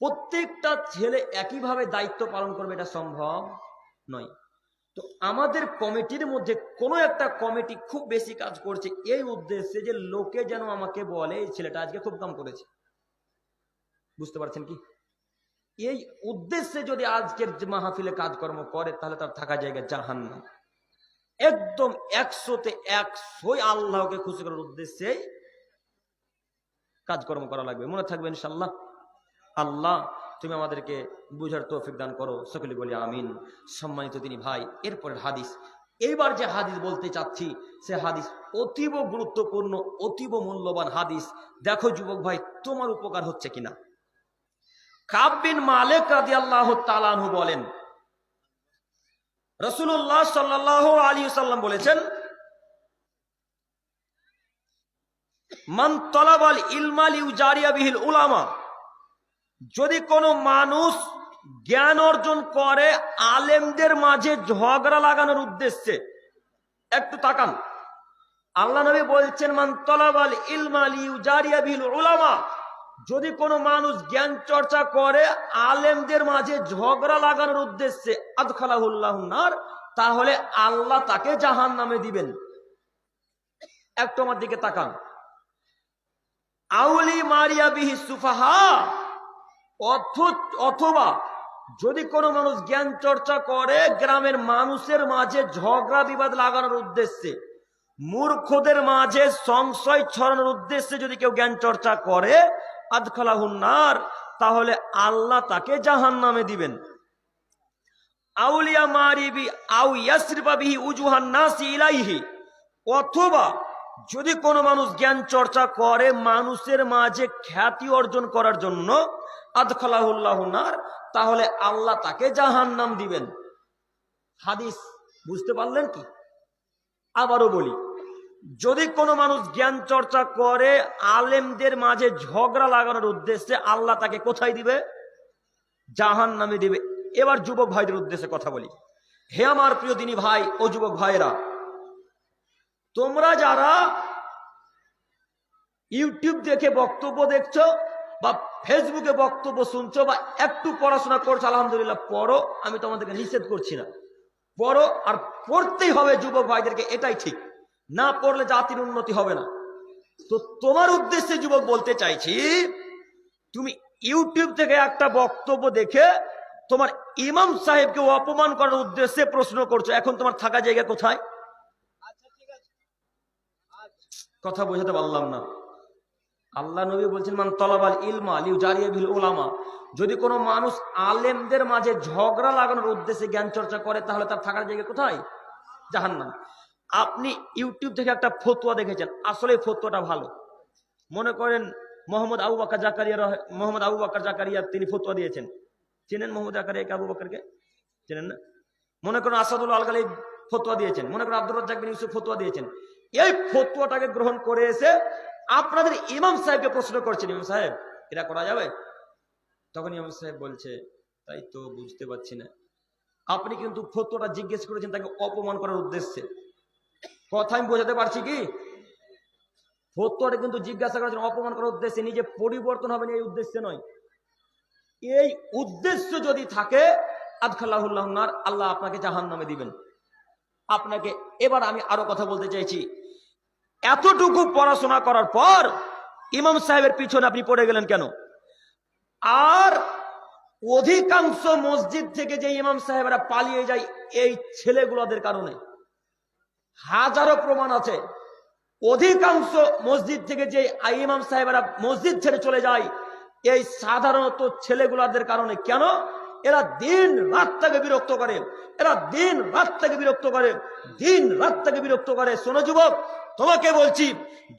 [SPEAKER 1] প্রত্যেকটা ছেলে একইভাবে দায়িত্ব পালন করবে, এটা সম্ভব নয়। তো আমাদের কমিটির মধ্যে কোনো একটা কমিটি খুব বেশি কাজ করছে এই উদ্দেশ্যে যে লোকে যেন আমাকে বলে এই ছেলেটা আজকে খুব কাম করেছে। বুঝতে পারছেন কি? এই উদ্দেশ্যে যদি আজকের মাহফিলে কাজকর্ম করে তাহলে তার থাকা জায়গা জাহান্নাম। একদম 100-তে 100 আল্লাহকে খুশি করার উদ্দেশ্যে কাজকর্ম করা লাগবে। মনে থাকবে ইনশাআল্লাহ। আল্লাহ তুমি আমাদেরকে বুঝার তৌফিক দান করো, সকলে বলি আমিন। সম্মানিত তিনি ভাই, এরপরের হাদিস, এইবার যে হাদিস বলতে চাচ্ছি সে হাদিস অতীব গুরুত্বপূর্ণ, অতীব মূল্যবান হাদিস। দেখো যুবক ভাই, তোমার উপকার হচ্ছে কিনা। কাব বিন মালিক রাদিয়াল্লাহু তাআলা আনহু বলেন, রাসূলুল্লাহ সাল্লাল্লাহু আলাইহি ওয়াসাল্লাম বলেছেন, মান তালাবাল ইলমা লিউজারিয়া বিহিল উলামা, যদি কোনো মানুষ জ্ঞান অর্জন করে আলেমদের মাঝে ঝগড়া লাগানোর উদ্দেশ্যে, একটু তাকান, আল্লাহ নবী বলছেন মান তালাবাল ইলমা লিউজারিয়া বিহিল উলামা, যদি কোনো মানুষ জ্ঞান চর্চা করে আলেমদের মাঝে ঝগড়া লাগানোর উদ্দেশ্যে, আদখালাহুল্লাহুন নার, তাহলে আল্লাহ তাকে জাহান্নামে দিবেন। একটু আমার দিকে তাকান। আউলি মারিয়া বিহি সুফাহা, অথবা যদি কোনো মানুষ জ্ঞান চর্চা করে গ্রামের মানুষের মাঝে ঝগড়া বিবাদ লাগানোর উদ্দেশ্যে, মূর্খদের মাঝে সংশয় ছড়ানোর উদ্দেশ্যে যদি কেউ জ্ঞান চর্চা করে, আদখালাহুন নার, তাহলে আল্লাহ তাকে জাহান্নামে দিবেন। আউলিয়া মারিবি আউ ইয়াসরিবা বিহি উজুহান নাসি ইলাইহি, অথবা যদি কোনো মানুষ জ্ঞান চর্চা করে মানুষের মাঝে খ্যাতি অর্জন করার জন্য, আদখালাহুল্লাহুন নার, তাহলে আল্লাহ তাকে জাহান্নাম দিবেন। হাদিস বুঝতে পারলেন কি? আবারও বলি, যদি কোনো মানুষ জ্ঞান চর্চা করে আলেমদের মাঝে ঝগড়া লাগানোর উদ্দেশ্যে, আল্লাহ তাকে কোথায় দিবে? জাহান্নামে দিবে। এবার যুবক ভাইদের উদ্দেশ্যে কথা বলি। হে আমার প্রিয় দিনী ভাই ও যুবক ভাইরা, তোমরা যারা ইউটিউব দেখে বক্তব্য দেখছো বা ফেসবুকে বক্তব্য শুনছো বা একটু পড়াশোনা করছো, আলহামদুলিল্লাহ পড়ো, আমি তোমাদেরকে নিষেধ করছি না, পড়ো, আর পড়তেই হবে যুবক ভাইদেরকে, এটাই ঠিক। না পড়লে জাতির উন্নতি হবে না। তো তোমার উদ্দেশ্যে যুবক বলতে চাইছি, তুমি ইউটিউব থেকে একটা বক্তব্য দেখে তোমার ইমাম সাহেবকে অপমান করার উদ্দেশ্যে প্রশ্ন করছো, এখন তোমার থাকা জায়গা কোথায়? কথা বোঝাতে পারলাম না। আল্লাহ নবী বলছেন মান তালাবাল ইলমা লিউজারিয়া বিল উলামা, যদি কোনো মানুষ আলেমদের মাঝে ঝগড়া লাগানোর উদ্দেশ্যে জ্ঞান চর্চা করে তাহলে তার থাকার জায়গা কোথায়? জাহান্নাম। আপনি ইউটিউব থেকে একটা ফতোয়া দেখেছেন, আসলে ফতোয়াটা ভালো, মনে করেন মোহাম্মদ আবু বকর জাকারিয়া তিনি ফতোয়া দিয়েছেন, চেনেন মোহাম্মদ জাকারিয়াকে, আবু বকরকে চেনেন না? মনে করেন আসাদুল আল গালিব ফতোয়া দিয়েছেন, মনে করেন আব্দুর রাজ্জাক বিন ইউসুফ ফতোয়া দিয়েছেন। এই ফতোয়াটাকে গ্রহণ করে এসে আপনাদের ইমাম সাহেবকে প্রশ্ন করছেন, ইমাম সাহেব এটা করা যাবে? তখন ইমাম সাহেব বলছে তাই তো বুঝতে পারছি না। আপনি কিন্তু ফতোয়াটা জিজ্ঞেস করেছেন তাকে অপমান করার উদ্দেশ্যে। কথা আমি বোঝাতে পারছি কি? ফতোয়াটা কিন্তু জিজ্ঞাসা করেছেন অপমান করার উদ্দেশ্যে, নিজে পরিবর্তন হবে না এই উদ্দেশ্যে নয়। এই উদ্দেশ্য যদি থাকে, আদখালাহুল্লাহুন নার, আল্লাহ আপনাকে জাহান্নামে দিবেন। আপনাকে এবার আমি আরো কথা বলতে চাইছি, এতটুকু পড়াশোনা করার পর ইমাম সাহেবের পিছনে আপনি পড়ে গেলেন কেন? আর অধিকাংশ মসজিদ থেকে যে ইমাম সাহেবরা পালিয়ে যায় এই ছেলেগুলোদের কারণে, হাজারো প্রমাণ আছে। অধিকাংশ মসজিদ থেকে যে ইমাম সাহেবরা মসজিদ ছেড়ে চলে যায় এই সাধারণত ছেলেগুলাদের কারণে। কেন? এরা দিন রাত থেকে বিরক্ত করে, এরা দিন রাত থেকে বিরক্ত করে, দিন রাত থেকে বিরক্ত করে। শোনো যুবক, তোমাকে বলছি,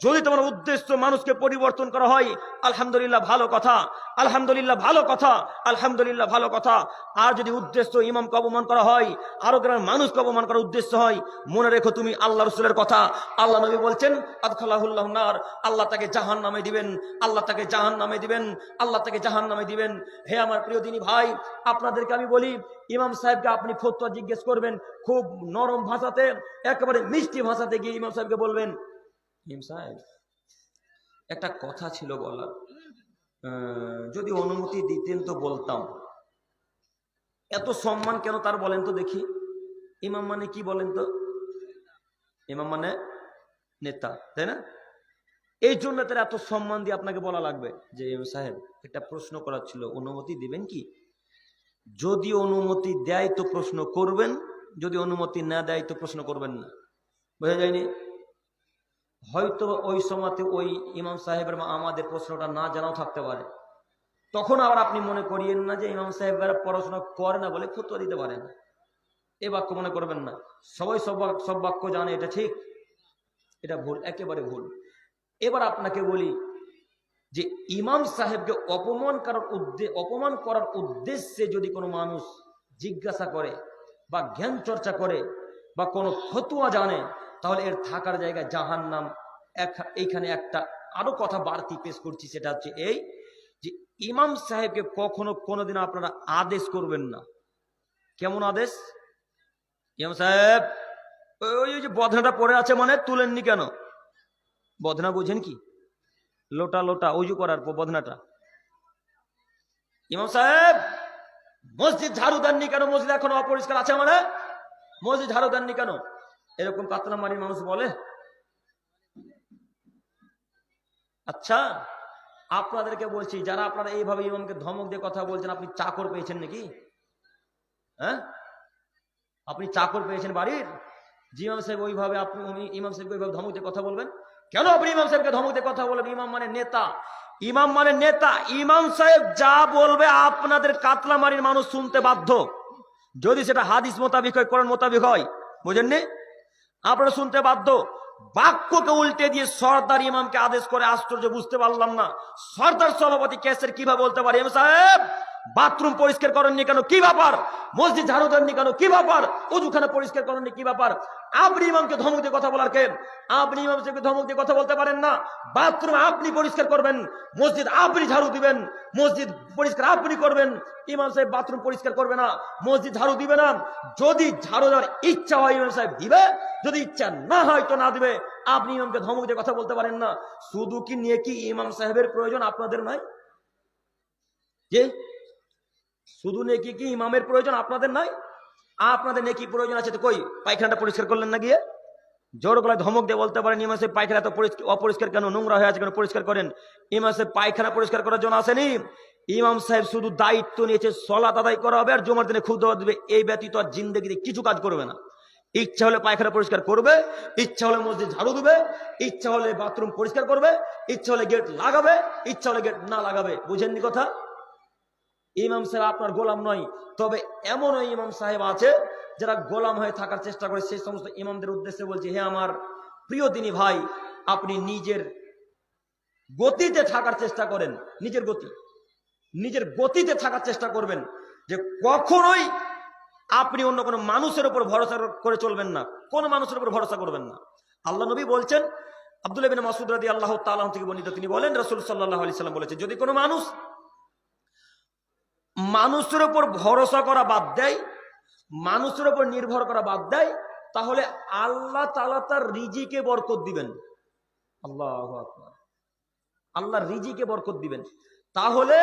[SPEAKER 1] যদি তোমার উদ্দেশ্য মানুষকে পরিবর্তন করা হয়, আলহামদুলিল্লাহ ভালো কথা, আলহামদুলিল্লাহ ভালো কথা, আলহামদুলিল্লাহ ভালো কথা। আর যদি উদ্দেশ্য ইমামকে অপমান করা হয়, আরো গ্রামের মানুষকে অপমান করার উদ্দেশ্য হয়, মনে রেখো তুমি আল্লাহ রসুলের কথা। আল্লাহ নবী বলছেন আদখালাহুল্লাহ নার, আল্লাহ তাকে জাহান্নামে দিবেন, আল্লাহ তাকে জাহান্নামে দিবেন, আল্লাহ তাকে জাহান্নামে দিবেন। হে আমার প্রিয় দিনী ভাই, আপনাদেরকে আমি বলি, ইমাম সাহেবকে আপনি ফতোয়া জিজ্ঞেস করবেন, খুব নরম ভাষাতে, একেবারে মিষ্টি ভাষাতে গিয়ে ইমাম সাহেবকে বলবেন, ইমাম সাহেব একটা কথা ছিল বলার, যদি অনুমতি দিতেন তো বলতাম। এত সম্মান কেন তার বলেন তো দেখি? ইমাম মানে কি বলেন তো? ইমাম মানে নেতা, তাই না? এই জন্য তার এত সম্মান দিয়ে আপনাকে বলা লাগবে যে ইমাম সাহেব একটা প্রশ্ন করার ছিল, অনুমতি দিবেন কি? যদি অনুমতি দেয় তো প্রশ্ন করবেন, যদি অনুমতি না দেয় তো প্রশ্ন করবেন না। বোঝা যায়নি? হয়তো ওই সময়তে ওই ইমাম সাহেবের আমাদের প্রশ্নটা না জানাও থাকতে পারে, তখন আবার আপনি মনে করিয়েন না যে ইমাম সাহেবরা পড়াশোনা করে না বলে ফতোয়া দিতে পারে না। এ বাক্য মনে করবেন না। সবাই সব বাক্য জানে এটা ঠিক, এটা ভুল, একেবারে ভুল। এবার আপনাকে বলি যে ইমাম সাহেবকে অপমান করার উদ্দেশ্যে যদি কোনো মানুষ জিজ্ঞাসা করে বা জ্ঞান চর্চা করে বা কোনো ফতোয়া জানে, তাহলে এর থাকার জায়গায় জাহান্নাম। এইখানে একটা আরো কথা বাড়তি পেশ করছি, সেটা হচ্ছে এই যে ইমাম সাহেবকে কখনো কোনোদিন আপনারা আদেশ করবেন না। কেমন আদেশ? ইমাম সাহেব ওই যে বদনাটা পড়ে আছে মানে তুলেননি কেন? বদনা বুঝেন কি? লোটা লোটা উজু করার পর বদনাটা। ইমাম সাহেব মসজিদ ঝাড়ু দেননি কেন? মসজিদ এখনো অপরিষ্কার আছে মানে মসজিদ ঝাড়ু দেননি কেন? এরকম কাতলামারির মানুষ বলে? আচ্ছা, আপনাদেরকে বলছি, যারা আপনারা এইভাবে ইমামকে ধমক দিয়ে কথা বলছেন, আপনি চাকর পেয়েছেন নাকি? হ্যাঁ, আপনি চাকর পেয়েছেন বাড়ির? জি ইমাম সাহেব ওইভাবে আপনি ইমাম সাহেবকে ওইভাবে ধমক দিয়ে কথা বলবেন কেন? আপনি ইমাম সাহেবকে ধমক দিয়ে কথা বলবেন? ইমাম মানে নেতা, ইমাম মানে নেতা। ইমাম সাহেব যা বলবে আপনাদের কাতলামারির মানুষ শুনতে বাধ্য, যদি সেটা হাদিস মোতাবিক হয়, কোরআন মোতাবিক হয়। বুঝেননি? আপনারা শুনতে বাধ্য। বাক্যকে উল্টে দিয়ে সর্দার ইমামকে আদেশ করে, আশ্চর্য, বুঝতে পারলাম না। সর্দার সভাপতি কেসের কিভাবে বলতে পারে ইমাম সাহেব বাথরুম পরিষ্কার করেননি কেন? কি ব্যাপার? মসজিদ ঝাড়ু দেননি কেন? কি ব্যাপার? ওযুখানা পরিষ্কার করেননি, কি ব্যাপার? আপনি ইমামকে ধমক দিয়ে কথা বলার কে? আপনি ইমাম সাহেবকে ধমক দিয়ে কথা বলতে পারেন না। বাথরুম আপনি পরিষ্কার করবেন, মসজিদ আপনি ঝাড়ু দিবেন, মসজিদ পরিষ্কার আপনি করবেন। ইমাম সাহেব বাথরুম পরিষ্কার করবে না, মসজিদ ঝাড়ু দিবে না। যদি ঝাড়ু দেওয়ার ইচ্ছা হয় ইমাম সাহেব দিবে, যদি ইচ্ছা না হয় তো না দিবে। আপনি ইমামকে ধমক দিয়ে কথা বলতে পারেন না। শুধু কি নিয়ে কি ইমাম সাহেবের প্রয়োজন আপনাদের নাই? যে শুধু নেকি কি ইমামের প্রয়োজন আপনাদের নাই? আপনাদের নেকি প্রয়োজন আছে তো কই পায়খানাটা পরিষ্কার করলেন না গিয়ে? জোর গলায় ধমক দিয়ে বলতে পারেন ইমাম সাহেব পায়খানা তো অপরিষ্কার কেন, নোংরা হয়ে আছে কেন, পরিষ্কার করেন। ইমাম সাহেব পায়খানা পরিষ্কার করার জন্য আসেনি। ইমাম সাহেব শুধু দায়িত্ব নিয়েছে সালাত আদায় করা হবে আর জুমার দিনে খুতবা দিবে, এই ব্যতীত আর জিন্দেগিতে কিছু কাজ করবে না। ইচ্ছা হলে পায়খানা পরিষ্কার করবে, ইচ্ছা হলে মসজিদ ঝাড়ু দিবে, ইচ্ছা হলে বাথরুম পরিষ্কার করবে, ইচ্ছা হলে গেট লাগাবে, ইচ্ছা হলে গেট না লাগাবে। বুঝেননি কথা? ইমাম সাহেব আপনার গোলাম নয়। তবে এমনও ইমাম সাহেব আছে যারা গোলাম হয়ে থাকার চেষ্টা করে। সেই সমস্ত ইমামদের উদ্দেশ্যে বলছে, হে আমার প্রিয় দিনী ভাই, আপনি নিজের গতিতে থাকার চেষ্টা করেন। নিজের গতিতে থাকার চেষ্টা করবেন, যে কখনোই আপনি অন্য কোনো মানুষের উপর ভরসা করে চলবেন না, কোন মানুষের উপর ভরসা করবেন না। আল্লাহ নবী বলছেন, আব্দুল্লাহ ইবনে মাসউদ রাদিয়াল্লাহু তাআলা থেকে বর্ণিত, তিনি বলেন রাসূল সাল্লাল্লাহু আলাইহি সাল্লাম বলেছেন, যদি কোনো মানুষের উপর ভরসা করা বাদ দেয়, মানুষের উপর নির্ভর করা বাদ দেয়, তাহলে আল্লাহ তাআলা তার রিজিকে বরকত দিবেন। আল্লাহু আকবার। আল্লাহ রিজিকে বরকত দিবেন। তাহলে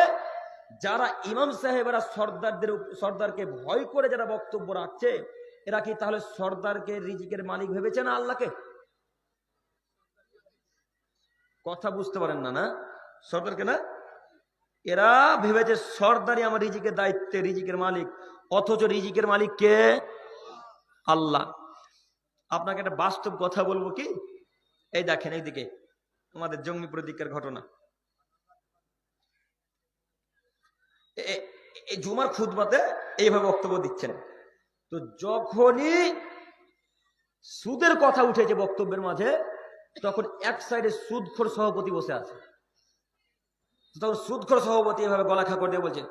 [SPEAKER 1] যারা ইমাম সাহেবেরা সর্দারকে ভয় করে যারা বক্তব্য রাখছে, এরা কি তাহলে সর্দারকে রিজিকের মালিক ভেবেছে না আল্লাহকে? কথা বুঝতে পারেন না? না সর্দারকে না, এরা ভেবেছে সর্দারই আমার রিজিকের দায়িত্বে, রিজিকের মালিক। অথচ রিজিকের মালিক কে? আল্লাহ। আপনাকে একটা বাস্তব কথা বলবো কি? এই দেখেন, এইদিকে আমাদের জঙ্গিপুর দিকের ঘটনা। এই জুমার খুতবাতে এইভাবে বক্তব্য দিচ্ছেন, তো যখনই সুদের কথা উঠেছে বক্তব্যের মাঝে, তখন এক সাইডে সুদখোর সভাপতি বসে আছে। তখন সুদখোর সভাপতি এভাবে গলা খা করে দিয়ে বলছে,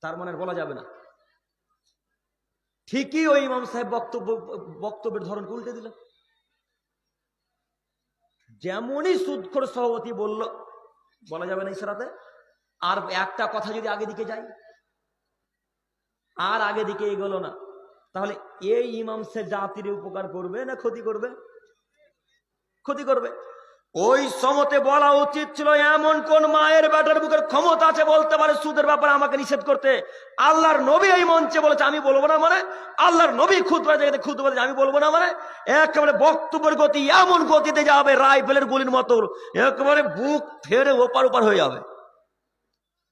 [SPEAKER 1] তার মানে বলা যাবে না। ঠিকই ওই ইমাম সাহেব বক্তব্যের ধরনকে উল্টে দিল। যেমনই সুদখোর সভাপতি বলল বলা যাবে না ইশারাতে, আর একটা কথা যদি আগে দিকে যায় আর আগে দিকে এগোলো না, তাহলে এই ইমাম সাহেব জাতির উপকার করবে না ক্ষতি করবে? ক্ষতি করবে। ওই সমতে বলা উচিত ছিল, এমন কোন মায়ের বেটার বুকের ক্ষমতা আছে বলতে পারে সুদের ব্যাপারে আমাকে নিষেধ করতে? আল্লাহর নবী এই মঞ্চে বলেছে আমি বলবো না মানে? আল্লাহর নবী খুতবা জায়গাতে খুতবা বলেছে আমি বলবো না মানে? একেবারে বক্তব্যের গতি এমন গতিতে যাবে রাইফেলের গুলির মতো, একেবারে বুক ফেরে ওপার ওপার হয়ে যাবে।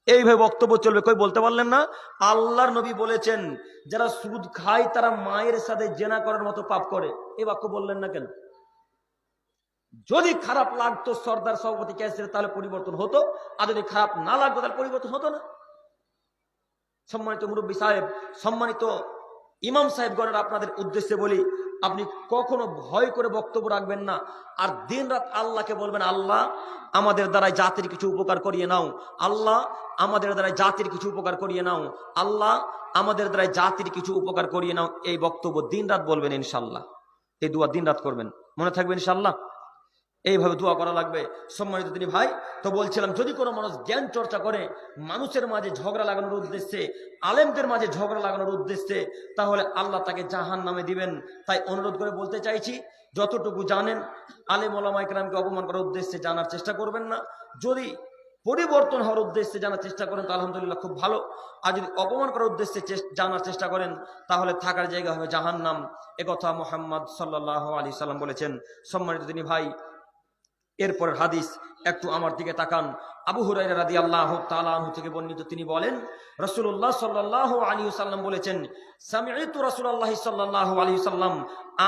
[SPEAKER 1] এইভাবে বক্তব্য চলবে। কই বলতে পারলেন না আল্লাহর নবী বলেছেন যারা সুদ খায় তারা মায়ের সাথে জেনা করার মতো পাপ করে? এই বাক্য বললেন না কেন? যদি খারাপ লাগতো সর্দার সভাপতি ক্যাসের তাহলে পরিবর্তন হতো, আর যদি খারাপ না লাগতো তাহলে পরিবর্তন হতো না। সম্মানিত মুরব্বী সাহেব, সম্মানিত ইমাম সাহেবগণের আপনাদের উদ্দেশ্যে বলি, আপনি কখনো ভয় করে বক্তব্য রাখবেন না, আর দিন রাত আল্লাহকে বলবেন আল্লাহ আমাদের দ্বারাই জাতির কিছু উপকার করিয়ে নাও, আল্লাহ আমাদের দ্বারাই জাতির কিছু উপকার করিয়ে নাও, আল্লাহ আমাদের দ্বারাই জাতির কিছু উপকার করিয়ে নাও। এই বক্তব্য দিন রাত বলবেন ইনশাল্লাহ, এই দোয়া দিন রাত করবেন, মনে থাকবে ইনশাল্লাহ। এইভাবে দোয়া করা লাগবে। সম্মানিত তিনি ভাই, তো বলছিলাম যদি কোনো মানুষ জ্ঞান চর্চা করে মানুষের মাঝে ঝগড়া লাগানোর উদ্দেশ্যে, আলেমদের মাঝে ঝগড়া লাগানোর উদ্দেশ্যে, তাহলে আল্লাহ তাকে জাহান নামে দিবেন। তাই অনুরোধ করে বলতে চাইছি, যতটুকু জানেন আলেম ওলামা ইকরামকে অপমান করার উদ্দেশ্যে জানার চেষ্টা করবেন না। যদি পরিবর্তন হওয়ার উদ্দেশ্যে জানার চেষ্টা করেন তো আলহামদুলিল্লাহ খুব ভালো, আর যদি অপমান করার উদ্দেশ্যে জানার চেষ্টা করেন তাহলে থাকার জায়গা হবে জাহান্নাম। একথা মুহাম্মদ সাল্লাল্লাহু আলাইহি সাল্লাম বলেছেন। সম্মানিত তিনি ভাই, এরপর হাদিস একটু আমার দিকে তাকান। আবু হুরায়রা রাদিয়াল্লাহু তাআলা আনহু থেকে বর্ণিত, তিনি বলেন রাসূলুল্লাহ সাল্লাল্লাহু আলাইহি ওয়াসাল্লাম বলেছেন, সামি'তু রাসূলুল্লাহ সাল্লাল্লাহু আলাইহি ওয়াসাল্লাম,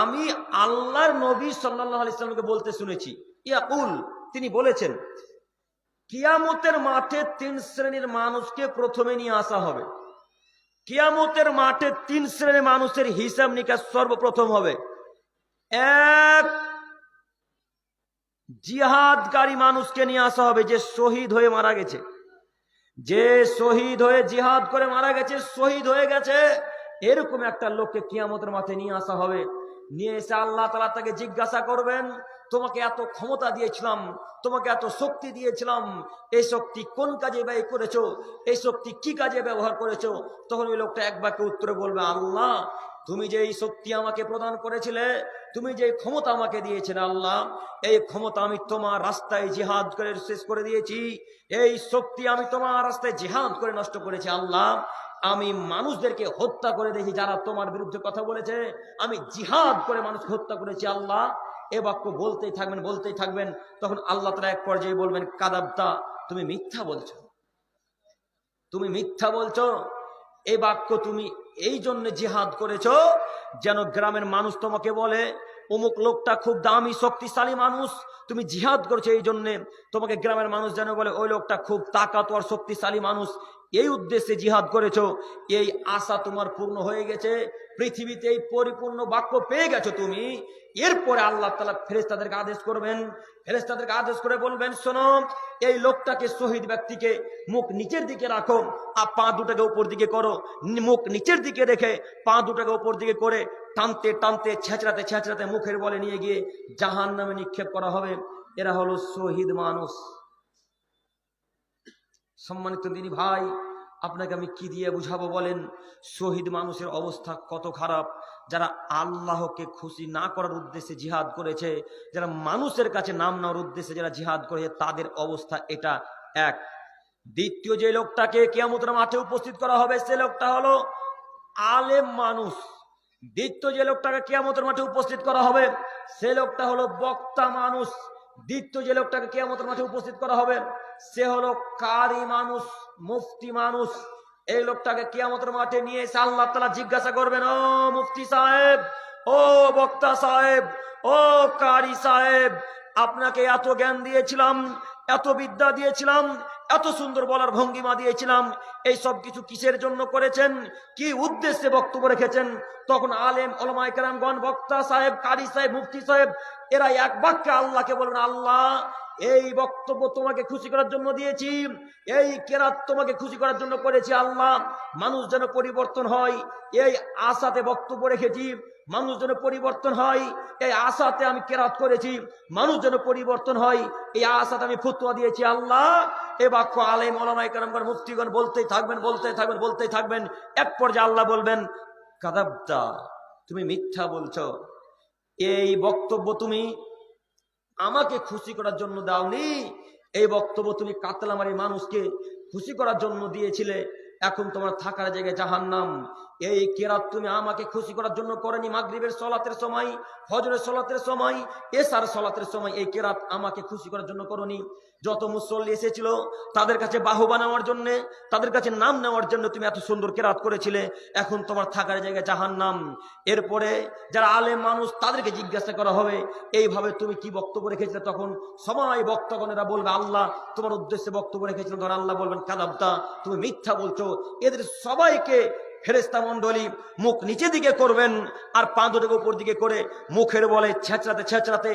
[SPEAKER 1] আমি আল্লাহর নবী সাল্লাল্লাহু আলাইহি ওয়াসাল্লামকে বলতে শুনেছি, ইয়াকুল, তিনি বলেছেন কিয়ামতের মাঠে তিন শ্রেণীর মানুষকে প্রথমে নিয়ে আসা হবে। কিয়ামতের মাঠে তিন শ্রেণীর মানুষের হিসাব নিকাশ সর্বপ্রথম হবে। এক, জিহাদকারী মানুষকে নিয়ে আসা হবে, যে শহীদ হয়ে মারা গেছে, যে শহীদ হয়ে জিহাদ করে মারা গেছে, শহীদ হয়ে গেছে, এরকম একটা লোককে কিয়ামতের মাঠে নিয়ে আসা হবে। নিয়ে এসে আল্লাহ তাআলা তাকে জিজ্ঞাসা করবেন, তোমাকে এত ক্ষমতা দিয়েছিলাম, তোমাকে এত শক্তি দিয়েছিলাম, এই শক্তি কোন কাজে ব্যয় করেছো, এই শক্তি কি কাজে ব্যবহার করেছো? তখন ওই লোকটা এক বাক্যে উত্তরে বলবে, আল্লাহ তুমি যে এই শক্তি আমাকে প্রদান করেছিলে, তুমি যে ক্ষমতা আমাকে দিয়েছিলে আল্লাহ, এই ক্ষমতা আমি তোমার রাস্তায় জিহাদ করে শেষ করে দিয়েছি, এই শক্তি আমি তোমার রাস্তায় জিহাদ করে নষ্ট করেছি আল্লাহ। আমি মানুষদেরকে হত্যা করে দেখি যারা তোমার বিরুদ্ধে কথা বলেছে, আমি জিহাদ করে মানুষকে হত্যা করেছি আল্লাহ। এ বাক্য বলতেই থাকবেন বলতেই থাকবেন। তখন আল্লাহ তাআলা এক পর্যায়ে বলবেন, কাদাবতা, তুমি মিথ্যা বলছো, তুমি মিথ্যা বলছো। এই বাক্য তুমি এই জন্য জিহাদ করেছো যেন গ্রামের মানুষ তোমাকে বলে অমুক লোকটা খুব দামি শক্তিশালী মানুষ, তুমি জিহাদ করছো এই জন্যে তোমাকে গ্রামের মানুষ যেন বলে ওই লোকটা খুব তাকাতওয়ার শক্তিশালী মানুষ, এই উদ্দেশ্যে জিহাদ করেছো। এই আশা তোমার পূর্ণ হয়ে গেছে, পৃথিবীতে এই পরিপূর্ণ বাক্য পেয়ে গেছো তুমি। এরপরে আল্লাহ তাআলা ফেরেশতাদেরকে আদেশ করবেন, ফেরেশতাদেরকে আদেশ করে বলবেন, শোনো, এই লোকটাকে, শহীদ ব্যক্তিকে মুখ নিচের দিকে রাখো আর পা দুটাকে উপর দিকে করো, মুখ নিচের দিকে রেখে পা দুটাকে উপর দিকে করে টানতে টানতে ছেঁচড়াতে ছেঁচড়াতে মুখের বলে নিয়ে গিয়ে জাহান্নামে নিক্ষেপ করা হবে। এরা হলো শহীদ মানুষ। সম্মানিত দিনী ভাই, আপনাকে আমি কি দিয়ে বুঝাবো বলেন? শহীদ মানুষের অবস্থা কত খারাপ। যারা আল্লাহকে খুশি না করার উদ্দেশ্যে জিহাদ করেছে, যারা মানুষের কাছে নাম নেওয়ার উদ্দেশ্যে যারা জিহাদ করেছে, তাদের অবস্থা এটা এক। দ্বিতীয় যে লোকটাকে কিয়ামতের মাঠে উপস্থিত করা হবে সে লোকটা হলো আলেম মানুষ। দ্বিতীয় যে লোকটাকে কিয়ামতের মাঠে উপস্থিত করা হবে সে লোকটা হলো বক্তা মানুষ। দ্বিতীয় যে লোকটাকে কিয়ামতের মাঠে উপস্থিত করা হবে সে হলো কারি মানুষ, মুফতি মানুষ। এই লোকটাকে কিয়ামতের মাঠে নিয়ে এসে আল্লাহ তাআলা জিজ্ঞাসা করবেন, ও মুফতি সাহেব, ও বক্তা সাহেব, ও কারি সাহেব, আপনাকে এত জ্ঞান দিয়েছিলাম, এত বিদ্যা দিয়েছিলাম, এত সুন্দর বলার ভঙ্গিমা দিয়েছিলাম, এই সব কিছু কিসের জন্য করেছেন, কি উদ্দেশ্যে বক্তব্য রেখেছেন? তখন আলেম ওলামায়ে কেরামগণ, বক্তা সাহেব, কারি সাহেব, মুফতি সাহেব, এরা এক বাক্যে আল্লাহকে বলবেন, আল্লাহ এই বক্তব্য তোমাকে খুশি করার জন্য দিয়েছি, এই কেরাত তোমাকে খুশি করার জন্য করেছি। আল্লাহ মানুষ যেন পরিবর্তন হয় এই আশাতে বক্তব্য রেখেছি, মানুষ যেন পরিবর্তন হয় এই আশাতে আমি কেরাত করেছি, মানুষ যেন পরিবর্তন হয় এই আশাতে আমি ফতোয়া দিয়েছি। আল্লাহ এ বাক্য আলেম ওলামায়ে কেরামগণ, মুফতিগণ বলতেই থাকবেন, বলতেই থাকবেন, বলতেই থাকবেন। এক পর্যায়ে আল্লাহ বলবেন, কাযাবতা, তুমি মিথ্যা বলছো, এই বক্তব্য তুমি আমাকে খুশি করার জন্য দাওনি, এই বক্তব্য তুমি কাতলামারি মানুষকে খুশি করার জন্য দিয়েছিলে, এখন তোমার থাকার জায়গায় জাহান্নাম। এই কেরাত তুমি আমাকে খুশি করার জন্য করেনি, মাগরিবের সলাতের সময়, ফজরের সলাতের সময়, এশার সলাতের সময় এই কেরাত আমাকে খুশি করার জন্য করনি। যত মুসল্লি এসেছিল তাদের কাছে বাহুবা নেওয়ার জন্য, তাদের কাছে নাম নেওয়ার জন্য তুমি এত সুন্দর কেরাত করেছিলে, এখন তোমার থাকার জায়গায় জাহান্নাম। এরপরে যারা আলেম মানুষ তাদেরকে জিজ্ঞাসা করা হবে, এইভাবে তুমি কি বক্তব্য রেখেছিলে? তখন সময় বক্তাগণেরা বলবে, আল্লাহ তোমার উদ্দেশ্যে বক্তব্য রেখেছিলেন। তখন আল্লাহ বলবেন, কাযাবতা, তুমি মিথ্যা বলছো। এদের সবাইকে ফেরেশতা মণ্ডলী মুখ নিচে দিকে করবেন, আর পা দুটোকে উপর দিকে করে মুখের বলে ছেঁচড়াতে ছেঁচড়াতে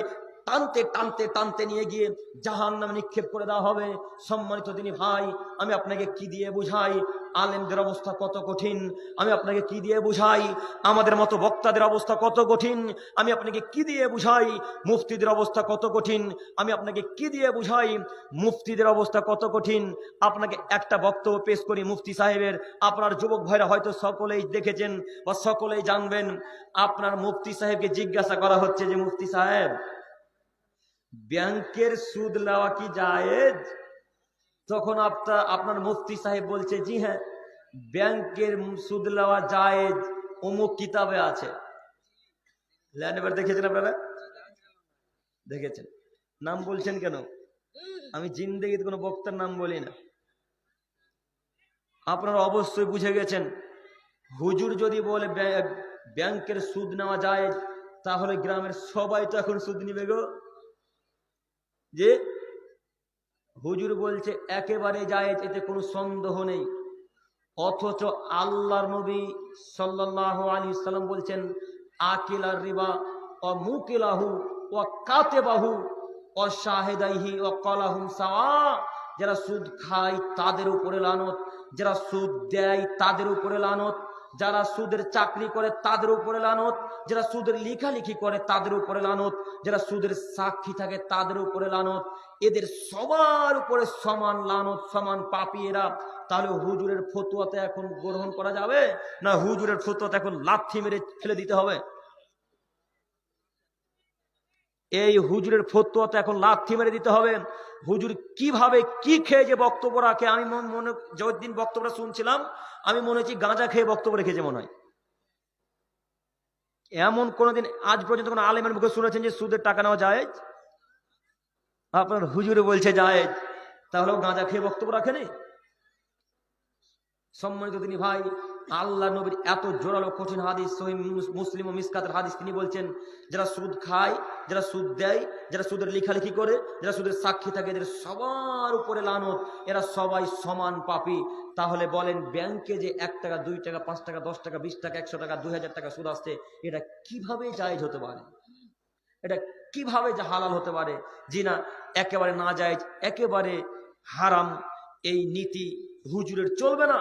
[SPEAKER 1] টানতে টানতে টানতে নিয়ে গিয়ে জাহান্নামে নিক্ষেপ করে দেওয়া হবে। সম্মানিত দিনী ভাই, আমি আপনাকে কি দিয়ে বুঝাই আলেমদের অবস্থা কত কঠিন, আমি আপনাকে কি দিয়ে বুঝাই আমাদের মতো বক্তাদের অবস্থা কত কঠিন, আমি আপনাকে কি দিয়ে বুঝাই মুফতিদের অবস্থা কত কঠিন, আমি আপনাকে কি দিয়ে বুঝাই মুফতিদের অবস্থা কত কঠিন। আপনাকে একটা বক্তব্য পেশ করি মুফতি সাহেবের, আপনার যুবক ভাইরা হয়তো সকলেই দেখেছেন বা সকলেই জানবেন। আপনার মুফতি সাহেবকে জিজ্ঞাসা করা হচ্ছে যে, মুফতি সাহেব, ব্যাংকের সুদ নেওয়া কি জায়েজ? তখন আপনার মুফতি সাহেব বলছে, জি হ্যাঁ, ব্যাংকের সুদ নেওয়া জায়েজ, অমুক কিতাবে আছে। এবার দেখেছেন আপনারা? দেখেছেন? নাম বলছেন কেন? আমি জিন্দেগিতে কোনো বক্তার নাম বলি না। আপনারা অবশ্যই বুঝে গেছেন, হুজুর যদি বলে ব্যাংকের সুদ নেওয়া জায়েজ, তাহলে গ্রামের সবাই তো এখন সুদ নিবে গো। যে হুজুর বলছে একেবারে জায়েজ, এতে কোনো সন্দেহ নেই, অথচ আল্লাহর নবী সাল্লাল্লাহু আলাইহি ওয়াসাল্লাম বলছেন, আকিলার রিবা ও মুকিলাহু ও কাতেবাহু ও শাহিদাইহি ও কলাহুম সাওয়া। যারা সুদ খায় তাদের উপরে লানত, যারা সুদ দেয় তাদের উপরে লানত, যারা সুদের চাকরি করে তাদের উপরে লানত, যারা সুদের লেখালেখি করে তাদের উপরে লানত, যারা সুদের সাক্ষী থাকে তাদের উপরে লানত। এদের সবার উপরে সমান লানত, সমান পাপী এরা। তাহলে হুজুরের ফতোয়াতে এখন গ্রহণ করা যাবে না হুজুরের ফতোয়াতে এখন লাথি মেরে ফেলে দিতে হবে? এই হুজুরের ফতোয়াতে এখন লাথি মেরে দিতে হবে। হুজুর কিভাবে কি খেয়ে যে বক্তব্য রাখে, আমি মনে যতদিন বক্তব্যটা শুনছিলাম আমি মনে হচ্ছে গাঁজা খেয়ে বক্তব্য রেখেছে মনে হয়। এমন কোনোদিন আজ পর্যন্ত কোন আলেমের মুখে শুনেছেন যে সুদের টাকা নেওয়া জায়েজ? আপনার হুজুরে বলছে জায়েজ, তাহলে গাঁজা খেয়ে বক্তব্য রাখেনি? সম্মানিত তিনি ভাই, আল্লাহ নবীর এত জোরালো কঠিন হাদিস, সহিহ মুসলিম ও মিসকাতের হাদিস, তিনি বলছেন যারা সুদ খায়, যারা সুদ দেয়, যারা সুদের লেখালেখি করে, যারা সুদের সাক্ষী থাকে, এদের সবার উপরে লানত, এরা সবাই সমান পাপী। তাহলে বলেন, ব্যাংকে যে 1 টাকা 2 টাকা 5 টাকা 10 টাকা 20 টাকা 100 টাকা 2000 টাকা সুদ আসছে, এটা কিভাবে জায়েজ হতে পারে? এটা কিভাবে যে হালাল হতে পারে? জি না, একেবারে না জায়েজ, একেবারে হারাম। এই নীতি হুজুরের চলবে না,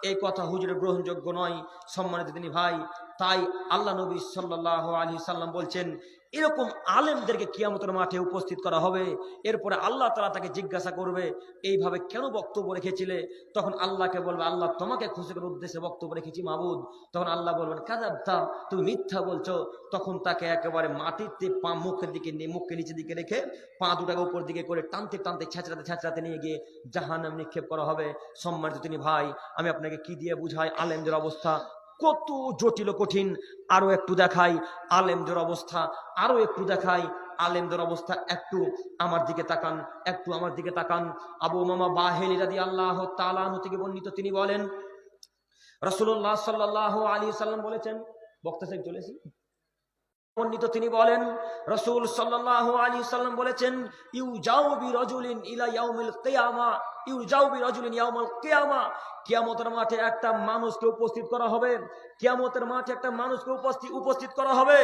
[SPEAKER 1] এই কথা হুজুরের গ্রহণযোগ্য নয়। সম্মানিত তিনি ভাই, তাই আল্লাহ নবী সাল্লাল্লাহু আলাইহি সাল্লাম বলছেন, এরকম আলেমদেরকে কিয়ামতের মাঠে উপস্থিত করা হবে। এরপরে আল্লাহ তাআলা তাকে জিজ্ঞাসা করবে, এইভাবে কেন বক্তব্য রেখেছিলে? তখন আল্লাহকে বলবে, আল্লাহ তোমাকে খুশি করার উদ্দেশ্যে বক্তব্য রেখেছি মাবুদ। তখন আল্লাহ বলবেন, কাযাবতা, তুমি মিথ্যা বলছো। তখন তাকে একেবারে মাটিতে মুখের দিকে মুখকে নিচের দিকে রেখে পা দুটাকে উপর দিকে করে টানতে টানতে ছেঁচড়াতে ছেঁচড়াতে নিয়ে গিয়ে জাহান্নামে নিক্ষেপ করা হবে। সম্মানিত তিনি ভাই, আমি আপনাকে কি দিয়ে বুঝাই আলেমদের অবস্থা কত জটিল কঠিন। আরো একটু দেখাই আলেমদের অবস্থা, আরো একটু দেখাই আলেমদের অবস্থা। একটু আমার দিকে তাকান, একটু আমার দিকে তাকান। আবু উমামা বাহিলী রাদিয়াল্লাহু তাআলা আনহু থেকে বর্ণিত, তিনি বলেন, রাসূলুল্লাহ সাল্লাল্লাহু আলাইহি ওয়াসাল্লাম বলেছেন, বক্তা সাহেব চলেছি। বর্ণিত তিনি বলেন, রাসূল সাল্লাল্লাহু আলাইহি সাল্লাম বলেছেন, ইউজাউ বিরাজুলিন ইলা ইয়াউমিল কিয়ামা, ইউজাউ বিরাজুলিন ইয়াউমাল কিয়ামা, কিয়ামতের মাঠে একটা মানুষকে উপস্থিত করা হবে। কিয়ামতের মাঠে একটা মানুষকে উপস্থিত করা হবে।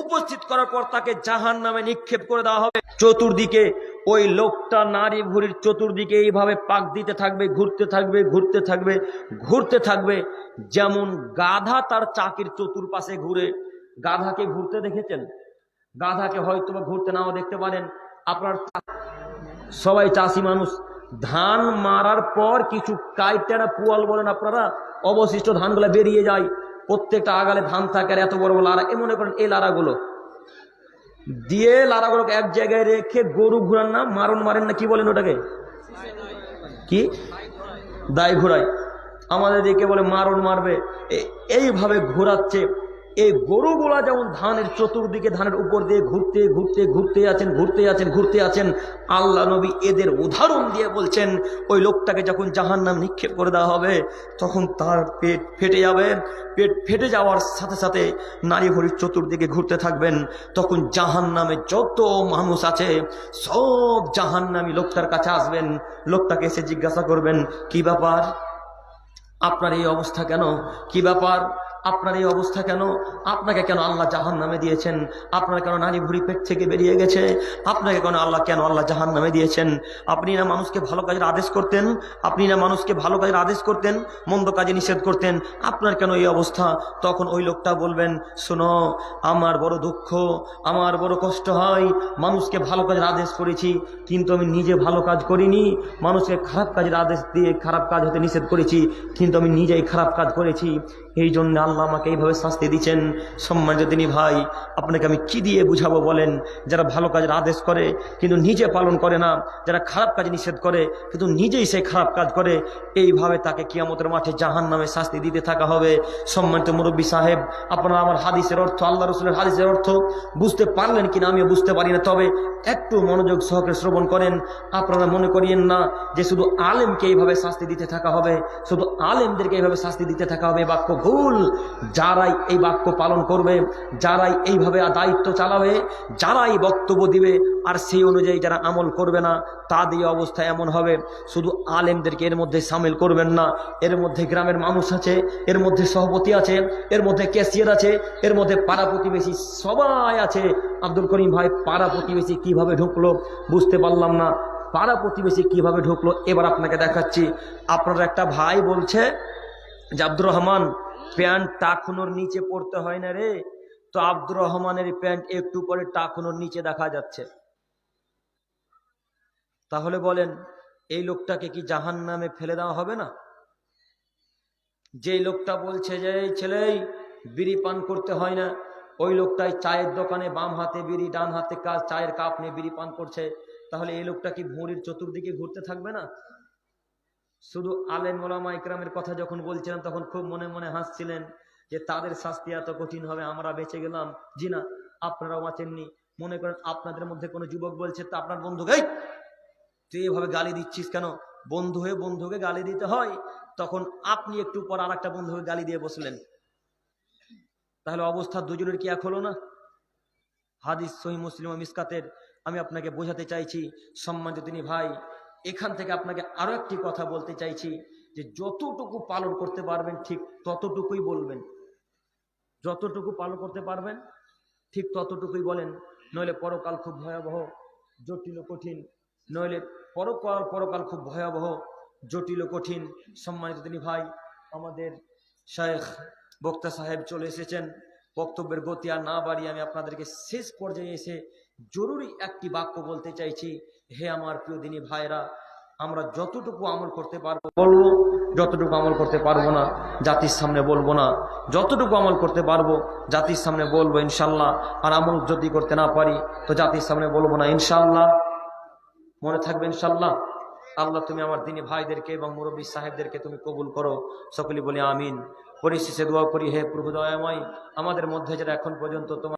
[SPEAKER 1] উপস্থিত করার পর তাকে জাহান্নামে নিক্ষেপ করে দেওয়া হবে। চতুর্দিকে ওই লোকটা নারী ভুঁড়ির চতুর্দিকে এইভাবে পাক দিতে থাকবে, ঘুরতে থাকবে, ঘুরতে থাকবে, ঘুরতে থাকবে। যেমন গাধা তার চাকির চতুর্পাশে ঘুরে। গাধাকে ঘুরতে দেখেছেন? গাধাকে হয়তো বা ঘুরতে নাও দেখতে পারেন। আপনার সবাই চাষি মানুষ, ধান মারার পর কিছু কাইটারা পুয়াল বলেন আপনারা, অবশিষ্ট ধানগুলো বেরিয়ে যায়। প্রত্যেকটা আগালে ধান থাকে আর এত বড় বড় লারা, মনে করেন এই লারাগুলো দিয়ে লারাগুলোকে এক জায়গায় রেখে গরু ঘুরান না, মারেন না, কি বলেন ওটাকে? কি দায় ঘোরায়? আমাদের দিকে বলে মারণ মারবে। এইভাবে ঘোরাচ্ছে। এই গরুগুলা যেমন ধানের চতুর্দিকে ধানের উপর দিয়ে ঘুরতে আছেন। আল্লাহ নবী এদের উদাহরণ দিয়ে বলছেন, ওই লোকটাকে যখন জাহান্নাম নিক্ষেপ করে দেওয়া হবে তখন তার পেট ফেটে যাবে। পেট ফেটে যাওয়ার সাথে সাথে নারী ভুঁড়ির চতুর্দিকে ঘুরতে থাকবেন। তখন জাহান্নামে যত মানুষ আছে সব জাহান্নামী লোকটার কাছে আসবেন। লোকটাকে এসে জিজ্ঞাসা করবেন, কি ব্যাপার, আপনার এই অবস্থা কেন? কি ব্যাপার, আপনার এই অবস্থা কেন? আপনাকে কেন আল্লাহ জাহান্নামে দিয়েছেন? আপনার কেন নারী ভুঁড়ি পেট থেকে বেরিয়ে গেছে? আপনাকে কেন আল্লাহ জাহান্নামে দিয়েছেন? আপনি না মানুষকে ভালো কাজের আদেশ করতেন, মন্দ কাজে নিষেধ করতেন, আপনার কেন এই অবস্থা? তখন ওই লোকটা বলবেন, শোনো, আমার বড় দুঃখ, আমার বড় কষ্ট হয়। মানুষকে ভালো কাজের আদেশ করেছি, কিন্তু আমি নিজে ভালো কাজ করিনি। মানুষকে খারাপ কাজের আদেশ দিয়ে খারাপ কাজ হতে নিষেধ করেছি, কিন্তু আমি নিজেই খারাপ কাজ করেছি। এই জন্য আল্লাহ আমাকে এইভাবে শাস্তি দিচ্ছেন। সম্মানিত দিনী ভাই, আপনাকে আমি কি দিয়ে বুঝাবো বলেন? যারা ভালো কাজের আদেশ করে কিন্তু নিজে পালন করে না, যারা খারাপ কাজ নিষেধ করে কিন্তু নিজেই সেই খারাপ কাজ করে, এইভাবে তাকে কিয়ামতের মাঠে জাহান্নামে শাস্তি দিতে থাকা হবে। সম্মানিত মুরব্বী সাহেব, আপনারা আমার হাদিসের অর্থ, আল্লাহ রাসূলের হাদিসের অর্থ বুঝতে পারলেন কিনা আমিও বুঝতে পারি না, তবে একটু মনোযোগ সহকারে শ্রবণ করেন। আপনারা মনে করিয়েন না যে শুধু আলেমকে এইভাবে শাস্তি দিতে থাকা হবে, শুধু আলেমদেরকে এইভাবে শাস্তি দিতে থাকা হবে। বাক্য ভুল। যারাই এই বাক্য পালন করবে, যারাই এইভাবে দায়িত্ব চালাবে, যারাই বক্তব্য দিবে আর সেই অনুযায়ী যারা আমল করবে না, তাদের অবস্থা এমন হবে। শুধু আলেমদেরকে এর মধ্যে সামিল করবেন না। এর মধ্যে গ্রামের মানুষ আছে, এর মধ্যে সভাপতি আছে, এর মধ্যে ক্যাশিয়ার আছে, এর মধ্যে পাড়া প্রতিবেশী সবাই আছে। আব্দুল করিম ভাই, পাড়া প্রতিবেশী কিভাবে ঢুকলো বুঝতে পারলাম না। পাড়া প্রতিবেশী কিভাবে ঢুকলো এবার আপনাকে দেখাচ্ছি। আপনার একটা ভাই বলছে যে আব্দুর রহমান, প্যান্ট টাকুনোর নিচে পড়তে হয় না রে। তো আব্দুর রহমানের প্যান্ট একটু পরে টাকুনোর নিচে দেখা যাচ্ছে। তাহলে বলেন, এই লোকটাকে কি জাহান্নামে ফেলে দেওয়া হবে না? যেই লোকটা বলছে যে এই ছেলেই বিড়ি পান করতে হয় না, ওই লোকটাই চায়ের দোকানে বাম হাতে বিড়ি, ডান হাতে চায়ের কাপ নিয়ে বিড়ি পান করছে, তাহলে এই লোকটা কি ভুঁড়ির চতুর্দিকে ঘুরতে থাকবে না? শুধু আলেম ওলামা ইকরামের কথা যখন বলছিলাম তখন খুব মনে মনে হাসছিলেন যে তাদের শাস্তি এত কঠিন হবে, আমরা বেঁচে গেলাম। জি না, আপনারাও বাঁচেননি। মনে করেন আপনাদের মধ্যে কোনো যুবক বলছে, তা আপনার বন্ধুকে, তুই এভাবে গালি দিচ্ছিস কেন? বন্ধু হয়ে বন্ধুকে গালি দিতে হয়। তখন আপনি একটু পর আর একটা বন্ধুকে গালি দিয়ে বসলেন, তাহলে অবস্থা দুজনের কি এক হলো না? হাদিস সহিহ মুসলিম ও মিসকাতের। আমি আপনাকে বোঝাতে চাইছি, সম্মানিত তিনি ভাই, এখান থেকে আপনাকে আরো একটি কথা বলতে চাইছি যে যতটুকু পালন করতে পারবেন ঠিক ততটুকুই বলবেন। যতটুকু পালন করতে পারবেন ঠিক ততটুকুই বলেন, নইলে পরকাল খুব ভয়াবহ, জটিল ও কঠিন। নইলে পরকাল খুব ভয়াবহ, জটিল ও কঠিন। সম্মানিত তিনি ভাই, আমাদের শায়েখ বক্তা সাহেব চলে এসেছেন। বক্তব্যের গতি আর না বাড়িয়ে আমি আপনাদেরকে শেষ পর্যায়ে এসে জরুরি একটি বাক্য বলতে চাইছি। হে আমার প্রিয় দিনী ভাইরা, আমরা যতটুকু আমল করতে পারবো বলবো, যতটুকু আমল করতে পারবো না জাতির সামনে বলবো না। যতটুকু আমল করতে পারবো জাতির সামনে বলবো ইনশাল্লাহ। আর আমল যদি করতে না পারি তো জাতির সামনে বলবো না ইনশাল্লাহ। মনে থাকবে ইনশাল্লাহ। আল্লাহ তুমি আমার দিনী ভাইদেরকে এবং মুরব্বী সাহেবদেরকে তুমি কবুল করো। সকলে বলি আমিন। পরিশেষে দোয়া করি, হে প্রভু দয়াময়, আমাদের মধ্যে যারা এখন পর্যন্ত তোমার